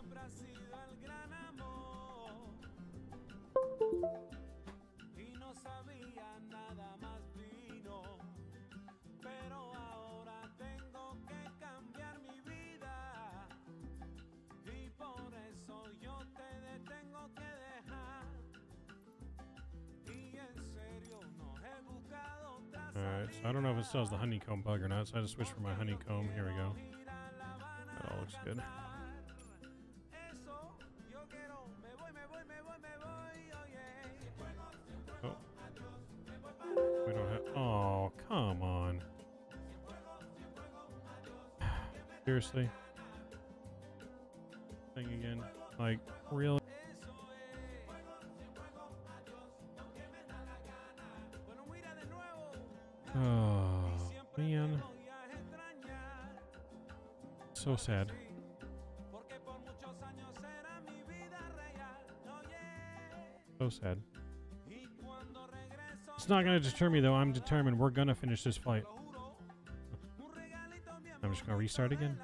Alright, so I don't know if it still has the honeycomb bug or not, so I just switched for my honeycomb. Here we go. looks good. Oh. We don't have. Oh, come on. Seriously? Thing again? Like, really? Oh, man. So sad. So sad. It's not going to deter me, though. I'm determined we're going to finish this flight. I'm just going to restart again.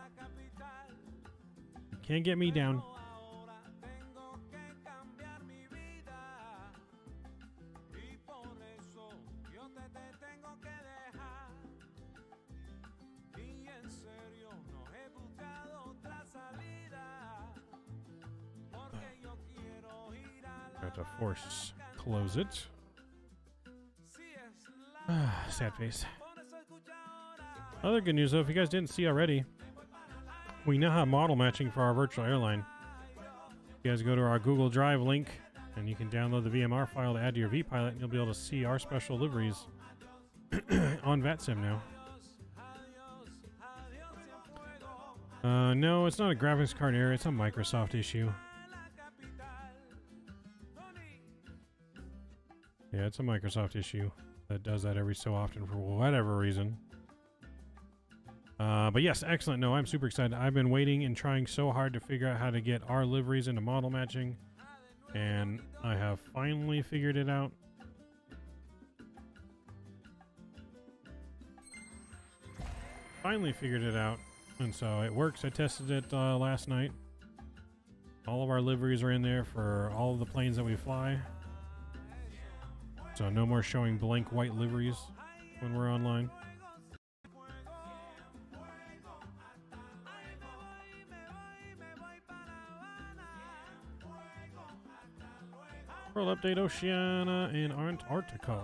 You can't get me down. Got to force close it. Sad face. Other good news, though, if you guys didn't see already, we now have model matching for our virtual airline. You guys go to our Google Drive link, and you can download the VMR file to add to your vPilot, and you'll be able to see our special liveries on VATSIM now. No, it's not a graphics card error. It's a Microsoft issue. Yeah, it's a Microsoft issue that does that every so often for whatever reason. But yes, excellent. No, I'm super excited. I've been waiting and trying so hard to figure out how to get our liveries into model matching, and I have finally figured it out. Finally figured it out, and so it works. I tested it last night. All of our liveries are in there for all of the planes that we fly. So no more showing blank white liveries when we're online. World update Oceania and Antarctica.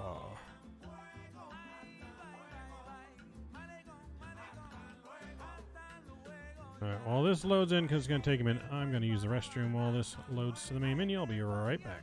Alright, while this loads in, because it's going to take a minute, I'm going to use the restroom while this loads to the main menu. I'll be right back.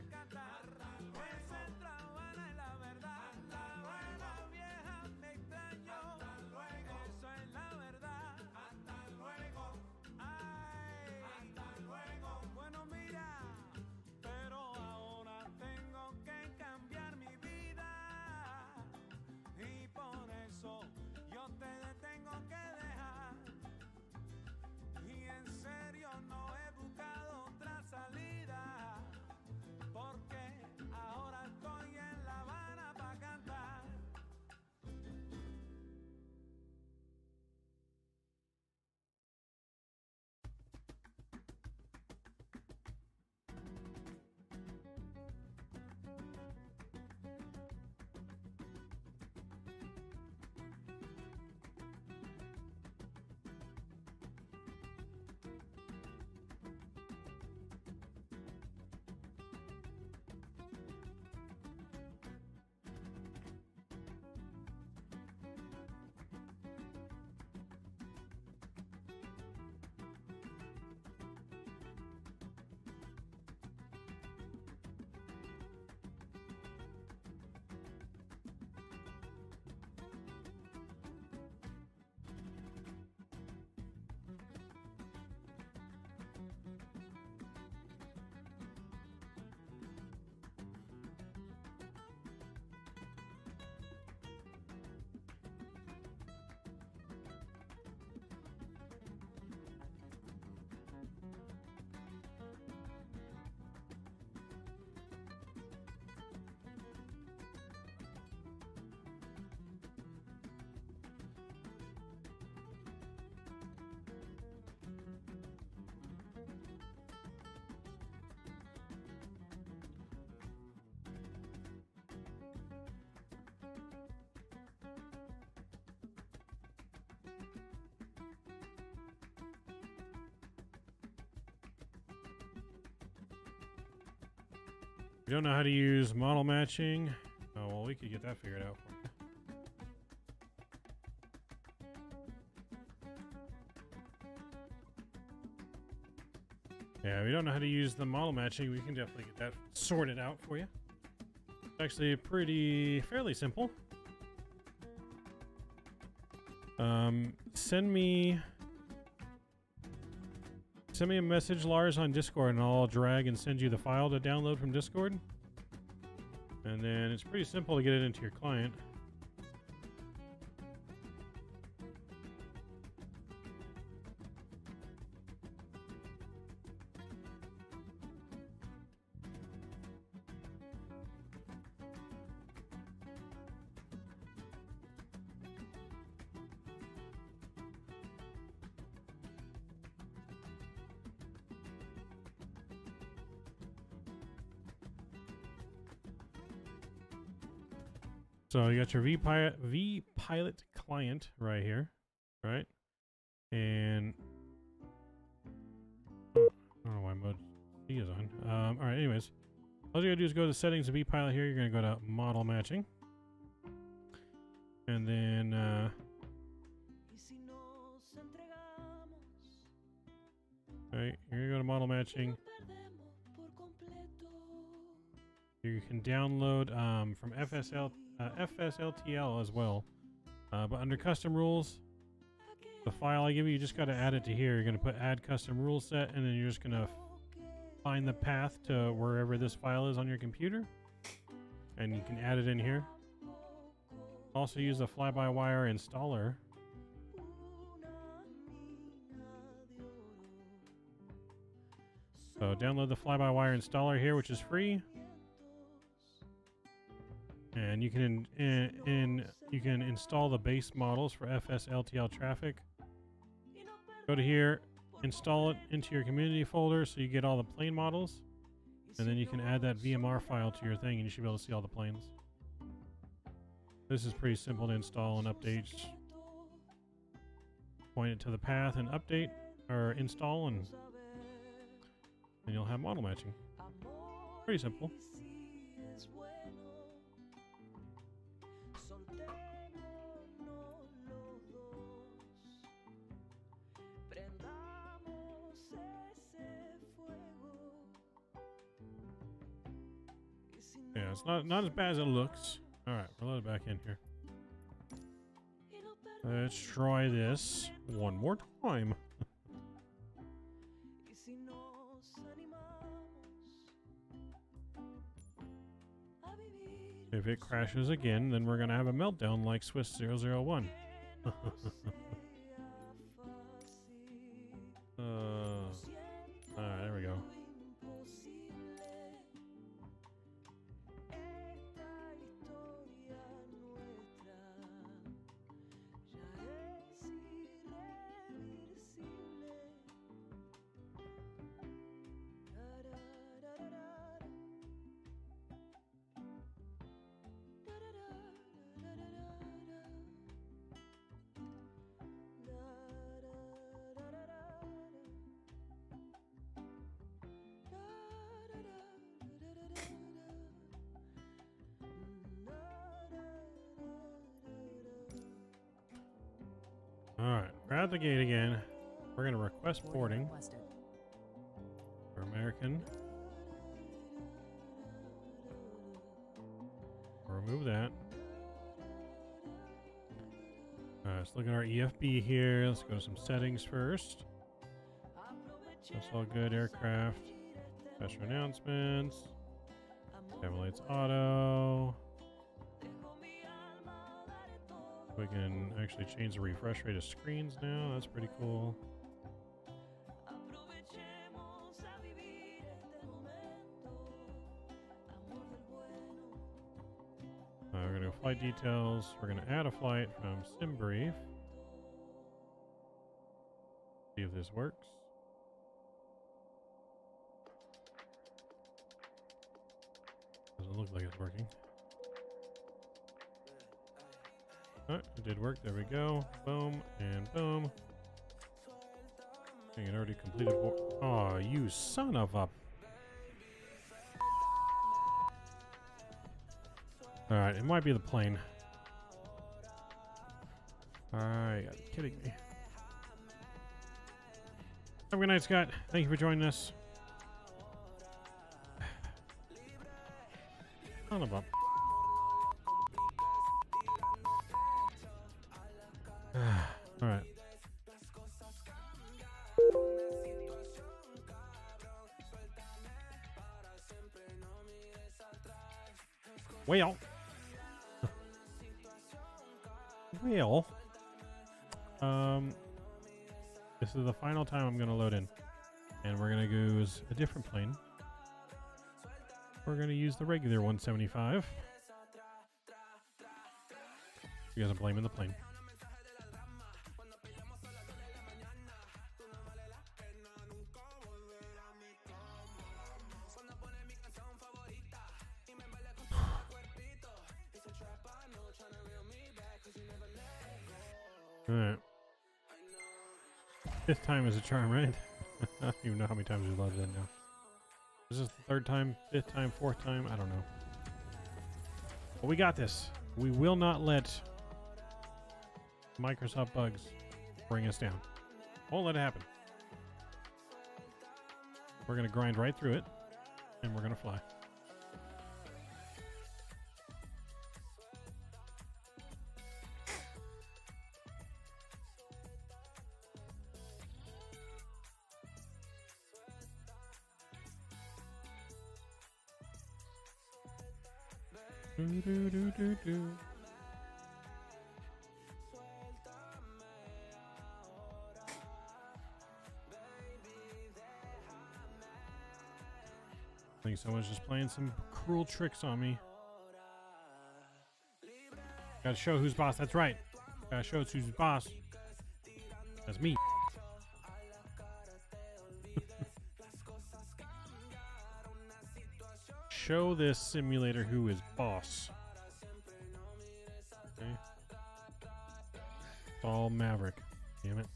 If you don't know how to use model matching, oh, well, we could get that figured out for you. Yeah, we don't know how to use the model matching. We can definitely get that sorted out for you. It's actually fairly simple. Send me a message, Lars, on Discord, and I'll drag and send you the file to download from Discord. And then it's pretty simple to get it into your client. So you got your vPilot client right here, right? And I don't know why mode C is on. All right, anyways, all you gotta do is go to the settings of vPilot here. You're gonna go to model matching, and then right, you're gonna go to model matching. You can download from FSLTL as well, but under custom rules, the file I give you just got to add it to here. You're going to put add custom rule set, and then you're just going to find the path to wherever this file is on your computer, and you can add it in here. Also use the fly-by-wire installer. So download the fly-by-wire installer here, which is free. And you can you can install the base models for FSLTL traffic. Go to here, install it into your community folder so you get all the plane models, and then you can add that VMR file to your thing and you should be able to see all the planes. This is pretty simple to install and update. Just point it to the path and update or install, and then you'll have model matching. Pretty simple. Yeah, it's not as bad as it looks. All right, we're loaded back in here. Let's try this one more time. If it crashes again, then we're gonna have a meltdown like Swiss 001. Alright, there we go. Alright, we're at the gate again. We're going to request boarding for American. Remove that. Alright, let's look at our EFB here. Let's go to some settings first. That's all good. Aircraft. Special announcements. Emulates auto. We can actually change the refresh rate of screens now. That's pretty cool. We're going to go flight details. We're going to add a flight from SimBrief. See if this works. Doesn't look like it's working. Oh, it did work. There we go. Boom and boom. Dang, it already completed. Oh, you son of a. Alright, it might be the plane. Alright, you're kidding me. Have a good night, Scott. Thank you for joining us. Son of a... All right. Well. Well. This is the final time I'm going to load in. And we're going to use a different plane. We're going to use the regular 175. You guys are blaming the plane. Alright. Fifth time is a charm, right? I don't even know how many times we've loaded in now. Is this the third time, fifth time, fourth time? I don't know. But we got this. We will not let Microsoft bugs bring us down. Won't let it happen. We're going to grind right through it, and we're going to fly. Do. I think someone's just playing some cruel tricks on me. Gotta show who's boss. That's right. Gotta show who's boss. That's me. Show this simulator who is boss. Okay. It's all Maverick. Damn it.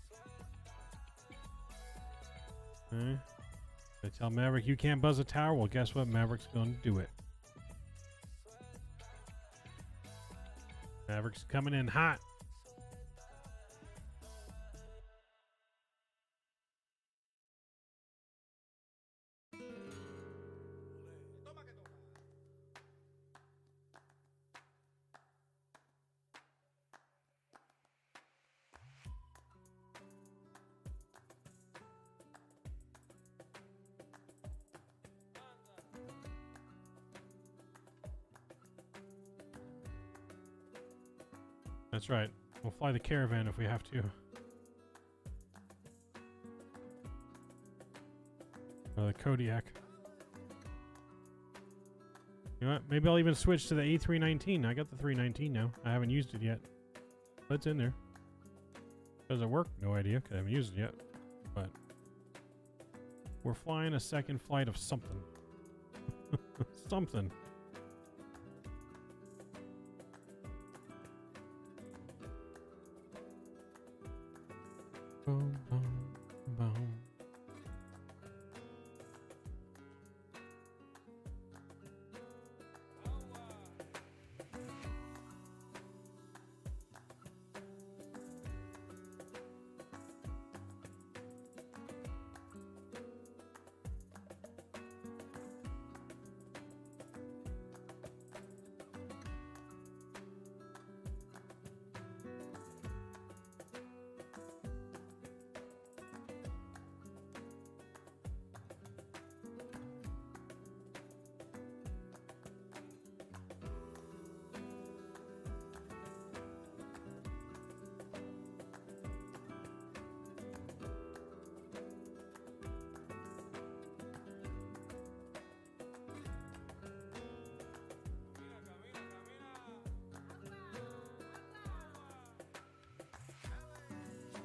Okay. I tell Maverick you can't buzz a tower. Well, guess what? Maverick's going to do it. Maverick's coming in hot. That's right. We'll fly the Caravan if we have to. Or the Kodiak. You know what? Maybe I'll even switch to the A319. I got the 319 now. I haven't used it yet. But it's in there. Does it work? No idea, because I haven't used it yet. But we're flying a second flight of something. Something. Boom, boom, boom.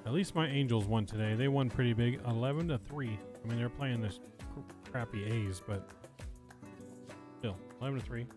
At least my Angels won today. They won pretty big, 11-3. I mean, they're playing this crappy A's, but still, 11-3.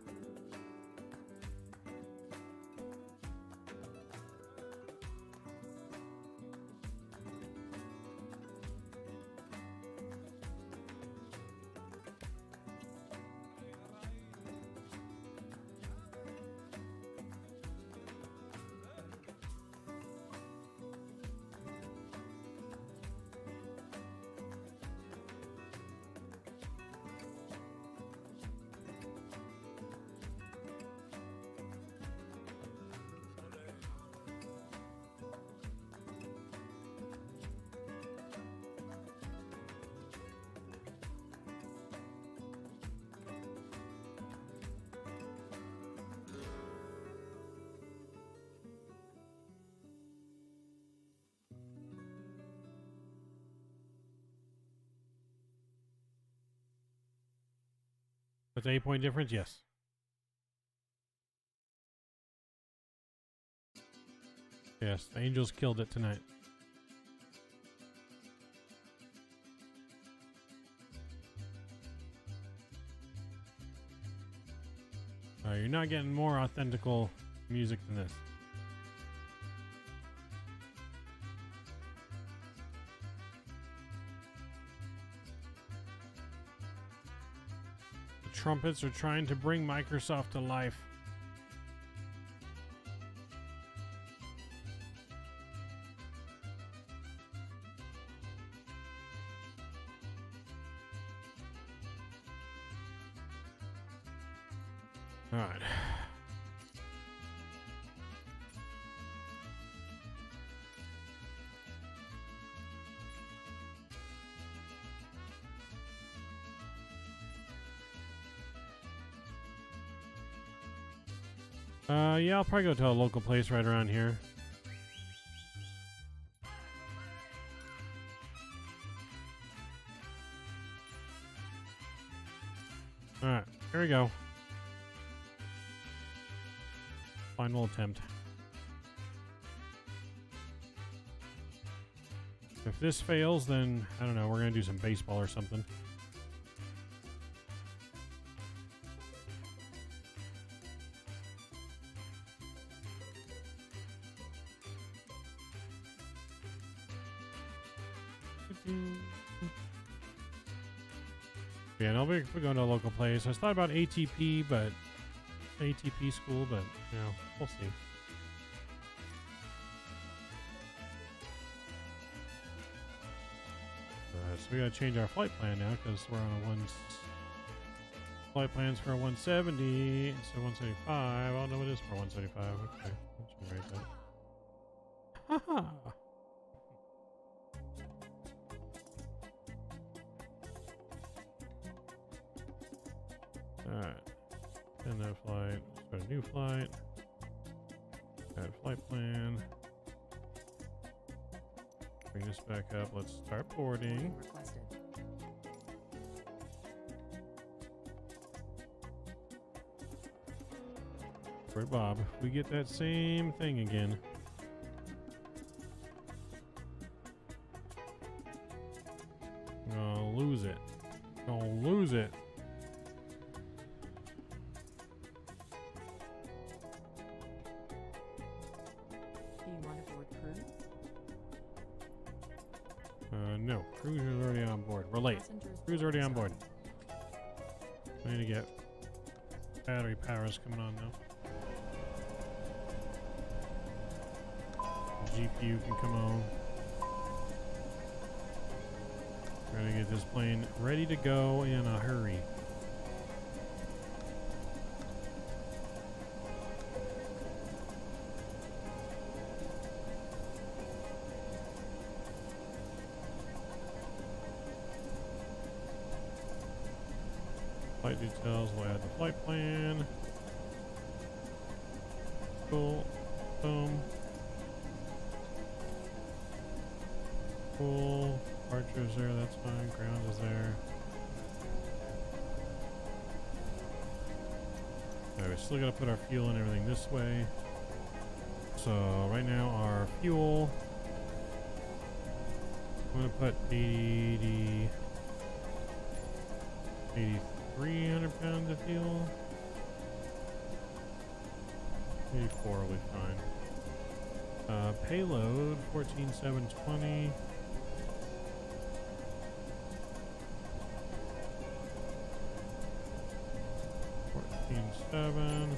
That's an 8-point difference? Yes. Yes, the Angels killed it tonight. You're not getting more authentical music than this. The trumpets are trying to bring Microsoft to life. All right. Yeah, I'll probably go to a local place right around here. All right, here we go. Final attempt. If this fails, then I don't know, we're gonna do some baseball or something. Yeah, no, we're going to a local place. I thought about ATP, but ATP school, but you know, we'll see. So we gotta change our flight plan now because we're on a flight plans for a 170 instead of 175. I don't know what it is for 175. Okay, I should write that. Haha. All right. End that flight. Start a new flight. Add flight plan. Bring this back up. Let's start boarding. For Bob, if we get that same thing again. Gonna lose it. Gonna lose it. No, crew's already on board. We're late. Crew's already on board. We need to get battery powers coming on now. GPU can come on. Trying to get this plane ready to go in a hurry. Flight details, we'll add the flight plan. Cool. Boom. Cool. Departure's there, that's fine. Ground is there. Alright, we still gotta put our fuel and everything this way. So right now our fuel, I'm gonna put 300 pounds of fuel. 84 will be fine. Payload 14,720. $14,700.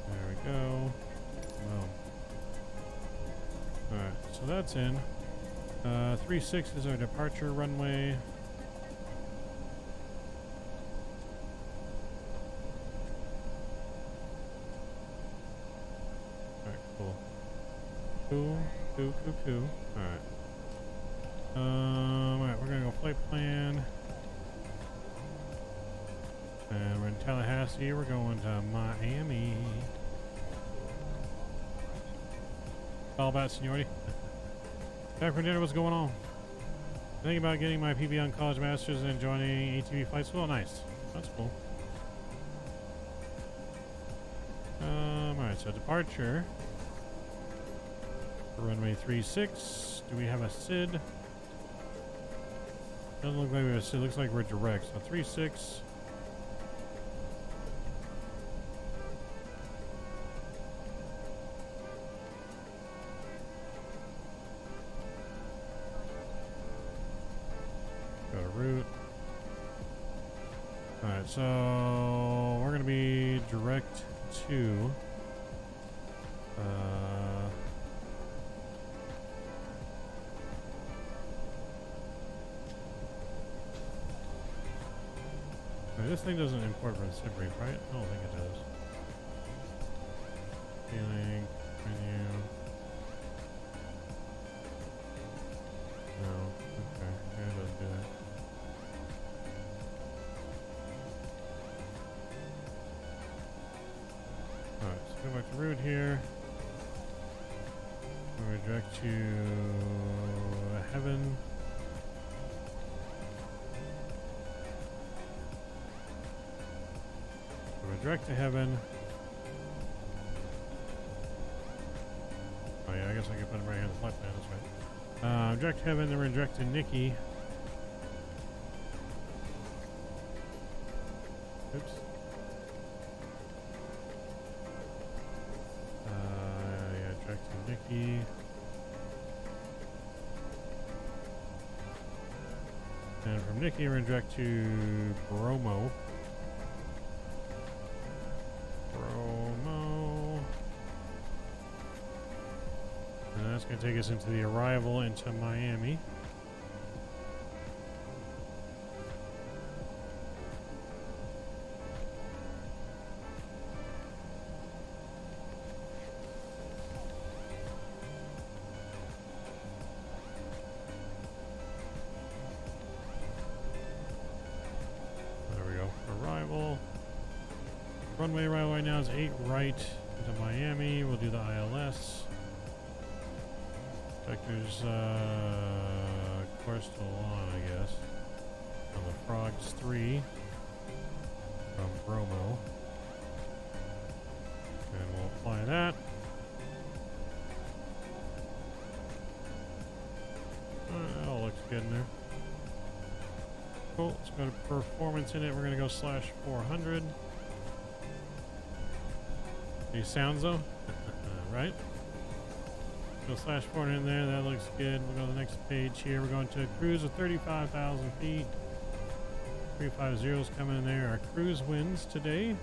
There we go. Alright, so that's in. 36 is our departure runway. Alright, cool. Cool. Alright. Alright, we're gonna go flight plan. And we're in Tallahassee, we're going to Miami. All about seniority. Back for dinner, what's going on? Thinking about getting my PB on College Masters and joining ATV flight school. Nice. That's cool. Alright, so departure. Runway 36. Do we have a SID? Doesn't look like we have a SID. Looks like we're direct. So 36. Go to route. Alright, so we're going to be direct to this thing doesn't import from SID-brief, right? I don't think it does. Feeling menu. No. Okay. Yeah, it doesn't do that. Alright, so go back to route here. We'll redirect to heaven. Direct to heaven. Oh yeah, I guess I can put him right here on the flight plan, that's right. Direct to heaven, then we're gonna direct to Nikki. Oops. Yeah, direct to Nikki. And from Nikki, we're gonna direct to Bromo. And that's going to take us into the arrival into Miami. There we go. Arrival. Runway arrival right now is 8 right into Miami. We'll do the ILS. Vectors, course to lawn, I guess. On the Frogs 3 from Bromo. And we'll apply that. That all looks good in there. Cool, let's go to performance in it. We're going to go /400. These sounds though, right? Go /400 in there, that looks good. We'll go to the next page here. We're going to a cruise of 35,000 feet. 350 is coming in there. Our cruise winds today.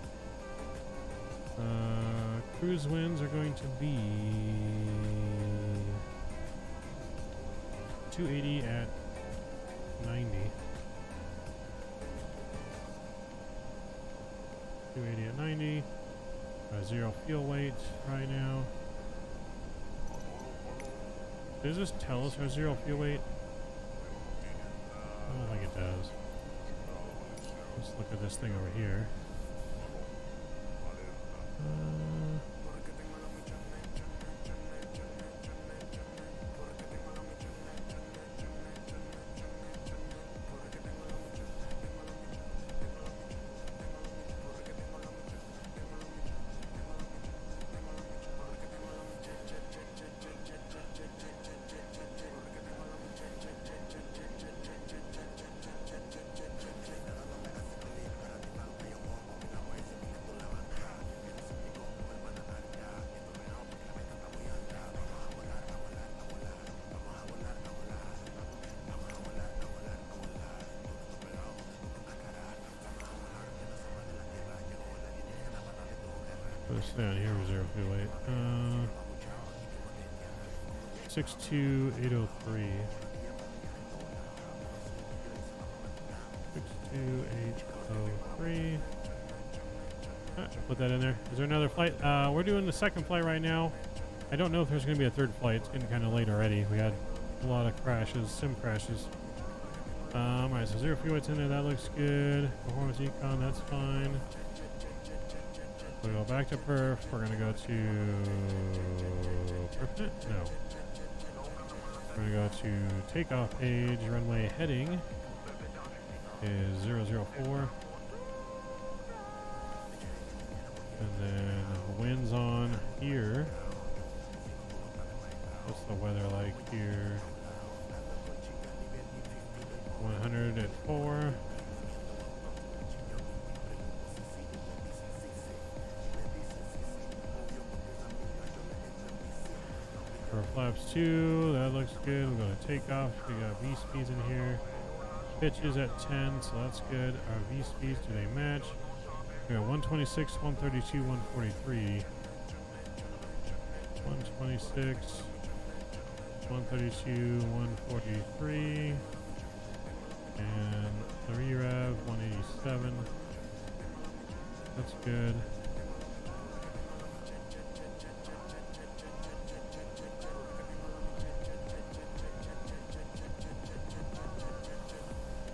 Cruise winds are going to be 280 at 90. 280 at 90. 0 fuel weight right now. Does this tell us our 0 fuel weight? I don't think it does. Let's look at this thing over here. Let's stay on here with 0 fuel weight. 62803. 62803. Put that in there. Is there another flight? We're doing the second flight right now. I don't know if there's going to be a third flight. It's getting kind of late already. We had a lot of crashes, sim crashes. Alright, so 0 fuel weight's in there. That looks good. Performance econ, that's fine. We'll go back to perf. We're going to go to perf. No. We're going to go to takeoff page. Runway heading is 004. And then winds on here. What's the weather like here? 104. For flaps 2, that looks good. We're going to take off. We got V speeds in here. Pitch is at 10, so that's good. Our V speeds, do they match? We got 126, 132, 143. 126, 132, 143. And 3 rev, 187. That's good.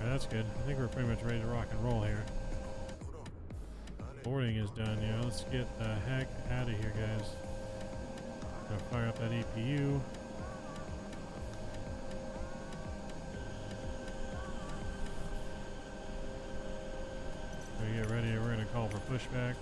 That's good. I think we're pretty much ready to rock and roll here. Boarding is done, yeah. Let's get the heck out of here, guys. Gonna fire up that APU. We get ready, we're gonna call for pushback.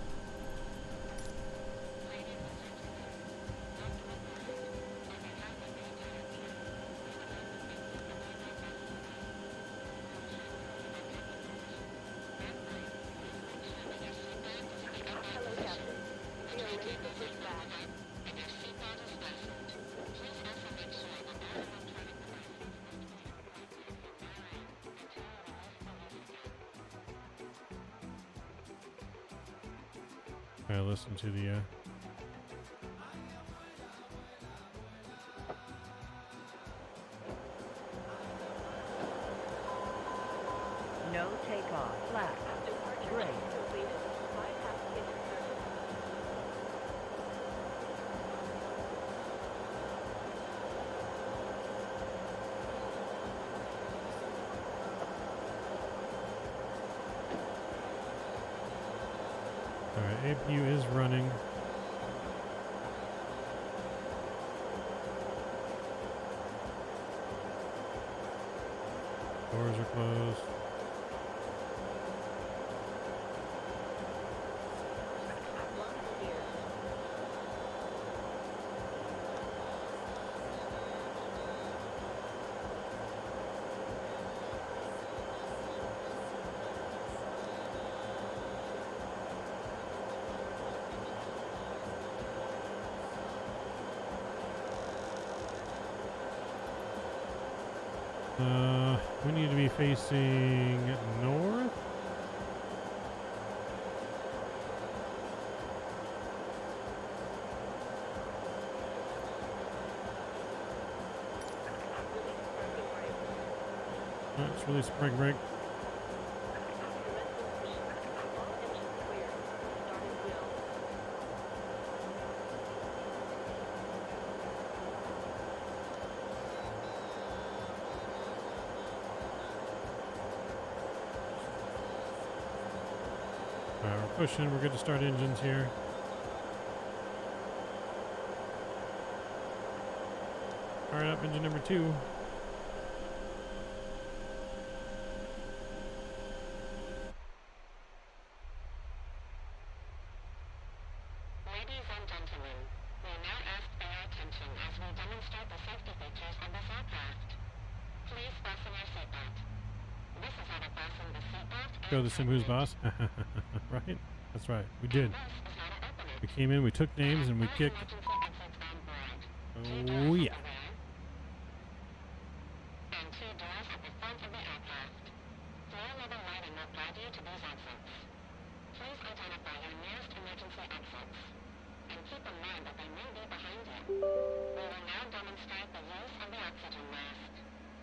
I listen to the no takeoff. Flat. Great. Alright, APU is running. Doors are closed. We need to be facing north. Let's release brake brake. We're pushing. We're good to start engines here. Fire up engine number 2. Ladies and gentlemen, we now ask for your attention as we demonstrate the safety features of this aircraft. Please fasten your seatbelt. This is how to fasten the seatbelt. Show the sim who's boss. Right? That's right. We did. We came in, we took names, and we kicked. Oh, yeah. And 2 doors at the front of the aircraft. Floor level lighting will guide you to these exits. Please identify your nearest emergency exits. And keep in mind that they may be behind you. We will now demonstrate the use of the oxygen mask.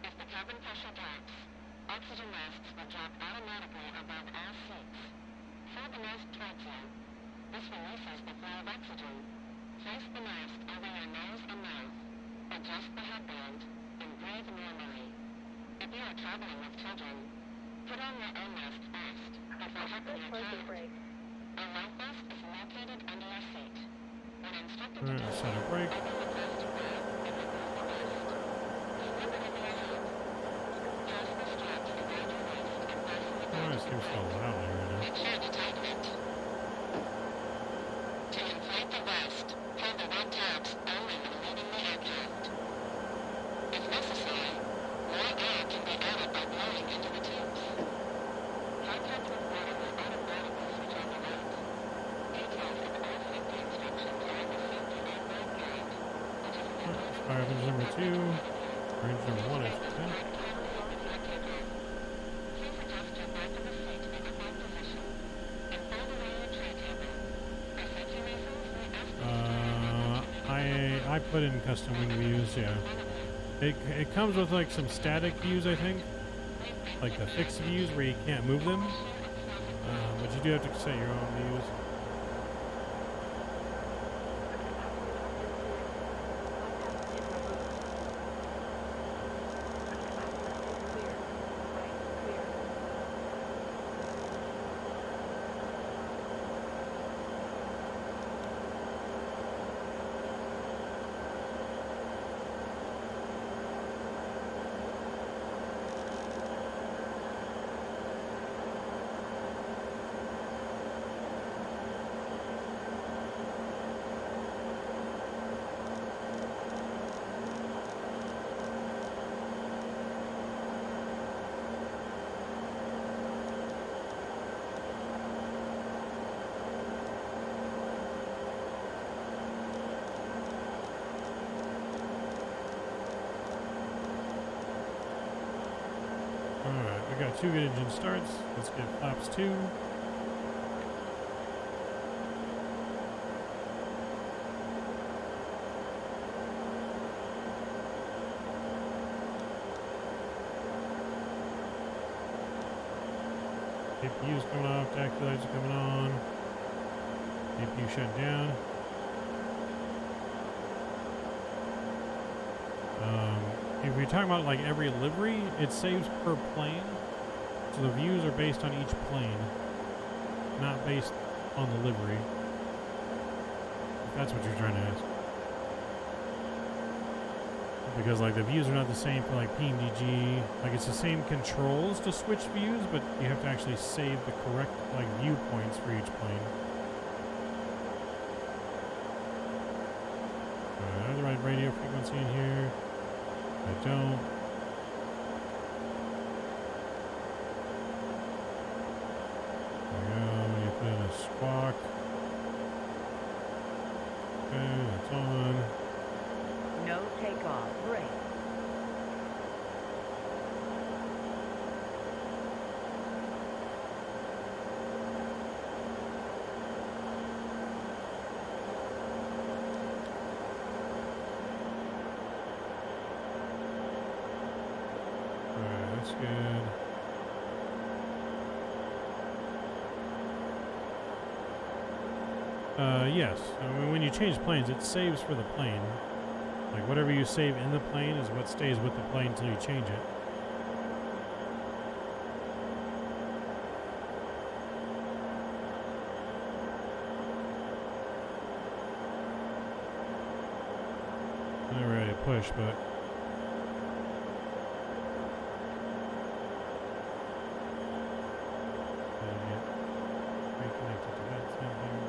If the cabin pressure drops, oxygen masks will drop automatically above all seats. Hold the mask towards you. This releases the flow of oxygen. Place the mask over your nose and mouth. Adjust the headband and breathe normally. If you are traveling with children, put on your own mask first before helping your child. A light vest is located under your seat. When instructed to Alright, do let's so, set a brake. open the vest to grab and remove the vest. Slip it into your seat. Fasten the straps around your waist and fasten the Oh, belt it seems so loud in here right now. Make sure to tighten it. To inflate the vest, pull the red tabs only when leaving the aircraft. If necessary, more air can be added by blowing into the tubes. Contact with water will automatically switch on the light. Details of all safety instructions are in the safety on-board guide, which is located Fire engine number 2. Range number 1 is 10. Please adjust your back of the seat to the upright position and fold away your tray table. For safety reasons, we ask that I put in custom wing views, yeah. It comes with like some static views, I think. Like the fixed views where you can't move them. But you do have to set your own views. Alright, we got 2 good engine starts. Let's get flaps 2. APU's coming off, taxi lights are coming on. APU shut down. If you're talking about like every livery, it saves per plane. So the views are based on each plane, not based on the livery. If that's what you're trying to ask. Because like the views are not the same for like PMDG. Like it's the same controls to switch views, but you have to actually save the correct like viewpoints for each plane. I have the right radio frequency in here. I don't. There we go. You put in a squawk. Okay, that's on. No takeoff. Brake. Alright, that's good. Yes. I mean, when you change planes, it saves for the plane. Like whatever you save in the plane is what stays with the plane until you change it. Not ready to push, but gotta get reconnected to that thing here.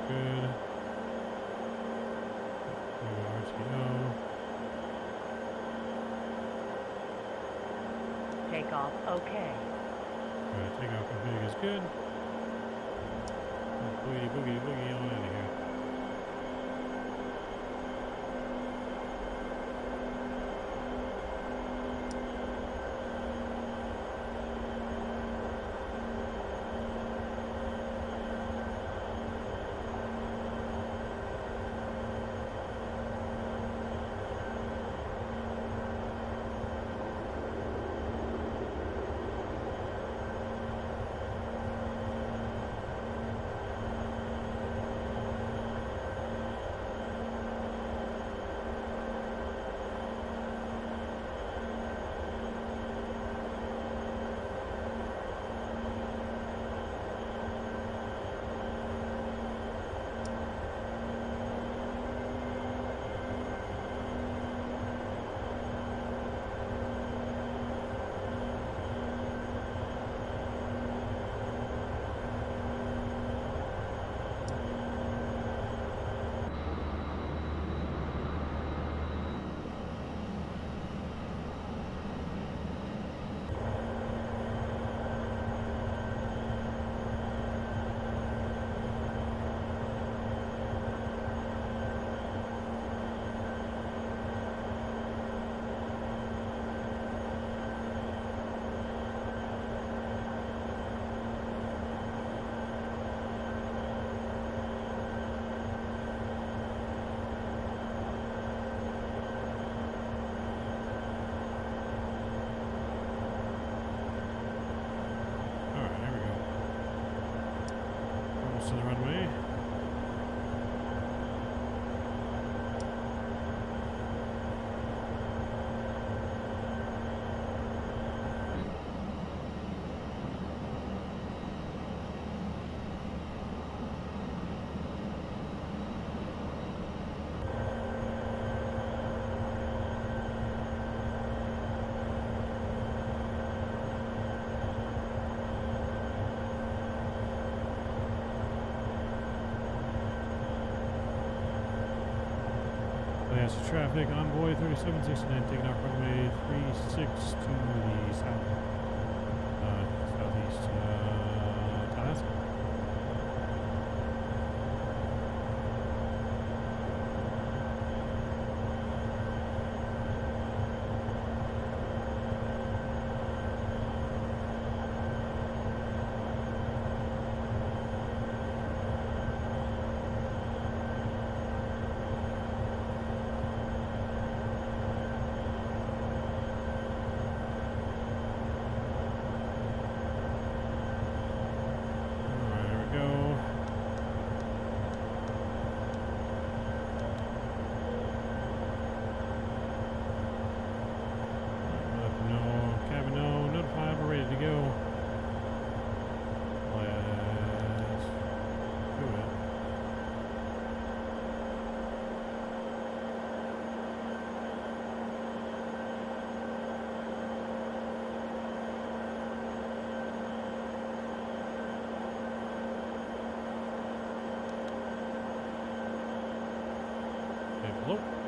Good. RTO. Takeoff. Okay. Alright, takeoff config is good. Boogie, boogie, boogie on out of here. runway. Traffic, Envoy 3769, taking off runway 36 to the south, southeast, Tallahassee.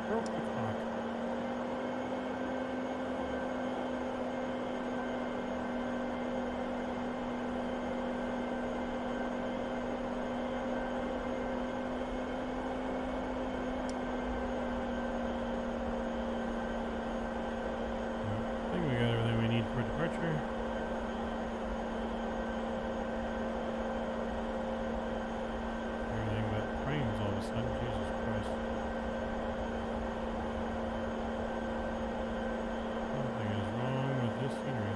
Broke the clock. I think we got everything we need for departure. Everything but frames all of a sudden. Jesus Christ. Scenery.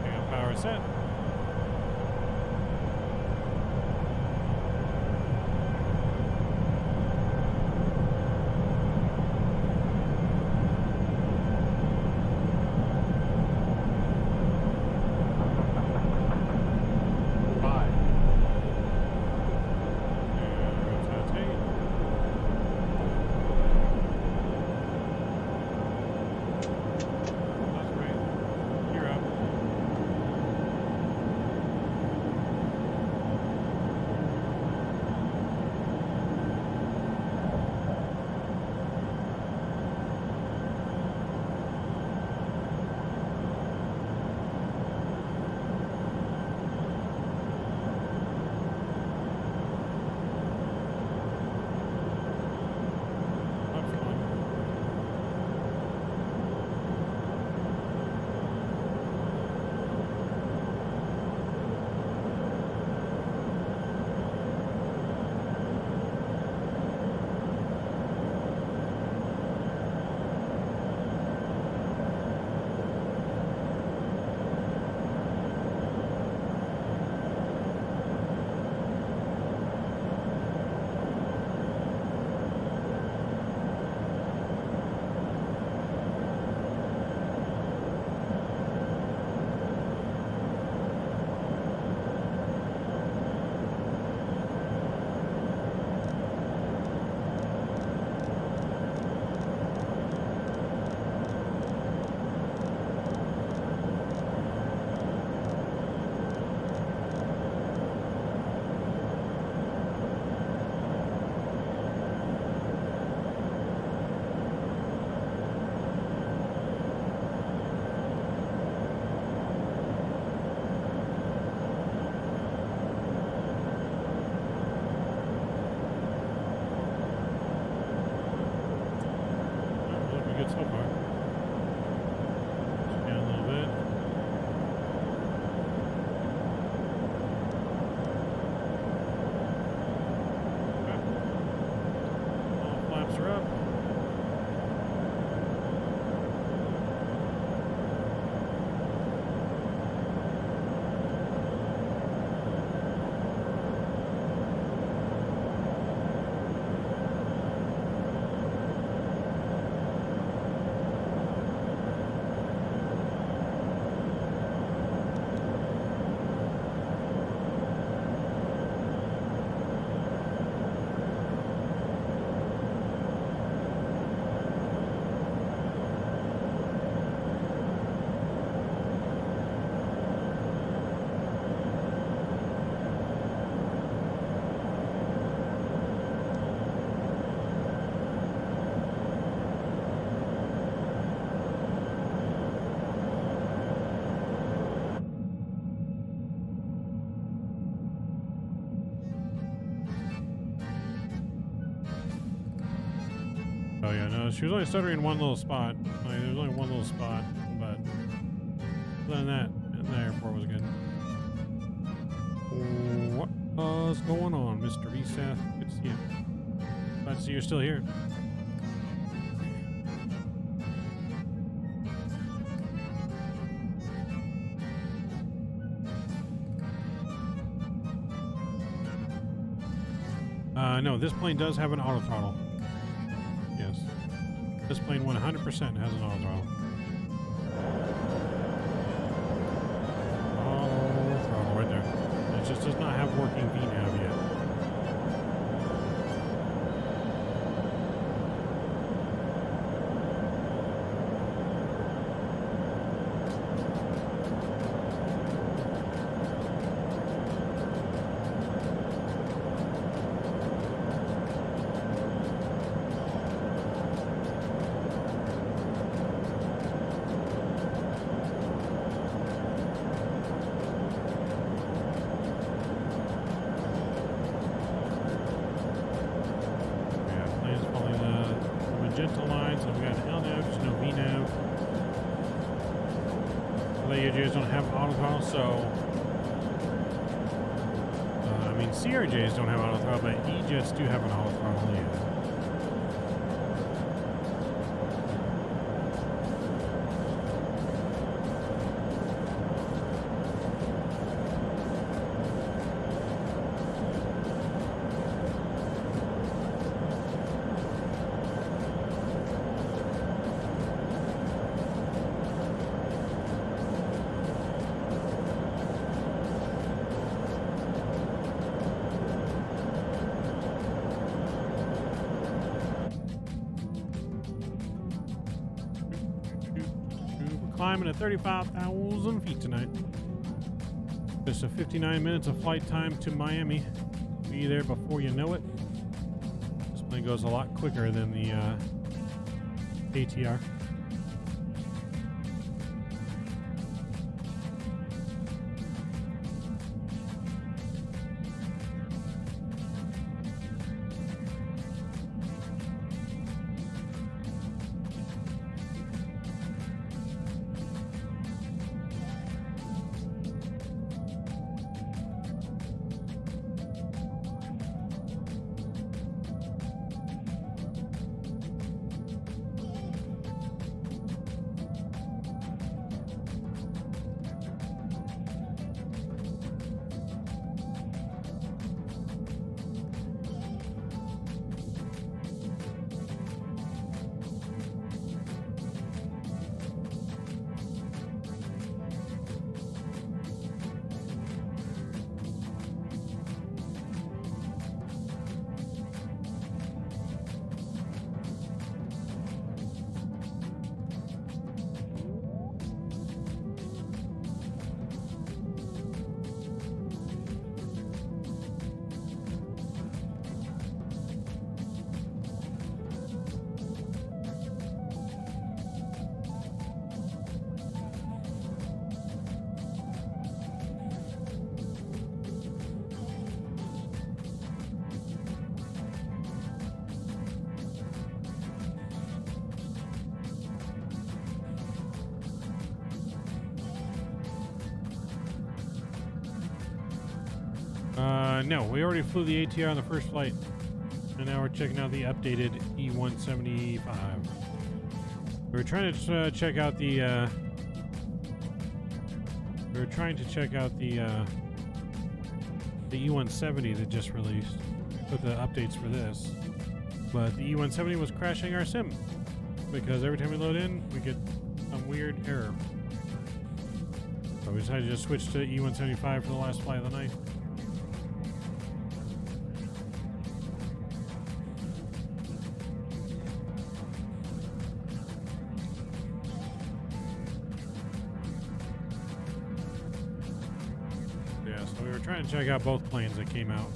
And power set. Oh yeah, no, she was only stuttering in one little spot. Like, there was only one little spot, but other than that, the airport was good. What was going on, Mr. VSAF? Good to see you. Glad to see you're still here. No, this plane does have an auto throttle. Yes. This plane 100% has an auto throttle. Auto throttle right there. It just does not have working VNAV yet. Magenta lines, and we got an LNAV, there's no VNAV. The AJs don't have auto throttle, so I mean CRJs don't have auto throttle, but E-jets do have an auto throttle. Yeah. Climbing at 35,000 feet tonight. Just a 59 minutes of flight time to Miami. Be there before you know it. This plane goes a lot quicker than the ATR. No, we already flew the ATR on the first flight, and now we're checking out the updated E175. We were trying to check out the. We were trying to check out the E170 that just released with the updates for this, but the E170 was crashing our sim because every time we load in, we get some weird error. So we decided to just switch to E175 for the last flight of the night. So we were trying to check out both planes that came out,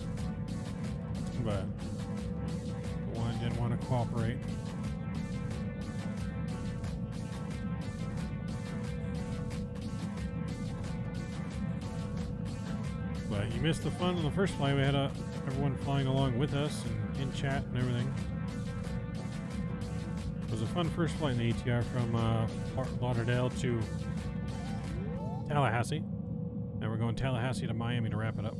but one didn't want to cooperate. But you missed the fun on the first flight. We had everyone flying along with us and in chat and everything. fun first flight in the ATR from Fort Lauderdale to Tallahassee. And we're going Tallahassee to Miami to wrap it up.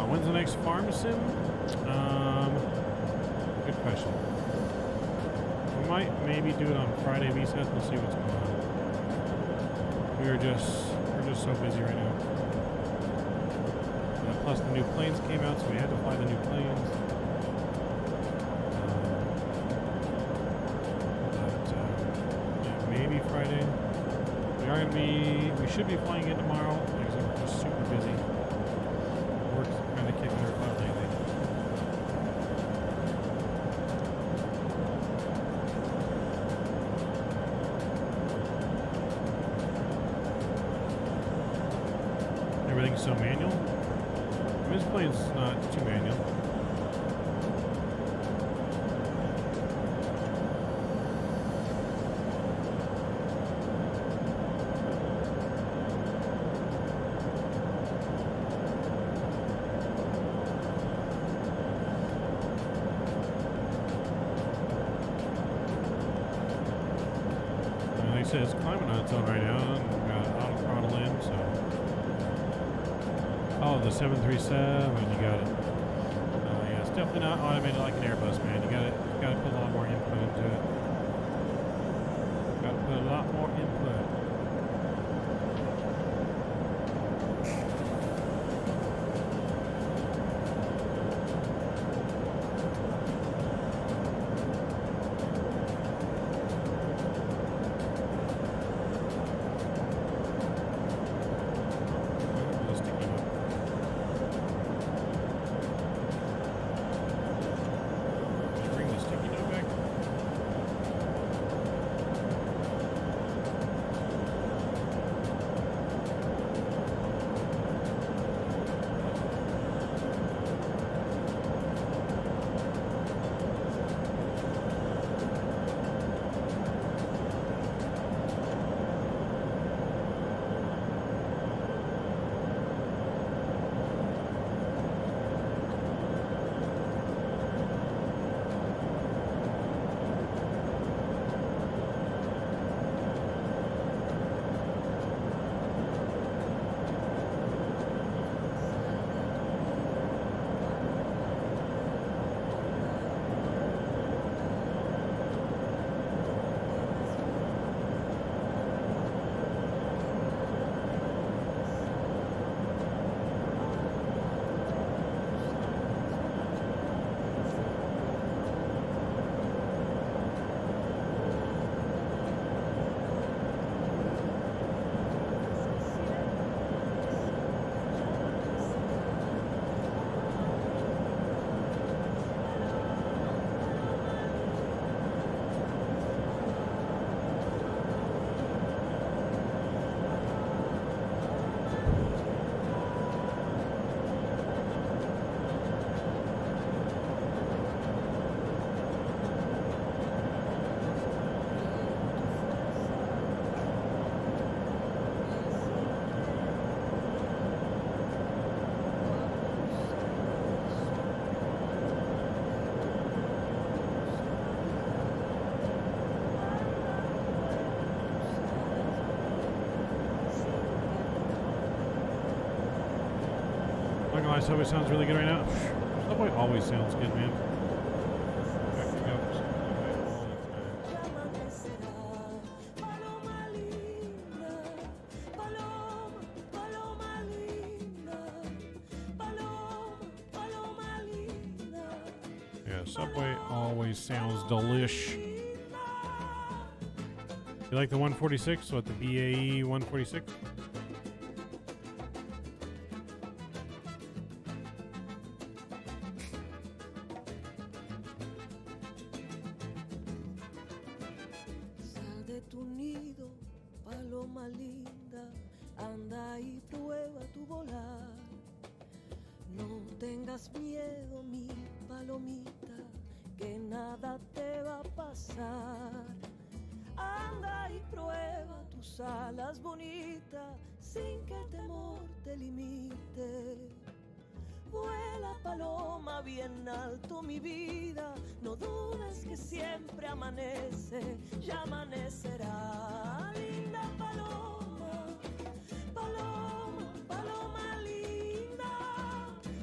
When's the next farm sim? Good question. We might maybe do it on Friday VSAT. We'll see what's going on. We're just so busy right now. Plus the new planes came out, so we had to fly the new planes. Yeah, maybe Friday. We should be flying in tomorrow. Like I said, we're just super busy. Work's kind of kicking our butt lately. Everything's so manual. I mean, this plane's not too manual. Like I said, it's climbing on its own right now. We've got auto throttle in, so. Oh, the 737, you got it. Yeah, it's definitely not automated like an Airbus, man. You gotta put a lot more input into it. Gotta put a lot more input. Subway sounds really good right now. Subway always sounds good, man. Back we go. Yeah, Subway always sounds delish. You like the 146? What, the BAE 146? volar. No tengas miedo, mi palomita, que nada te va a pasar. Anda y prueba tus alas bonitas sin que el temor te limite. Vuela paloma bien alto, mi vida, no dudes que siempre amanece, ya amanecerá. Linda paloma, paloma, paloma linda,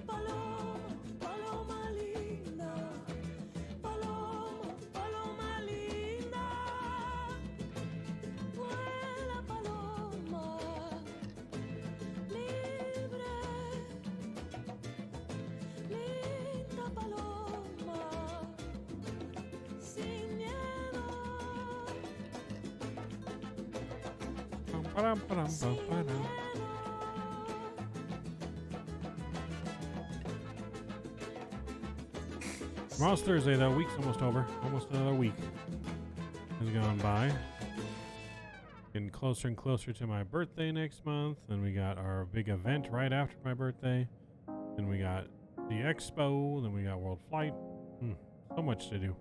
paloma, paloma linda, paloma, paloma linda. Vuela paloma, libre. Linda paloma, sin miedo. Param, param, Sin param. miedo. Tomorrow's Thursday, though. Week's almost over. Almost another week has gone by. Getting closer and closer to my birthday next month. Then we got our big event right after my birthday. Then we got the expo. Then we got World Flight. So much to do.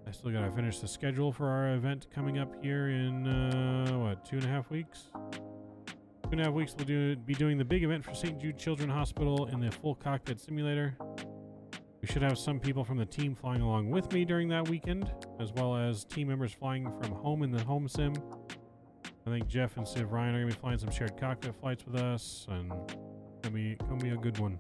I still gotta finish the schedule for our event coming up here in, what, 2.5 weeks? 2.5 weeks we'll be doing the big event for St. Jude Children's Hospital in the full cockpit simulator. We should have some people from the team flying along with me during that weekend, as well as team members flying from home in the home sim. I think Jeff and Civ Ryan are gonna be flying some shared cockpit flights with us, and it's gonna be a good one.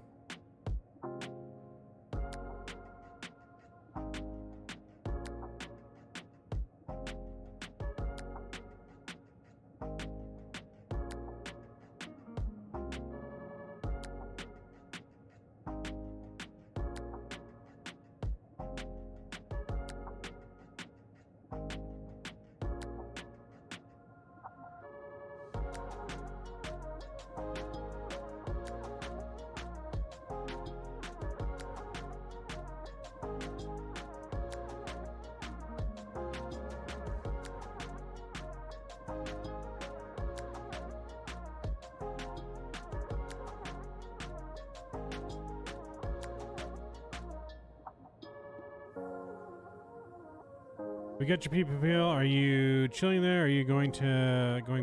We got your PPL. Are you chilling there? Or are you going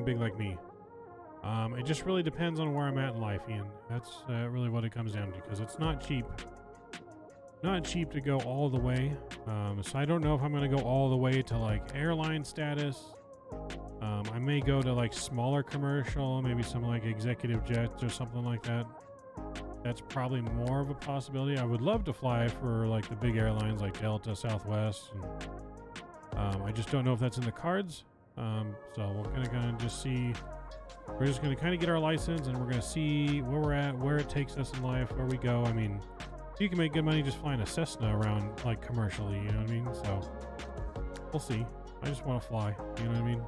big like me? It just really depends on where I'm at in life, Ian. That's really what it comes down to, because it's not cheap. Not cheap to go all the way. So I don't know if I'm going to go all the way to like airline status. I may go to like smaller commercial, maybe some like executive jets or something like that. That's probably more of a possibility. I would love to fly for like the big airlines like Delta, Southwest, and I just don't know if that's in the cards. So we're gonna just see. We're just gonna kind of get our license, and we're gonna see where we're at, where it takes us in life, where we go. I mean, you can make good money just flying a Cessna around like commercially. You know what I mean? So we'll see. I just want to fly. You know what I mean?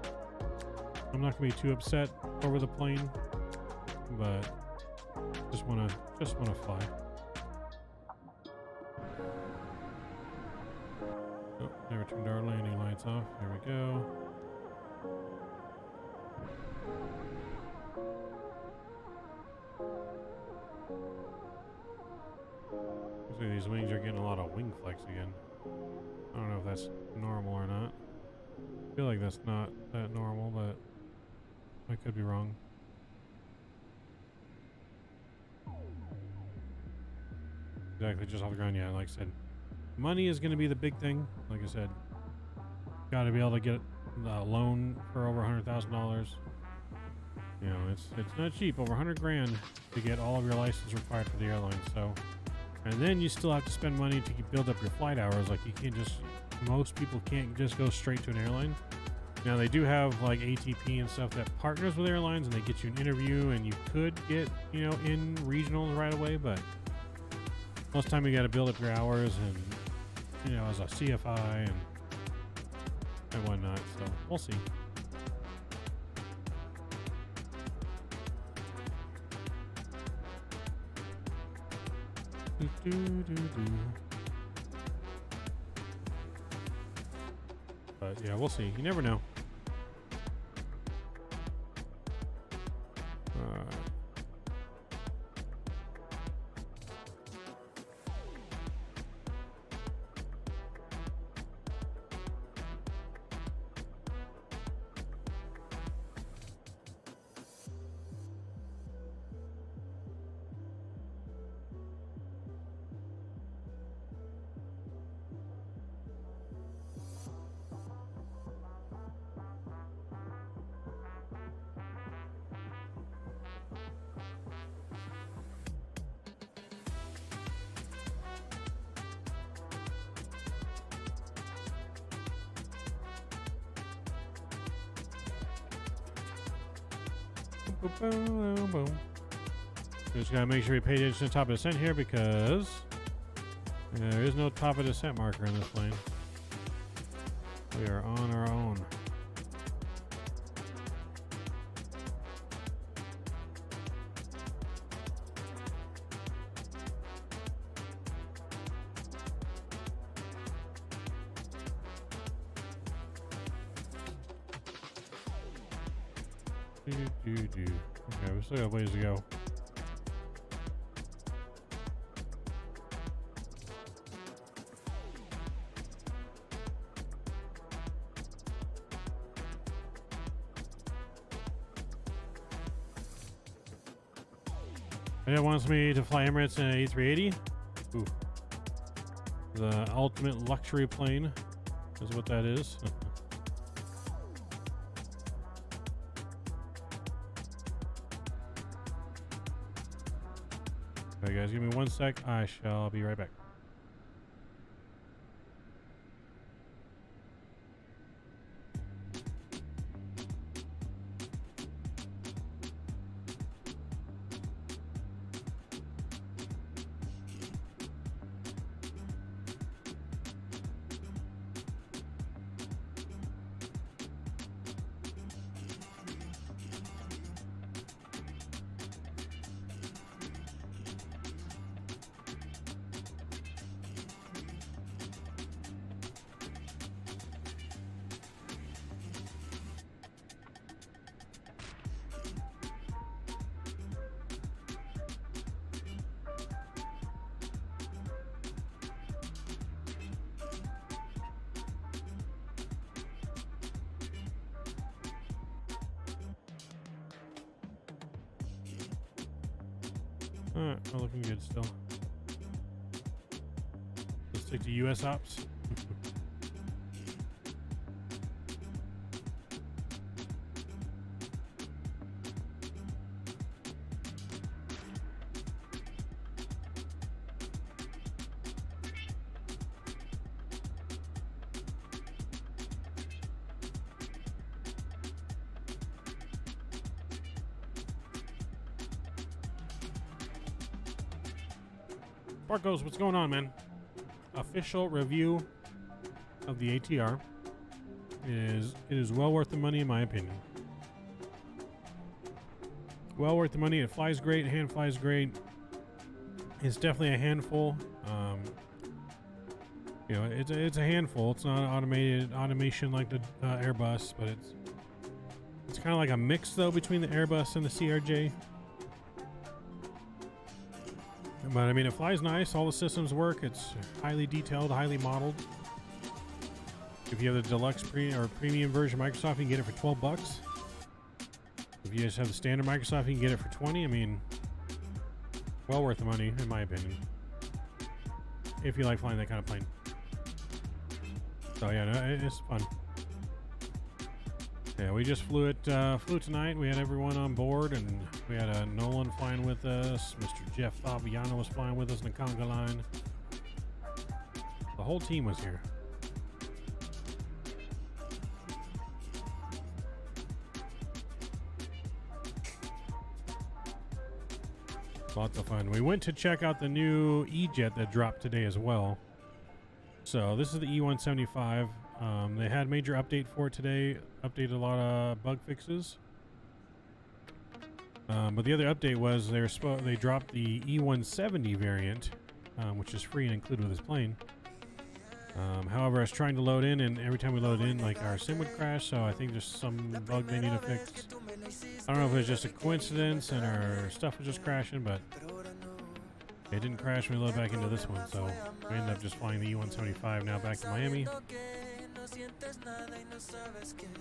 I'm not gonna be too upset over the plane, but just wanna fly. Oh, never turned our landing lights off. There we go. Looks like these wings are getting a lot of wing flex again. I don't know if that's normal or not. I feel like that's not that normal, but I could be wrong. Exactly, just off the ground. Yeah, like I said, money is going to be the big thing. Like I said, got to be able to get a loan for over $100,000. You know, it's not cheap. Over 100 grand to get all of your license required for the airline. So, and then you still have to spend money to build up your flight hours. Like you can't just, most people can't just go straight to an airline. Now they do have like ATP and stuff that partners with airlines, and they get you an interview, and you could get, you know, in regionals right away, but most of the time you got to build up your hours, and you know, as a CFI and whatnot. So we'll see. But yeah, we'll see. You never know. Just gotta make sure we pay attention to the top of the descent here because there is no top of descent marker in this plane. We are on our own. Okay, we still got a ways to go. It wants me to fly Emirates in an A380. Ooh. The ultimate luxury plane is what that is. Alright guys, give me 1 sec. I shall be right back. Alright, we're looking good still. Let's stick to US ops. Barcos, what's going on, man? Official review of the ATR it is well worth the money in my opinion. Well worth the money. It flies great, hand flies great. It's definitely a handful. You know, it's a handful. It's not automation like the Airbus, but it's kind of like a mix though between the Airbus and the CRJ. But I mean, it flies nice. All the systems work. It's highly detailed, highly modeled. If you have the deluxe premium version of Microsoft, you can get it for $12. If you just have the standard Microsoft, you can get it for $20. I mean, well worth the money, in my opinion. If you like flying that kind of plane. So yeah, no, it's fun. Yeah, we just flew tonight. We had everyone on board, and we had Nolan flying with us. Mr. Jeff Fabiano was flying with us in the conga line. The whole team was here. Lots of fun. We went to check out the new E-Jet that dropped today as well. So this is the E175. They had major update for it today. Updated a lot of bug fixes. But the other update was they dropped the E170 variant, which is free and included with this plane. However, I was trying to load in, and every time we load in, like our sim would crash. So I think there's some bug they need to fix. I don't know if it was just a coincidence and our stuff was just crashing, but it didn't crash when we load back into this one. So I ended up just flying the E175 now back to Miami.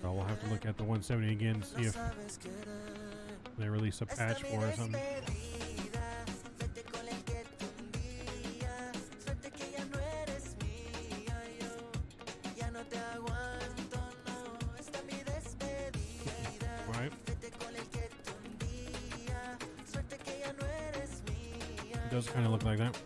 So we'll have to look at the 170 again, see if they release a patch for or something. Right. It does kind of look like that.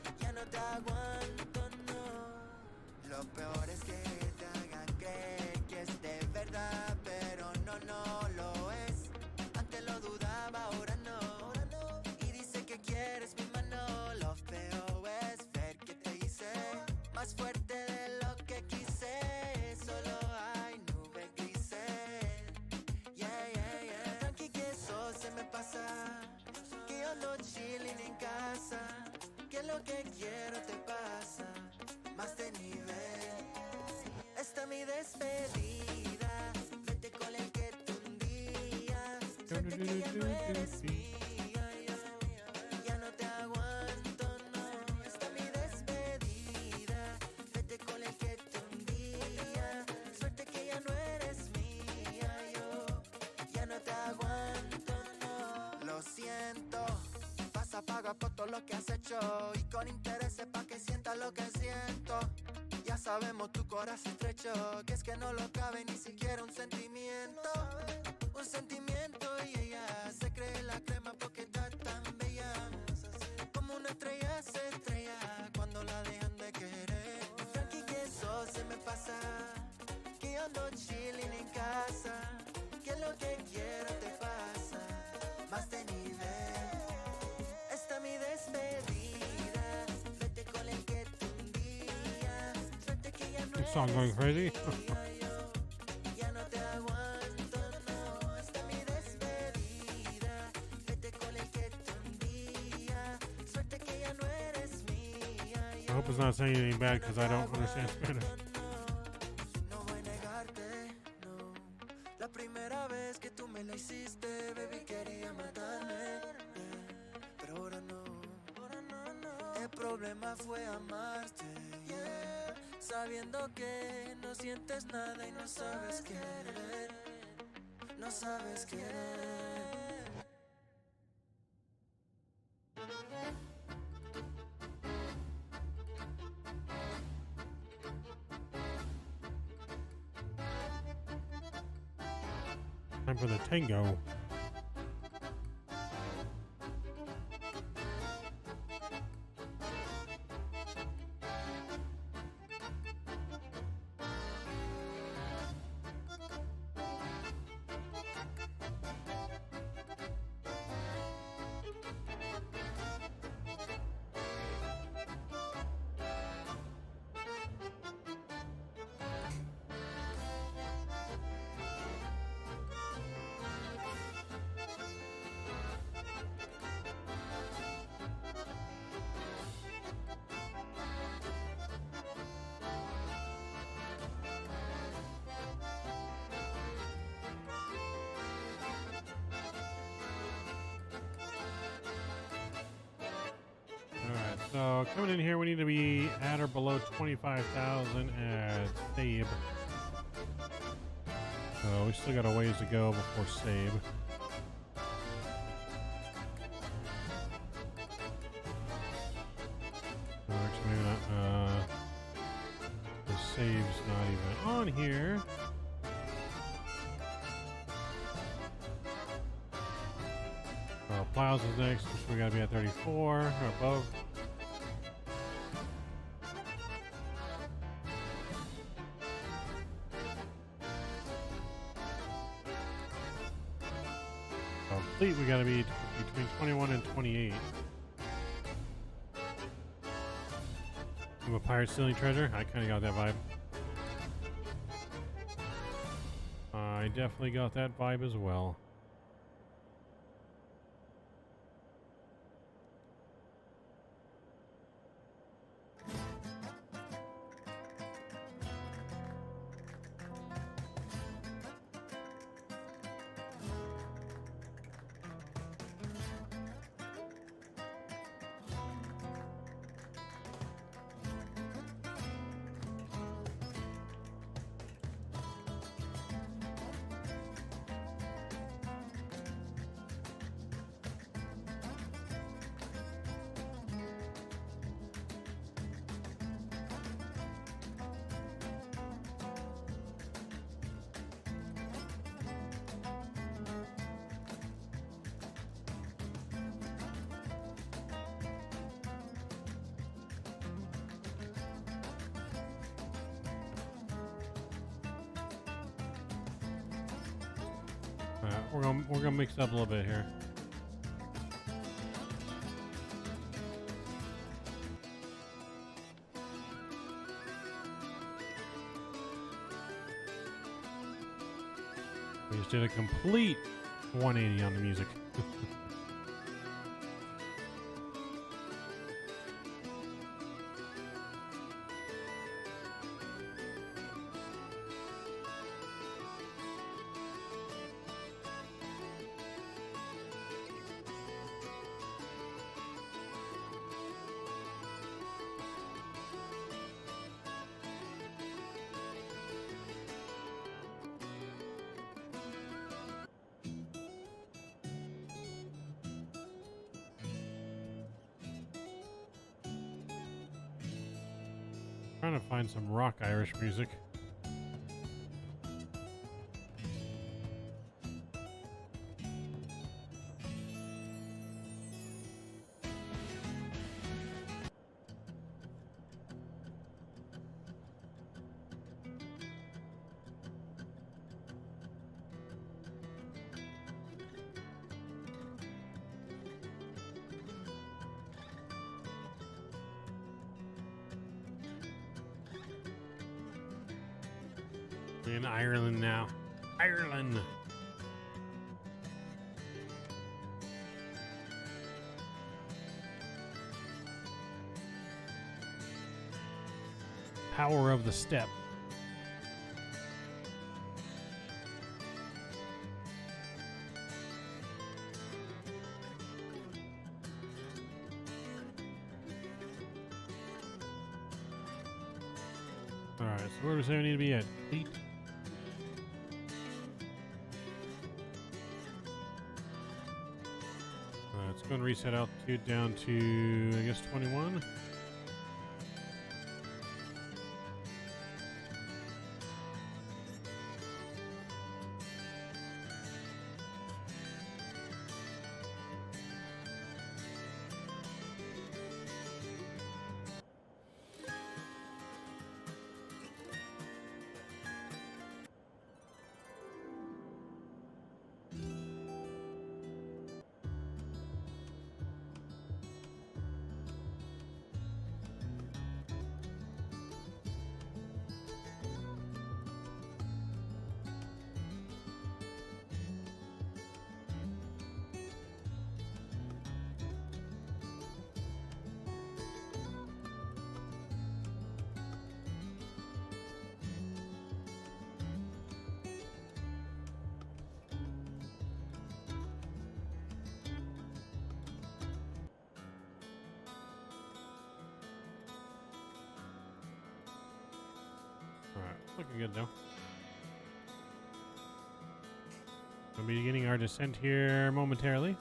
Ya no te aguanto, no. Esta mi despedida. Vete con el que te hundía. Suerte que ya no eres mía. Yo ya no te aguanto, no. Lo siento. Vas a pagar por todo lo que has hecho. Y con intereses pa' que sientas lo que siento. Ya sabemos tu corazón estrecho. Que es que no lo cabe ni siquiera un sentimiento. Un sentimiento y ella se cree la crema porque está tan bella. Como una estrella se estrella cuando la dejan de querer. Tranqui que eso se me pasa, que yo ando chilling en casa. Que lo que quiero te pasa, más de nivel. Esta mi despedida, vete con el que te hundía. Suerte que ya no This song going crazy. ya no te aguanto, no. Esta mi despedida. Vete con el que te hundía. Suerte que ya no eres mía. I hope it's not saying anything bad because I don't understand Spanish. No voy a negarte, no. La primera vez que tú me la hiciste, baby, quería matarme. Pero ahora no. El problema fue amarte, yeah. Sabiendo que no sientes nada y no sabes querer. No sabes querer. Time for the tango. Alright, so coming in here, we need to be at or below 25,000 at Sabe. So we still got a ways to go before Sabe. Actually, maybe not. The Sabe's not even on here. Plows is next, which we gotta be at 34 or above. Fleet, we gotta be between 21 and 28. I'm a pirate stealing treasure. I kind of got that vibe. I definitely got that vibe as well. We're gonna mix it up a little bit here. We just did a complete 180 on the music. Trying to find some rock Irish music. In Ireland now. Ireland. Power of the step. All right, so where does I need to be at? Fleet. Let's go and reset altitude down to, I guess, 21. Looking good though. We'll be beginning our descent here momentarily.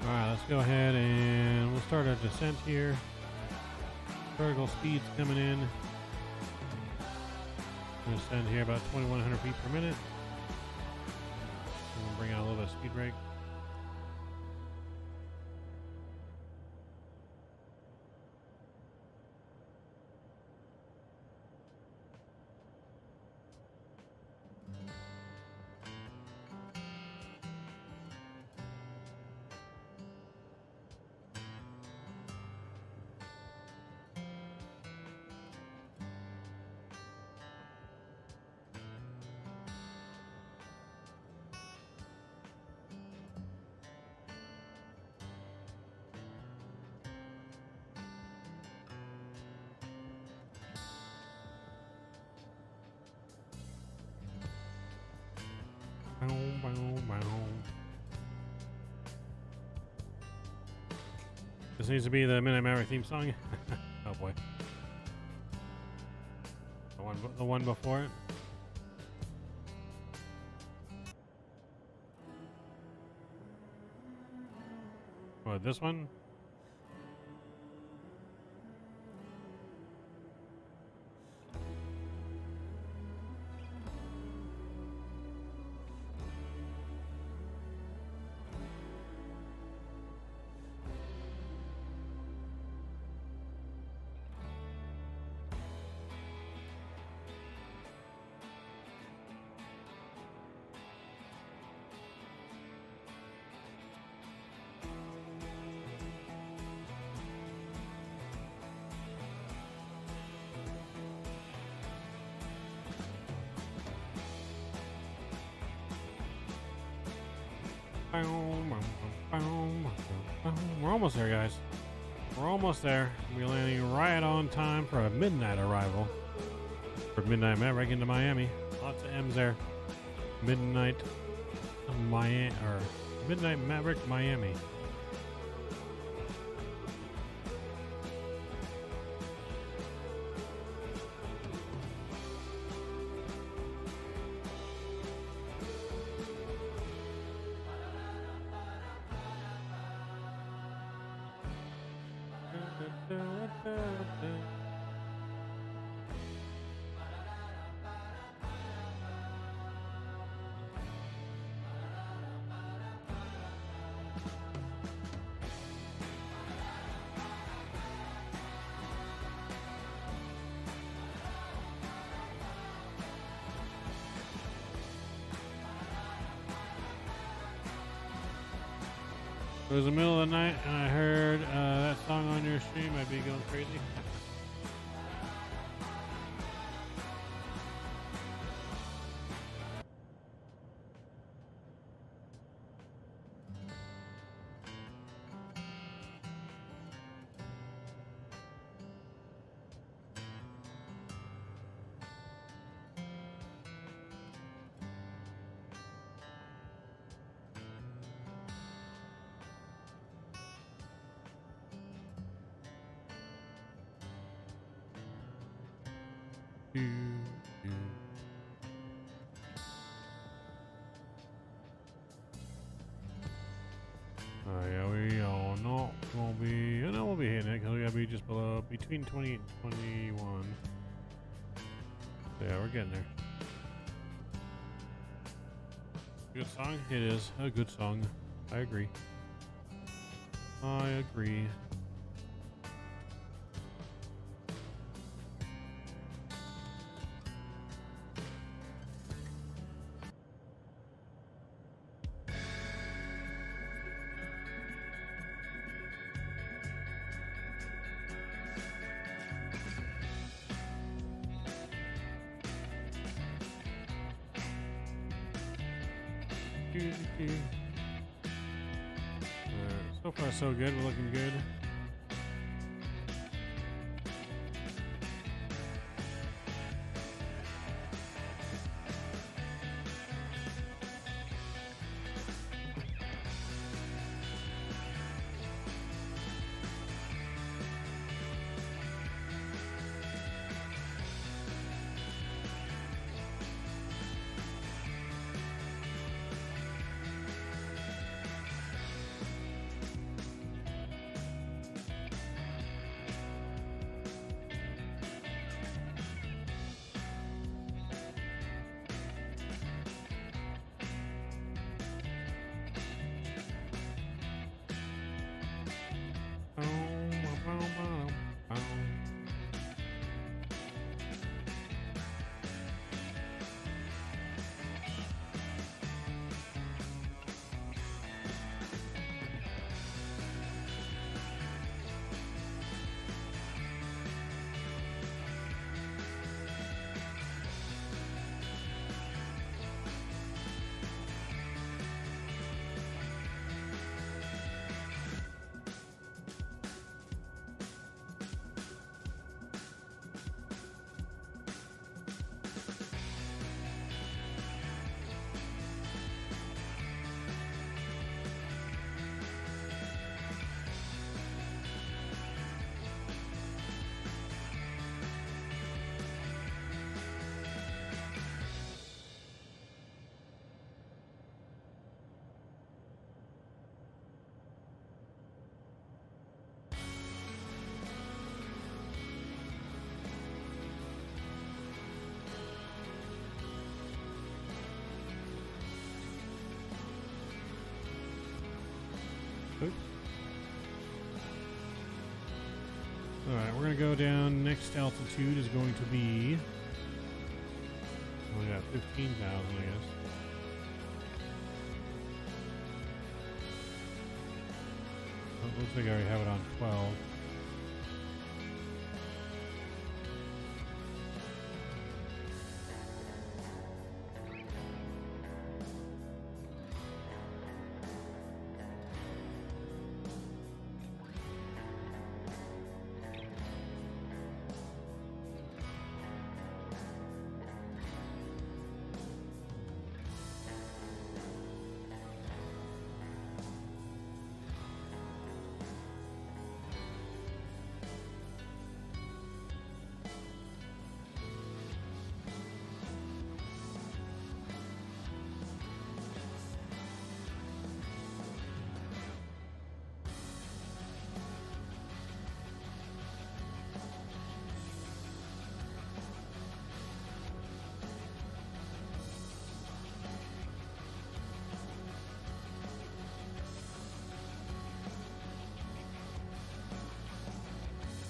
Alright, let's go ahead and we'll start our descent here. Vertical speed's coming in. We'll descend here about 2,100 feet per minute. And we'll bring out a little bit of speed brake. This needs to be the Midnight Maverick theme song. Oh boy. The one before it. What, this one? We're almost there, guys. We're almost there. We're landing right on time for a midnight arrival. For Midnight Maverick into Miami. Lots of M's there. Midnight Miami, or Midnight Maverick Miami. It was the middle of the night and I heard that song on your stream. I'd be going crazy. Yeah, we are not gonna be. I know we'll be hitting it because we gotta be just below, between 20 and 21. So yeah, we're getting there. Good song? It is a good song. I agree. I agree. So far so good, we're looking good. Oops. Alright, we're going to go down. Next altitude is going to be... we got 15,000, I guess. Oh, looks like I already have it on 12.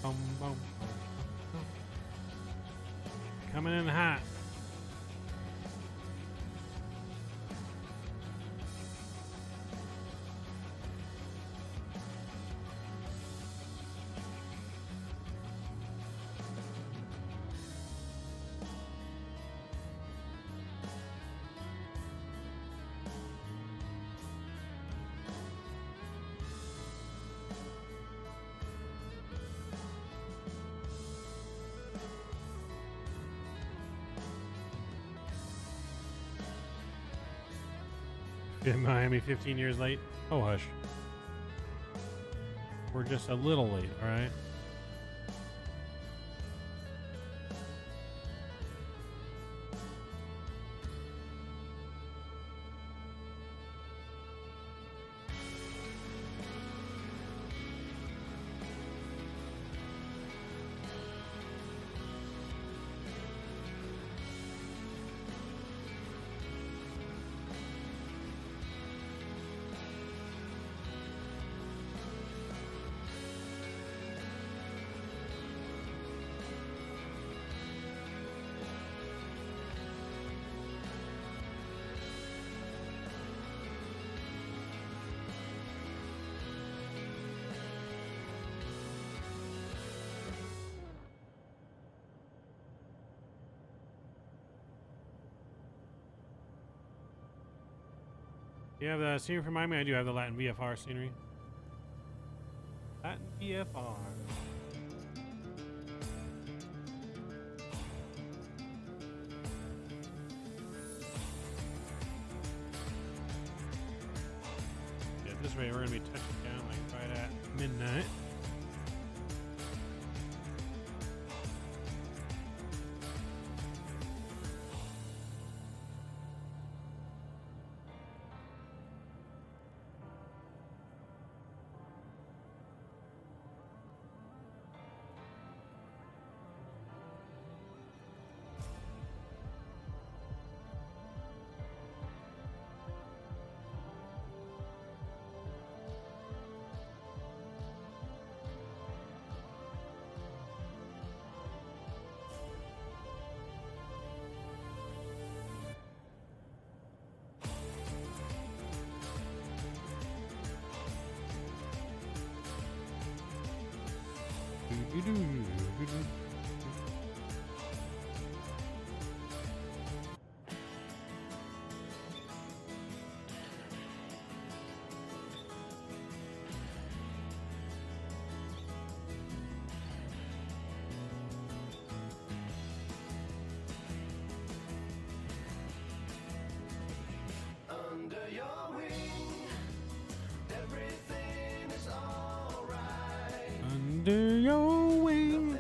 Boom, boom, boom. Coming in hot. In Miami, 15 years late. Oh, hush. We're just a little late, all right? You have the scenery from Miami? I do have the Latin VFR scenery. Latin VFR. Yeah, at this rate, we're going to be touching down like right at midnight. Under your wing, everything is alright. Under your wing.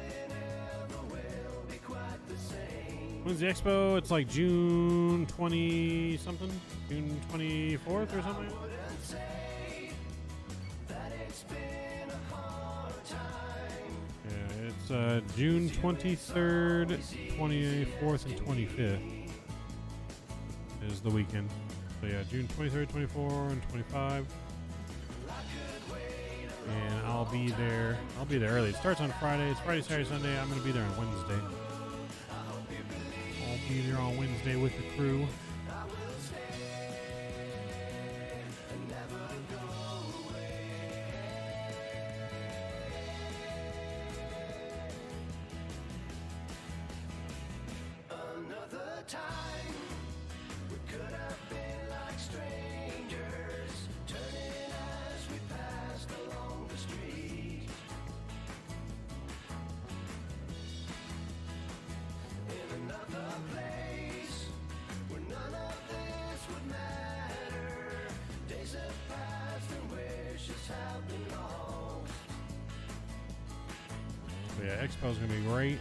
When's the expo? It's like June 20 something? June 24th or something? Yeah, it's June 23rd, 24th, and 25th is the weekend. So yeah, June 23rd, 24, and 25. and I'll be there. I'll be there early. It starts on Friday. It's Friday, Saturday, Sunday. I'm going to be there on Wednesday. I'll be there on Wednesday with the crew. So yeah, Expo's gonna be great.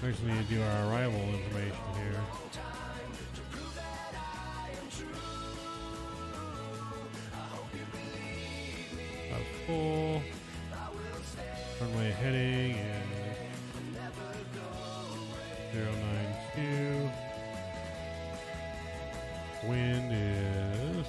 We just need to do our arrival information here. Full runway heading is 092. Wind is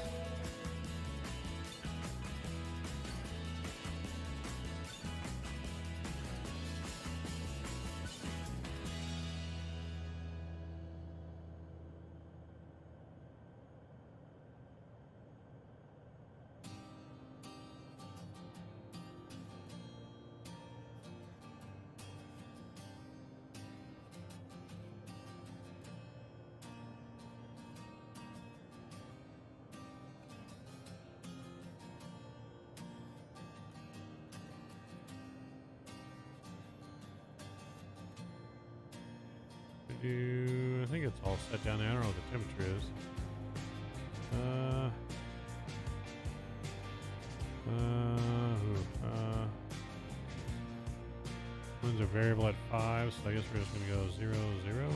I think it's all set down there. I don't know what the temperature is. Winds are variable at 5, so I guess we're just going to go 0, 0.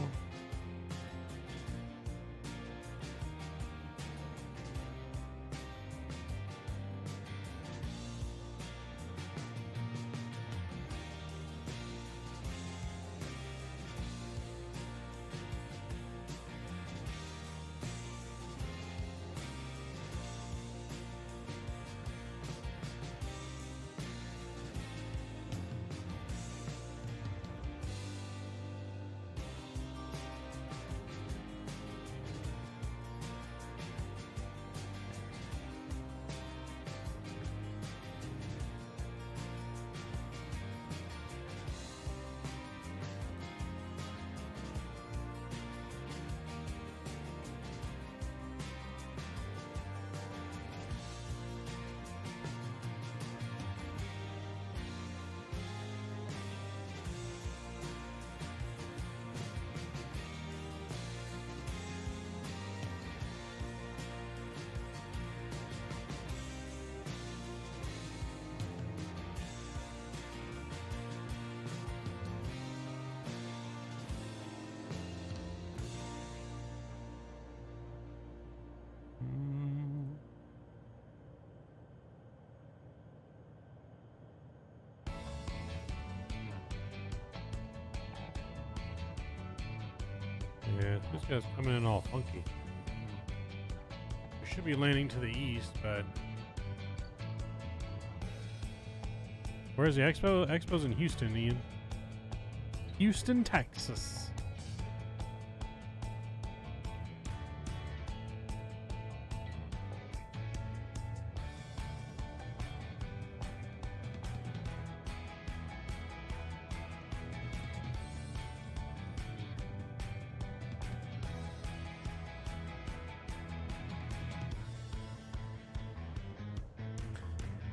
Yeah, this guy's coming in all funky. We should be landing to the east, but where's the Expo? Expo's in Houston, Ian. Houston, Texas.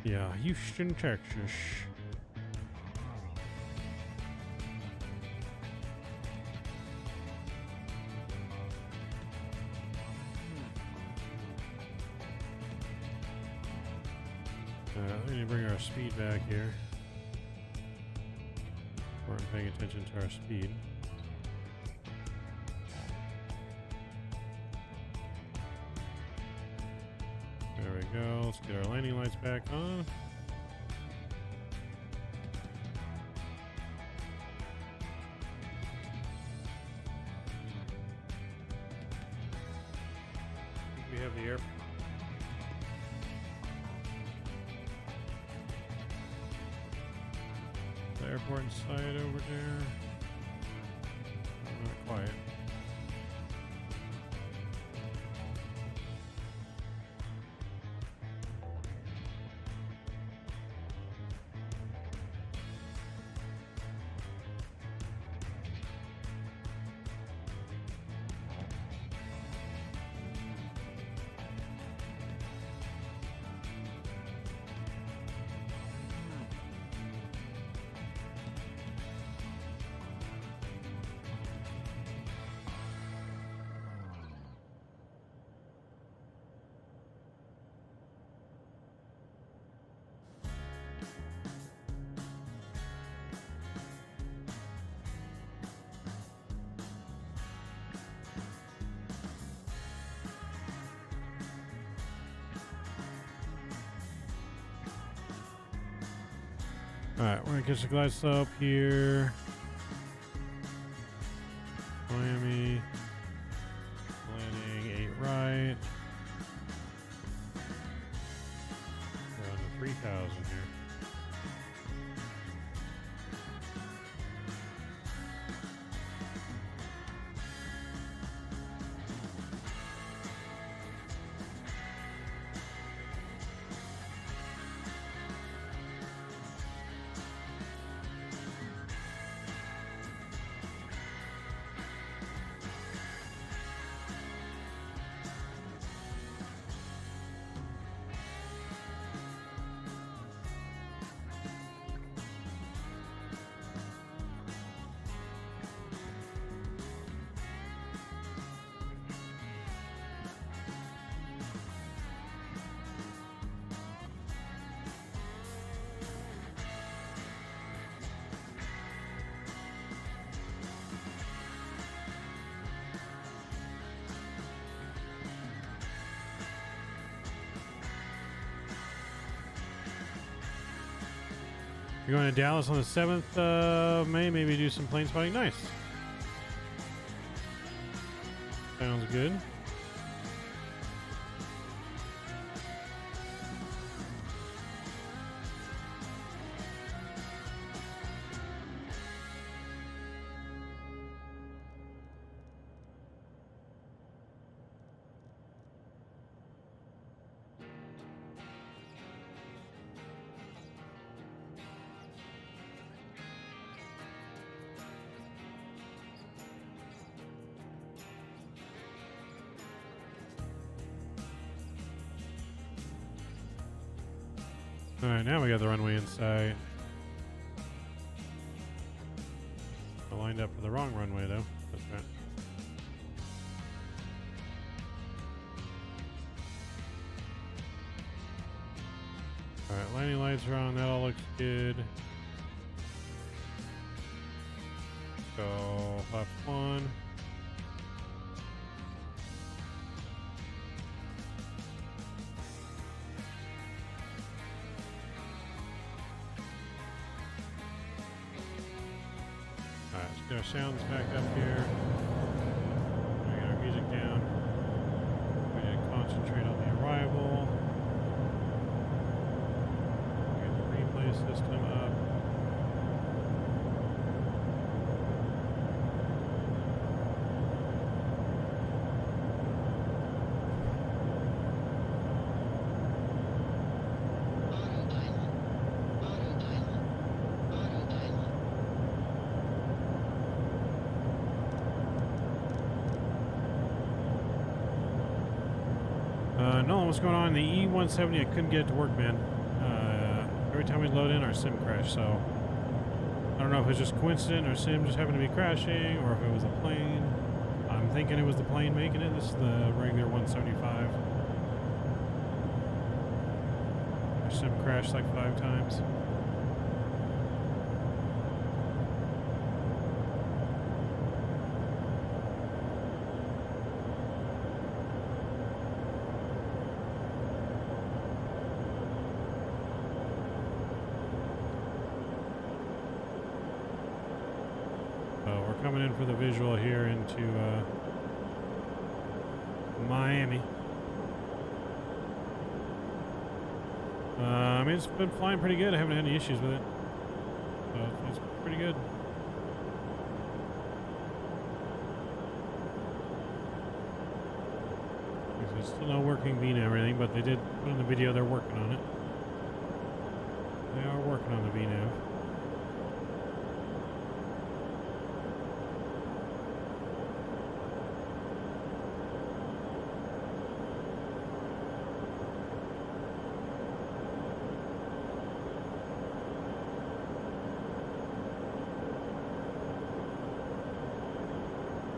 Yeah, Houston, Texas. We need to bring our speed back here. We're paying attention to our speed. There we go. Let's get our landing lights back on. We have the air. the airport inside over there. Not quiet. Alright, we're gonna catch the glide slope here. Miami. Landing 8 right. We're on to 3,000 here. You're going to Dallas on the 7th of May. Maybe do some plane spotting. Nice. Sounds good. Alright, now we got the runway in sight. I lined up for the wrong runway though. That's right. Alright, landing lights are on, that all looks good. Go left 1. Get our sounds back up here. We get our music down. We need to concentrate on the arrival. Get the replay system up. Nolan, what's going on? The E170, I couldn't get it to work, man. Every time we load in, our sim crashed, so I don't know if it's just coincident or sim just happened to be crashing or if it was a plane. I'm thinking it was the plane making it. This is the regular 175. Our sim crashed like 5 times. Coming in for the visual here into Miami. I mean, it's been flying pretty good. I haven't had any issues with it. So it's pretty good. There's still no working VNAV or anything, but they did put in the video they're working on it. They are working on the VNAV.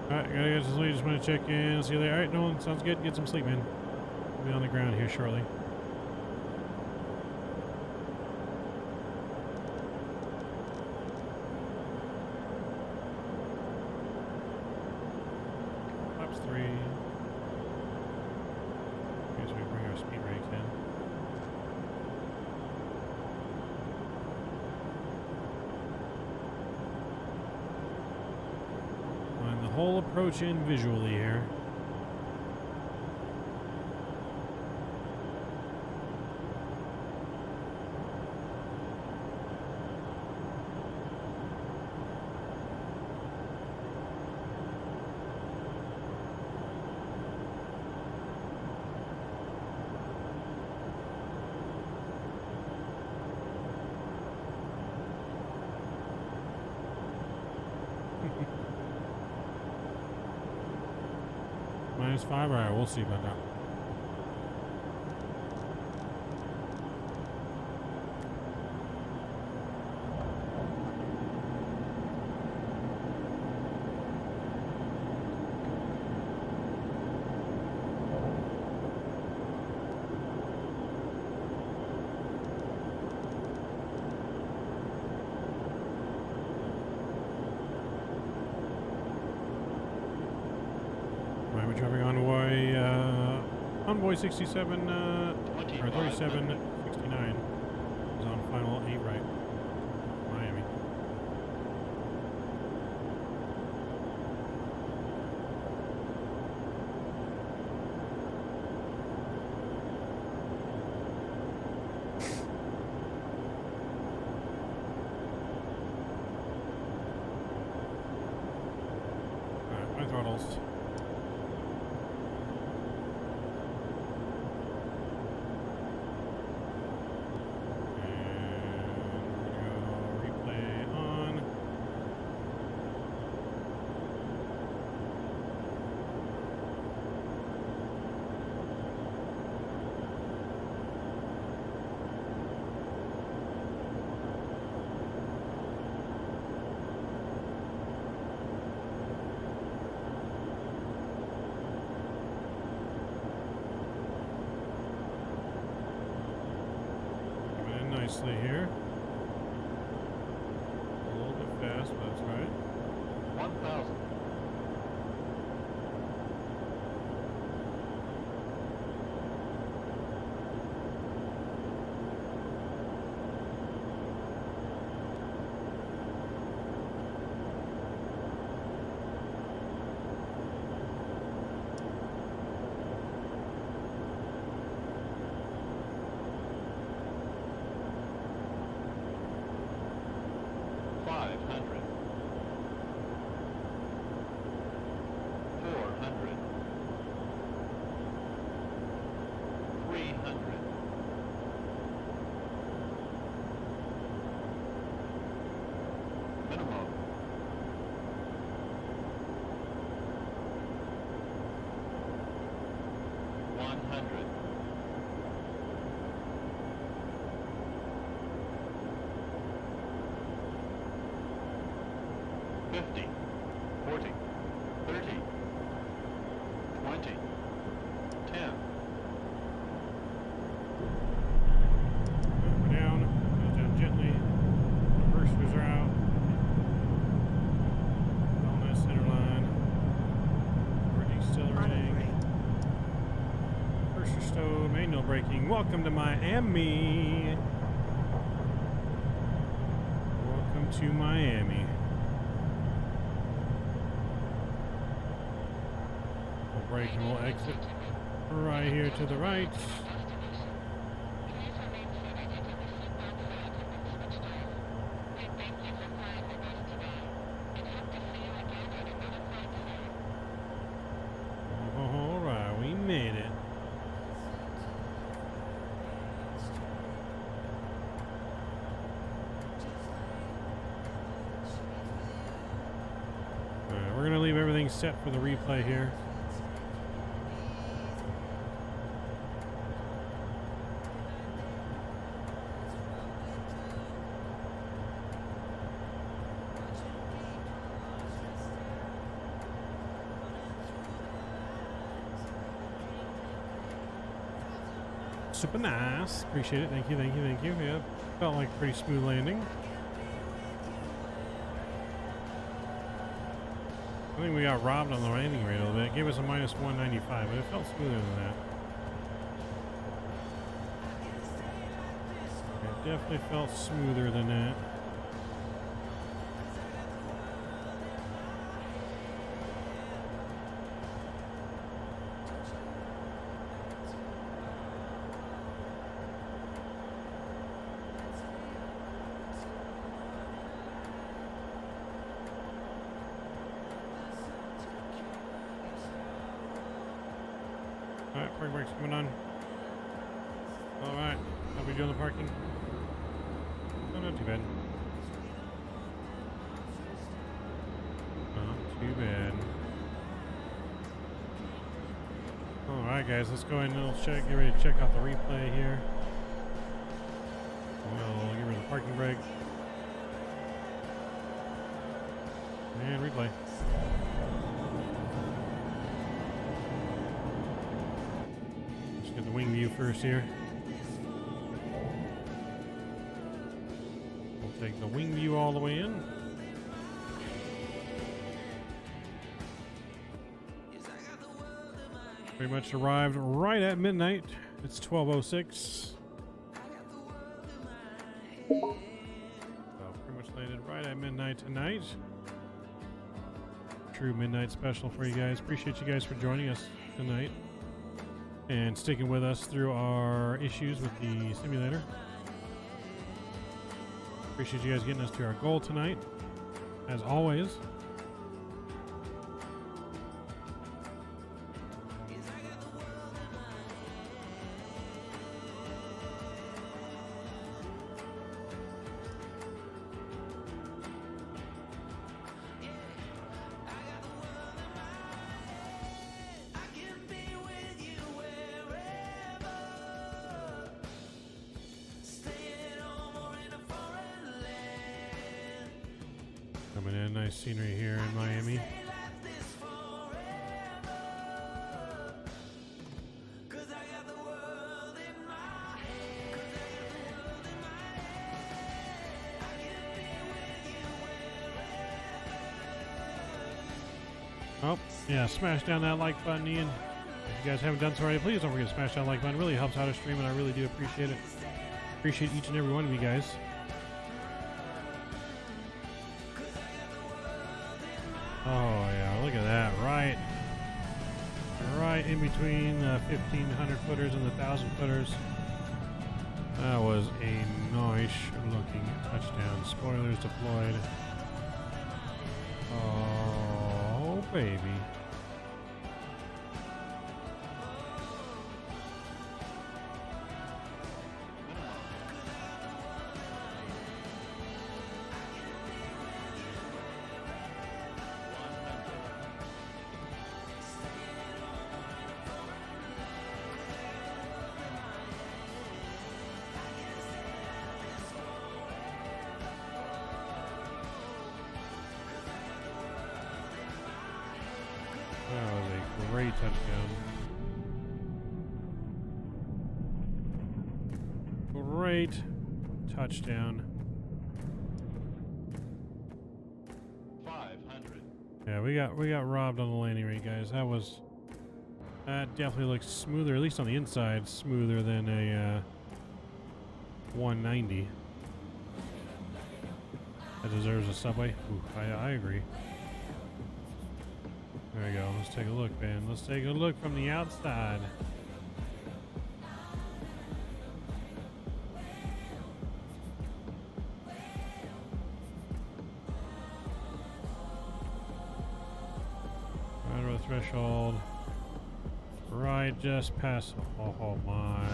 Alright, gotta get to sleep. Just want to check in. See you later. Alright, Nolan, sounds good. Get some sleep, man. We'll be on the ground here shortly. Flaps 3. Guess we bring our speed brakes in. The whole approach in visually here. -5? Alright, we'll see about that. We're driving Envoy 67 or 3769 is on final 8 right. Miami. Alright, my throttles. Nicely here. A little bit fast, but that's right. 1,000. Braking. Welcome to Miami. Welcome to Miami. We'll brake and we'll exit right here to the right. we're gonna leave everything set for the replay here. Super nice. Appreciate it. Thank you, thank you, thank you. Yeah, felt like a pretty smooth landing. I think we got robbed on the landing rate a little bit. It gave us a minus 195, but it felt smoother than that. It definitely felt smoother than that. Alright, parking brake's coming on. Alright, how we doing the parking? Oh, not too bad. Not too bad. Alright guys, let's go ahead and get ready to check out the replay here. We'll get rid of the parking brake. And replay. Get the wing view first here. We'll take the wing view all the way in. Pretty much arrived right at midnight. It's 12:06. So pretty much landed right at midnight tonight. True midnight special for you guys. Appreciate you guys for joining us tonight and sticking with us through our issues with the simulator. Appreciate you guys getting us to our goal tonight, as always. Coming in, nice scenery here in Miami. Oh, yeah, smash down that like button, Ian. If you guys haven't done so already, please don't forget to smash that like button. It really helps out our stream, and I really do appreciate it. Appreciate each and every one of you guys. Oh yeah, look at that, right in between the 1,500 footers and the 1,000 footers. That was a nice looking touchdown. Spoilers deployed. Oh baby. That was a great touchdown. Great touchdown. 500. Yeah, we got robbed on the landing rate, guys. That definitely looks smoother, at least on the inside, smoother than a 190. That deserves a subway. Ooh, I agree. There we go. Let's take a look, man. Let's take a look from the outside. Right over the threshold. Right just past. Oh my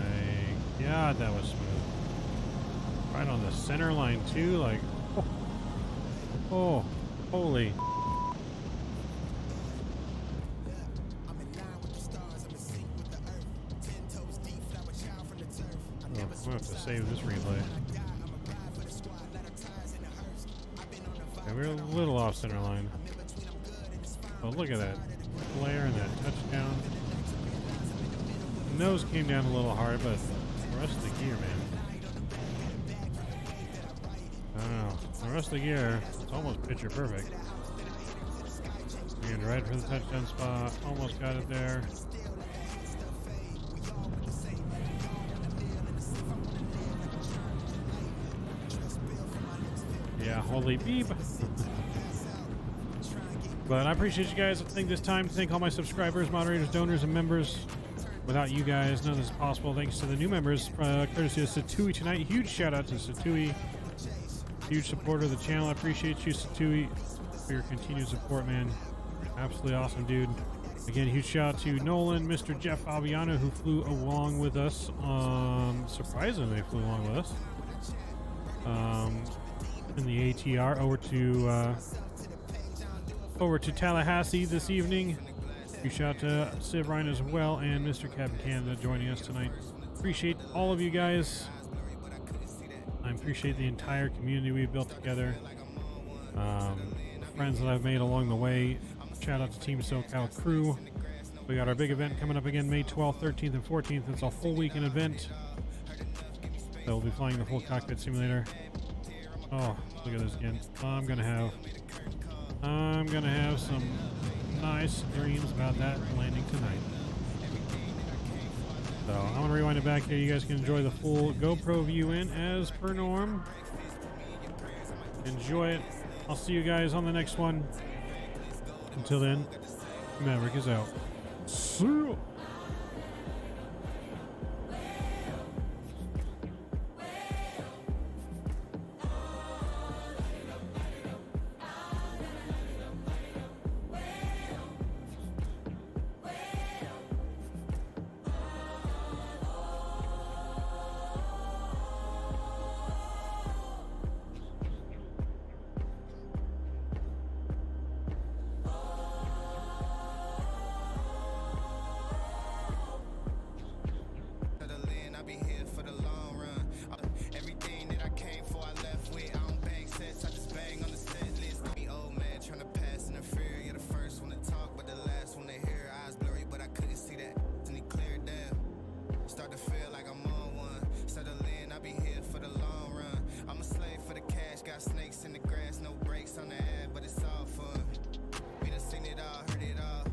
God, that was smooth. Right on the center line too. Like, oh, holy. I'm gonna have to save this replay. Yeah, we're a little off center line. Oh, look at that flare and that touchdown. The nose came down a little hard, but the rest of the gear, man. I don't know. The rest of the gear, it's almost picture perfect. And right for the touchdown spot. Almost got it there. Yeah, holy beep. But I appreciate you guys. I think this time to thank all my subscribers, moderators, donors, and members. Without you guys, none of this is possible. Thanks to the new members, courtesy of Satui tonight. Huge shout out to Satui. Huge supporter of the channel. I appreciate you, Satui, for your continued support, man. Absolutely awesome, dude. Again, huge shout out to Nolan, Mr. Jeff Aviano, who flew along with us. Surprisingly, flew along with us. In the ATR over to Tallahassee this evening. Huge shout out to Civ Ryan as well, and Mr. Captain Canada joining us tonight. Appreciate all of you guys. I appreciate the entire community we've built together. Friends that I've made along the way. Shout out to Team SoCal crew. We got our big event coming up again May 12th, 13th, and 14th. It's a full weekend event. They'll be flying the full cockpit simulator. Oh, look at this again. I'm gonna have some nice dreams about that landing tonight. So I'm gonna rewind it back here. You guys can enjoy the full GoPro view in as per norm. Enjoy it. I'll see you guys on the next one. Until then, Maverick is out. See ya. Start to feel like I'm on one. Settle in, I'll be here for the long run. I'm a slave for the cash, got snakes in the grass, no brakes on the ad, but it's all fun. We done seen it all, heard it all.